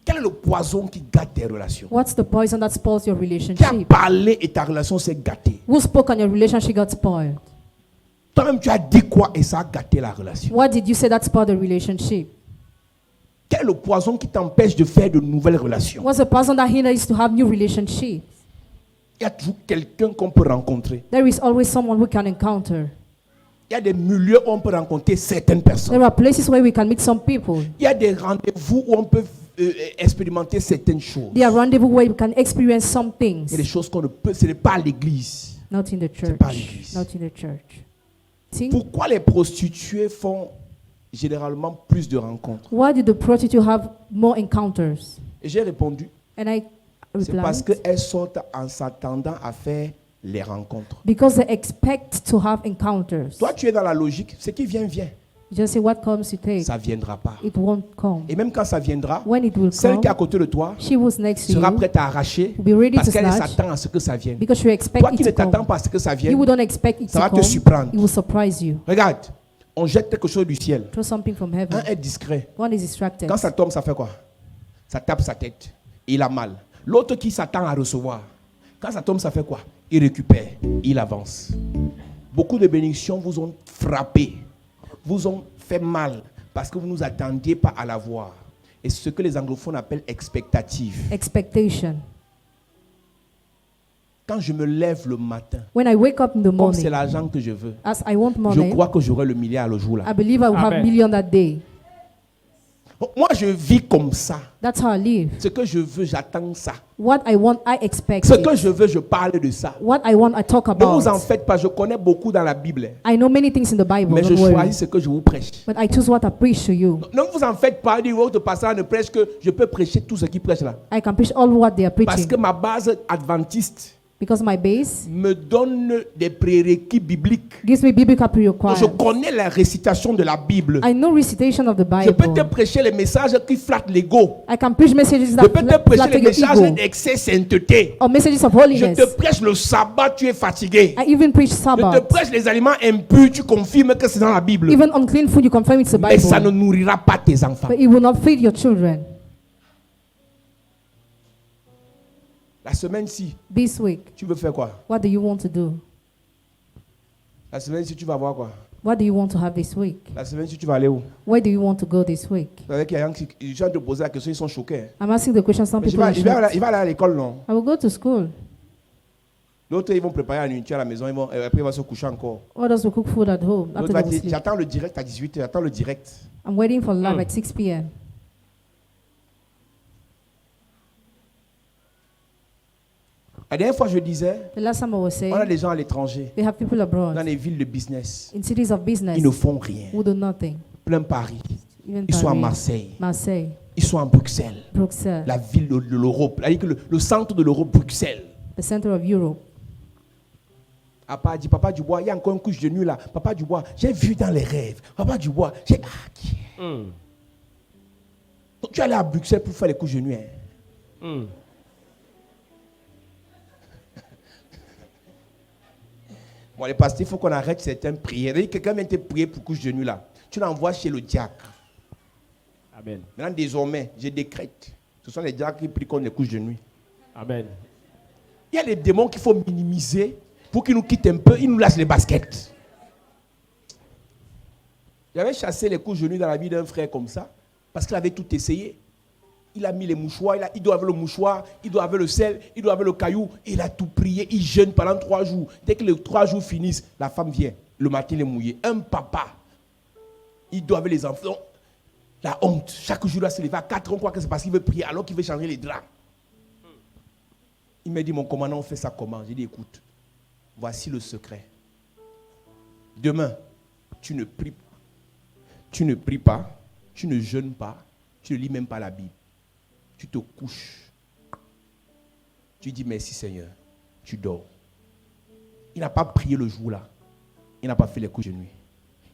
Speaker 1: Quel est le poison qui gâte tes relations?
Speaker 3: What's the poison that spoils your
Speaker 1: Qui a
Speaker 3: relationship?
Speaker 1: parlé et ta relation s'est gâtée?
Speaker 3: Who spoke and your relationship got spoiled?
Speaker 1: Toi-même, tu as dit quoi et ça a gâté la relation?
Speaker 3: What did you say that spoiled the relationship?
Speaker 1: Quel est le poison qui t'empêche de faire de nouvelles relations?
Speaker 3: What's the poison that hinders to have new relationships?
Speaker 1: Il y a toujours quelqu'un qu'on peut rencontrer.
Speaker 3: There is always someone we can encounter.
Speaker 1: Il y a des milieux où on peut rencontrer certaines personnes.
Speaker 3: There are places where we can meet some people.
Speaker 1: Il y a des rendez-vous où on peut expérimenter certaines choses.
Speaker 3: There are rendezvous where we can experience some
Speaker 1: Il y a
Speaker 3: things.
Speaker 1: des choses qu'on ne peut, ce n'est pas à l'église.
Speaker 3: Not in the church.
Speaker 1: pas l'église.
Speaker 3: Not in the church. See?
Speaker 1: Pourquoi les prostituées font généralement plus de rencontres?
Speaker 3: Why did the prostitute have more encounters?
Speaker 1: Et j'ai répondu,
Speaker 3: And I
Speaker 1: c'est parce
Speaker 3: replied,
Speaker 1: qu'elles sortent en s'attendant à faire les rencontres.
Speaker 3: because they expect to have encounters.
Speaker 1: Toi, tu es dans la logique, ce qui vient, vient.
Speaker 3: You just say what comes you take.
Speaker 1: Ça ne viendra pas.
Speaker 3: It won't come.
Speaker 1: Et même quand ça viendra,
Speaker 3: When it will
Speaker 1: celle qui est à
Speaker 3: come,
Speaker 1: côté de toi
Speaker 3: she was next to
Speaker 1: sera
Speaker 3: you
Speaker 1: prête à arracher
Speaker 3: will be ready
Speaker 1: parce
Speaker 3: to
Speaker 1: qu'elle
Speaker 3: snatch
Speaker 1: s'attend à ce que ça vienne.
Speaker 3: because you expect
Speaker 1: Toi qui
Speaker 3: it
Speaker 1: ne
Speaker 3: to come.
Speaker 1: t'attends pas à ce que ça
Speaker 3: You
Speaker 1: vienne,
Speaker 3: wouldn't expect it
Speaker 1: ça
Speaker 3: to
Speaker 1: va te
Speaker 3: come.
Speaker 1: surprendre.
Speaker 3: It will surprise you.
Speaker 1: Regarde, on jette quelque chose du ciel.
Speaker 3: Throw something from
Speaker 1: Un
Speaker 3: heaven.
Speaker 1: est discret.
Speaker 3: One is distracted.
Speaker 1: Quand ça tombe, ça fait quoi? Ça tape sa tête. Il a mal. L'autre qui s'attend à recevoir, quand ça tombe, ça fait quoi? Il récupère. Il avance. Beaucoup de bénédictions vous ont frappé, vous ont fait mal parce que vous ne nous attendiez pas à la voir. Et c'est ce que les anglophones appellent expectative.
Speaker 3: Expectation.
Speaker 1: Quand je me lève le matin,
Speaker 3: When I wake up in the
Speaker 1: comme c'est
Speaker 3: morning,
Speaker 1: l'argent que je veux,
Speaker 3: as I want
Speaker 1: je
Speaker 3: money,
Speaker 1: crois que j'aurai le milliard le jour
Speaker 3: I
Speaker 1: là.
Speaker 3: believe I will have
Speaker 4: Amen.
Speaker 3: million that day.
Speaker 1: Moi, je vis comme ça.
Speaker 3: That's how I live.
Speaker 1: Ce que je veux, j'attends ça.
Speaker 3: What I want, I expect
Speaker 1: Ce que
Speaker 3: it.
Speaker 1: je veux, je parle de ça.
Speaker 3: What I want, I talk
Speaker 1: Ne vous en
Speaker 3: about.
Speaker 1: faites pas, je connais beaucoup dans la Bible.
Speaker 3: I know many things in the Bible,
Speaker 1: Mais je
Speaker 3: don't worry.
Speaker 1: choisis ce que je vous prêche.
Speaker 3: But I choose what I preach to you.
Speaker 1: Ne vous en faites pas, dire votre pasteur ne prêche que je peux prêcher tout ce qu'il prêche là.
Speaker 3: I can preach all what they are
Speaker 1: Parce
Speaker 3: preaching.
Speaker 1: que ma base adventiste
Speaker 3: Because my base
Speaker 1: me donne des prérequis bibliques.
Speaker 3: gives me biblical
Speaker 1: Donc, je
Speaker 3: pre-requirements.
Speaker 1: connais la récitation de la Bible.
Speaker 3: I know recitation of the
Speaker 1: Je peux te
Speaker 3: Bible.
Speaker 1: prêcher les messages qui flattent l'ego.
Speaker 3: I can preach messages
Speaker 1: Je
Speaker 3: that
Speaker 1: peux te prêcher
Speaker 3: flatter
Speaker 1: les
Speaker 3: your
Speaker 1: messages
Speaker 3: ego.
Speaker 1: d'excès sainteté.
Speaker 3: Or messages of
Speaker 1: Je
Speaker 3: holiness.
Speaker 1: te prêche le sabbat, tu es fatigué.
Speaker 3: I even preach
Speaker 1: Je te
Speaker 3: Sabbath.
Speaker 1: prêche les aliments impurs, tu confirmes que c'est dans la Bible.
Speaker 3: Even unclean food, you confirm it's the
Speaker 1: Mais ça ne
Speaker 3: Bible.
Speaker 1: nourrira pas tes enfants.
Speaker 3: But it will not feed your children.
Speaker 1: La semaine-ci,
Speaker 3: This week,
Speaker 1: tu veux faire quoi?
Speaker 3: what do you want to do?
Speaker 1: La semaine-ci, tu vas voir quoi?
Speaker 3: What do you want to have this week?
Speaker 1: La semaine-ci, tu vas aller où?
Speaker 3: Where do you want to go this week?
Speaker 1: Vous savez qu'il y a des gens qui ils viennent de poser la question, ils sont choqués.
Speaker 3: I'm asking the question. Some
Speaker 1: Mais
Speaker 3: people are shocked.
Speaker 1: il va aller à l'école, non?
Speaker 3: I will go to school.
Speaker 1: D'autres, ils vont préparer la nourriture à la maison, après ils vont se coucher encore.
Speaker 3: Others will cook food at home after
Speaker 1: L'autre va
Speaker 3: they will
Speaker 1: dire,
Speaker 3: sleep.
Speaker 1: j'attends le direct à 18h, j'attends le direct.
Speaker 3: I'm waiting for live at 6 p.m.
Speaker 1: La dernière fois, je disais,
Speaker 3: The last time I was
Speaker 1: on a
Speaker 3: saying,
Speaker 1: des gens à l'étranger,
Speaker 3: we have people
Speaker 1: dans
Speaker 3: abroad,
Speaker 1: les villes de business,
Speaker 3: in cities of business,
Speaker 1: ils ne font rien.
Speaker 3: who do nothing.
Speaker 1: Plein Paris,
Speaker 3: Even
Speaker 1: ils sont à
Speaker 3: Paris,
Speaker 1: Marseille,
Speaker 3: Marseille,
Speaker 1: ils sont à Bruxelles,
Speaker 3: Bruxelles,
Speaker 1: la ville de l'Europe, c'est-à-dire que le centre de l'Europe, Bruxelles.
Speaker 3: the center of Europe.
Speaker 1: Papa dit, Papa Dubois, il y a encore une couche de nuit là. Papa Dubois, j'ai vu dans les rêves. Papa Dubois, j'ai... Donc tu es allé à Bruxelles pour faire les couches de nuit. Hein? Bon, les pasteurs, il faut qu'on arrête certaines prières. Quelqu'un vient te prier pour couche de nuit là. Tu l'envoies chez le diacre.
Speaker 4: Amen.
Speaker 1: Maintenant, désormais, je décrète. Ce sont les diables qui prient contre les couches de nuit.
Speaker 4: Amen.
Speaker 1: Il y a des démons qu'il faut minimiser pour qu'ils nous quittent un peu, ils nous lâchent les baskets. J'avais chassé les couches de nuit dans la vie d'un frère comme ça, parce qu'il avait tout essayé. Il a mis les mouchoirs, il doit avoir le mouchoir, il doit avoir le sel, il doit avoir le caillou. Il a tout prié, il jeûne pendant 3 jours. Dès que les 3 jours finissent, la femme vient. Le matin, il est mouillé. Un papa, il doit avoir les enfants. La honte. Chaque jour, il doit se lever à 4 ans, quoi que c'est parce qu'il veut prier, alors qu'il veut changer les draps. Il m'a dit, mon commandant, on fait ça comment? J'ai dit, écoute, voici le secret. Demain, tu ne pries pas. Tu ne pries pas, tu ne jeûnes pas, tu ne lis même pas la Bible. Tu te couches. Tu dis merci Seigneur. Tu dors. Il n'a pas prié le jour-là. Il n'a pas fait les couches de nuit.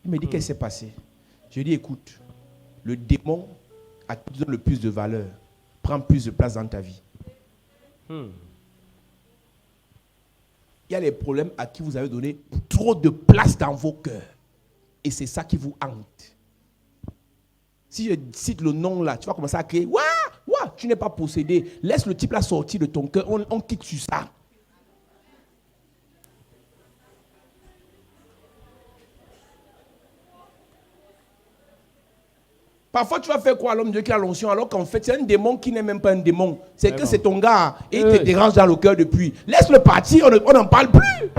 Speaker 1: Il me dit, qu'est-ce qui s'est passé? Je lui ai dit, écoute, le démon à qui tu donnes le plus de valeur prend plus de place dans ta vie. Il y a les problèmes à qui vous avez donné trop de place dans vos cœurs. Et c'est ça qui vous hante. Si je cite le nom là, tu vas commencer à crier, ouah, ouah, tu n'es pas possédé. Laisse le type là sortir de ton cœur, on quitte sur ça. Parfois, tu vas faire quoi à l'homme de Dieu qui a l'onction, alors qu'en fait, c'est un démon qui n'est même pas un démon. C'est que c'est ton gars et il te dérange dans le cœur depuis. Laisse-le partir, on n'en parle plus.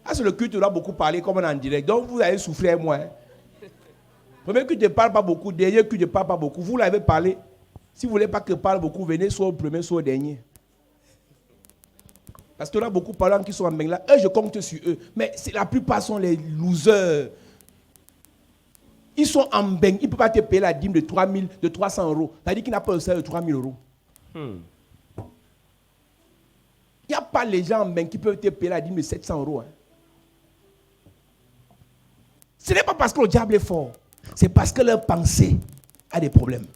Speaker 1: Ah, c'est le culte, on a beaucoup parlé comme on est en direct. Donc, vous allez souffler moi. Hein. Premier culte ne parle pas beaucoup, dernier culte ne parle pas beaucoup. Vous l'avez parlé. Si vous ne voulez pas que parle beaucoup, venez soit au premier, soit au dernier. Parce qu'on a beaucoup de parlants qui sont en Bengla. Eux, je compte sur eux. Mais la plupart sont les losers. Ils sont en Beng. Ils ne peuvent pas te payer la dîme de 300 euros. C'est-à-dire qu'il n'a pas le salaire de 3000 euros. Il n'y a pas les gens en Beng qui peuvent te payer la dîme de 700 euros. Hein. Ce n'est pas parce que le diable est fort. C'est parce que leur pensée a des problèmes.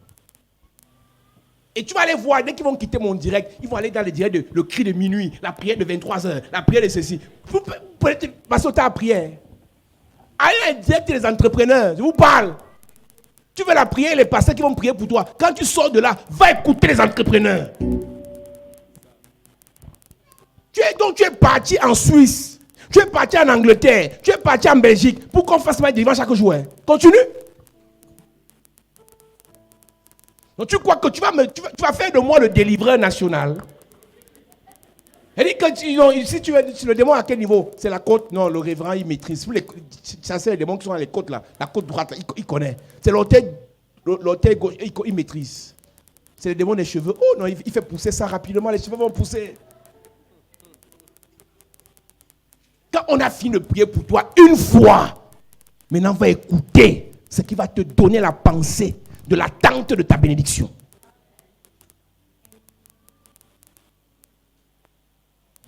Speaker 1: Et tu vas aller voir, dès qu'ils vont quitter mon direct, ils vont aller dans le direct de le cri de minuit, la prière de 23h, la prière de ceci. Vous pouvez passer au temps à prière. Allez dans le direct des entrepreneurs, je vous parle. Tu veux la prière, les pasteurs qui vont prier pour toi. Quand tu sors de là, va écouter les entrepreneurs. Tu es parti en Suisse, tu es parti en Angleterre, tu es parti en Belgique pour qu'on fasse ma délivrance chaque jour. Hein. Continue. Donc tu crois que tu vas faire de moi le délivreur national? Elle dit que si tu es le démon à quel niveau? C'est la côte. Non, le révérend il maîtrise. Ça c'est les démons qui sont dans les côtes là. La côte droite là, il connaît. C'est l'orteil gauche, il maîtrise. C'est le démon des cheveux. Oh non, il fait pousser ça rapidement, les cheveux vont pousser. Quand on a fini de prier pour toi une fois, maintenant on va écouter ce qui va te donner la pensée de l'attente de ta bénédiction.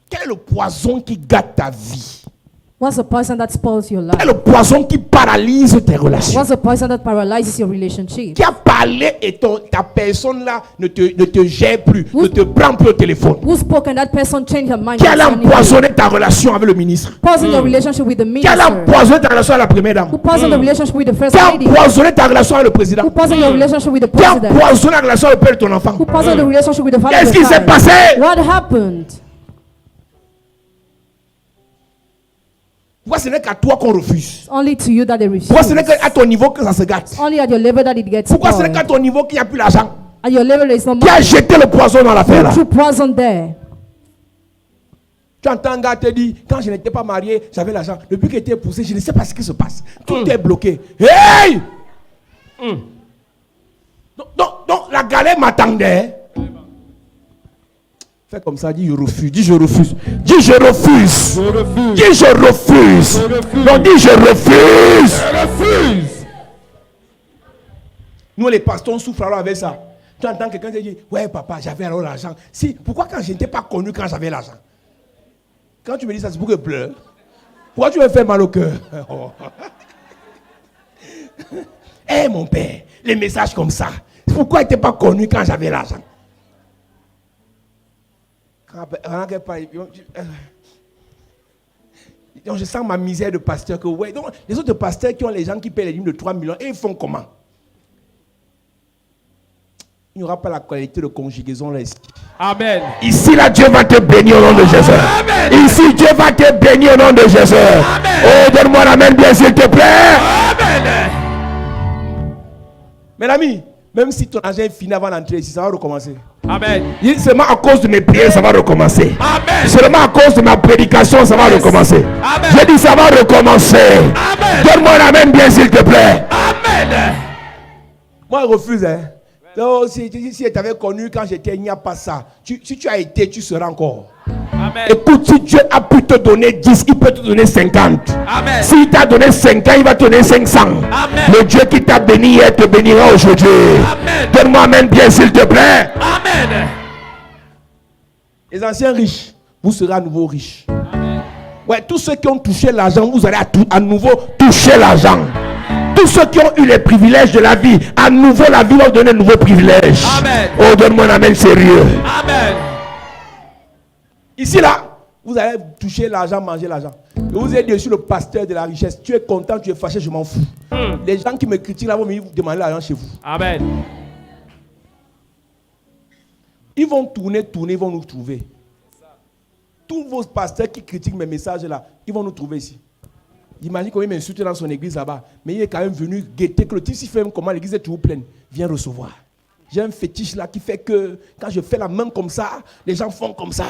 Speaker 1: Quel est le poison qui gâte ta vie?
Speaker 3: What's the poison that spoils your
Speaker 1: Quel est
Speaker 3: life?
Speaker 1: le poison qui paralyse tes relations?
Speaker 3: What's the poison that paralyzes your relationship?
Speaker 1: Qui a parlé et ta personne là ne te gère plus, ne te prend plus au téléphone?
Speaker 3: Who spoke and that person changed her mind?
Speaker 1: Qui a empoisonné ta relation avec le ministre?
Speaker 3: Poison your relationship with the
Speaker 1: Qui a
Speaker 3: minister?
Speaker 1: empoisonné ta relation avec la première dame?
Speaker 3: Who poisoned the relationship with the first
Speaker 1: Qui a
Speaker 3: lady?
Speaker 1: empoisonné ta relation avec le président?
Speaker 3: Who poisoned your relationship with the
Speaker 1: Qui a
Speaker 3: president?
Speaker 1: empoisonné la relation avec le père de ton enfant?
Speaker 3: Who poisoned the relationship with the father?
Speaker 1: Qu'est-ce
Speaker 3: of
Speaker 1: qui
Speaker 3: your
Speaker 1: s'est
Speaker 3: child?
Speaker 1: passé?
Speaker 3: What happened?
Speaker 1: Pourquoi ce n'est qu'à toi qu'on refuse?
Speaker 3: It's only to you that they refuse.
Speaker 1: Pourquoi ce n'est qu'à ton niveau que ça se gâte?
Speaker 3: Only at your level that it gets
Speaker 1: Pourquoi ce n'est
Speaker 3: spoiled.
Speaker 1: qu'à ton niveau qu'il n'y a plus l'argent?
Speaker 3: At your level there is no
Speaker 1: Qui a
Speaker 3: money.
Speaker 1: jeté le poison dans l'affaire là?
Speaker 3: True poison there.
Speaker 1: Tu entends un gars te dire, quand je n'étais pas marié, j'avais l'argent. Depuis qu'il était poussé, je ne sais pas ce qui se passe. Tout est bloqué. Hey! Donc la galère m'attendait. Fais comme ça, dis je refuse, dis je refuse, dis je refuse, dis je refuse, non dis je refuse. Nous les pasteurs on souffre alors avec ça. Tu entends quelqu'un te dire, ouais papa j'avais alors l'argent. Si, pourquoi quand je n'étais pas connu quand j'avais l'argent? Quand tu me dis ça c'est pour que je pleure. Pourquoi tu me fais mal au cœur? Eh mon père, les messages comme ça, pourquoi tu n'étais pas connu quand j'avais l'argent? Donc je sens ma misère de pasteur. Que, ouais. Donc les autres pasteurs qui ont les gens qui paient les dîmes de 3 millions, et ils font comment? Il n'y aura pas la qualité de conjugaison là ici.
Speaker 4: Amen.
Speaker 1: Ici là, Dieu va te bénir au nom de Jésus.
Speaker 4: Amen.
Speaker 1: Ici, Dieu va te bénir au nom de Jésus.
Speaker 4: Amen.
Speaker 1: Oh, donne-moi l'amen bien s'il te plaît.
Speaker 4: Amen.
Speaker 1: Mes amis, même si ton argent est fini avant d'entrer ici, ça va recommencer.
Speaker 4: Amen.
Speaker 1: Seulement à cause de mes prières, ça va recommencer.
Speaker 4: Amen.
Speaker 1: Seulement à cause de ma prédication, ça va recommencer.
Speaker 4: Amen.
Speaker 1: J'ai dit ça va recommencer.
Speaker 4: Amen.
Speaker 1: Donne-moi l'amen bien s'il te plaît.
Speaker 4: Amen.
Speaker 1: Moi, je refuse. Donc, si tu t'avais connu quand j'étais, il n'y a pas ça. Si tu as été, tu seras encore.
Speaker 4: Amen.
Speaker 1: Écoute, si Dieu a pu te donner 10, il peut te donner 50.
Speaker 4: Amen.
Speaker 1: S'il t'a donné 5 ans, il va te donner 500.
Speaker 4: Amen.
Speaker 1: Le Dieu qui t'a béni hier te bénira aujourd'hui.
Speaker 4: Amen.
Speaker 1: Donne-moi amen bien s'il te plaît.
Speaker 4: Amen.
Speaker 1: Les anciens riches, vous serez à nouveau riches. Amen. Ouais, tous ceux qui ont touché l'argent, vous allez à nouveau toucher l'argent. Tous ceux qui ont eu les privilèges de la vie, à nouveau la vie va vous donner de nouveaux privilèges.
Speaker 4: Amen.
Speaker 1: Oh, donne-moi un amen sérieux.
Speaker 4: Amen.
Speaker 1: Ici là, vous allez toucher l'argent, manger l'argent. Je vous ai dit, je suis le pasteur de la richesse. Tu es content, tu es fâché, je m'en fous. Les gens qui me critiquent là vont venir vous demander l'argent chez vous.
Speaker 4: Amen.
Speaker 1: Ils vont tourner, ils vont nous trouver. Tous vos pasteurs qui critiquent mes messages là, ils vont nous trouver ici. Imagine comment il m'insulte dans son église là-bas. Mais il est quand même venu guetter que le type, s'il fait comment l'église est toujours pleine, viens recevoir. J'ai un fétiche là qui fait que quand je fais la main comme ça, les gens font comme ça.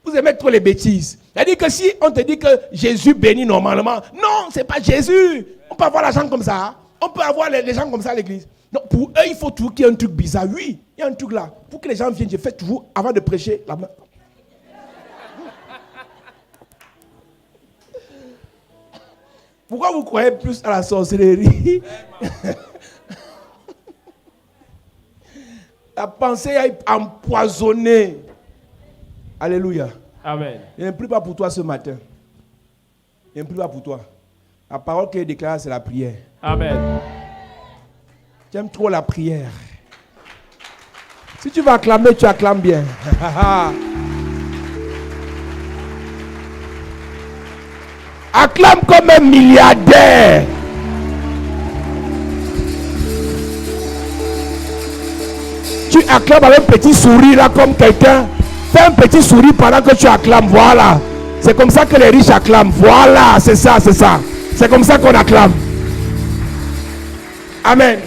Speaker 1: Vous aimez trop les bêtises. C'est-à-dire que si on te dit que Jésus bénit normalement, non, c'est pas Jésus. On peut avoir l'argent comme ça. On peut avoir les gens comme ça à l'église. Donc pour eux, il faut toujours qu'il y ait un truc bizarre. Oui, il y a un truc là. Pour que les gens viennent, je fais toujours, avant de prêcher, la main. Pourquoi vous croyez plus à la sorcellerie? La pensée est empoisonnée. Alléluia.
Speaker 4: Amen.
Speaker 1: Je ne prie pas pour toi ce matin. Je ne prie pas pour toi. La parole qui est déclarée, c'est la prière.
Speaker 4: Amen.
Speaker 1: J'aime trop la prière. Si tu vas acclamer, tu acclames bien. Acclame comme un milliardaire. Tu acclames avec un petit sourire là comme quelqu'un. Fais un petit sourire pendant que tu acclames. Voilà. C'est comme ça que les riches acclament. Voilà, c'est ça, c'est ça. C'est comme ça qu'on acclame. Amen.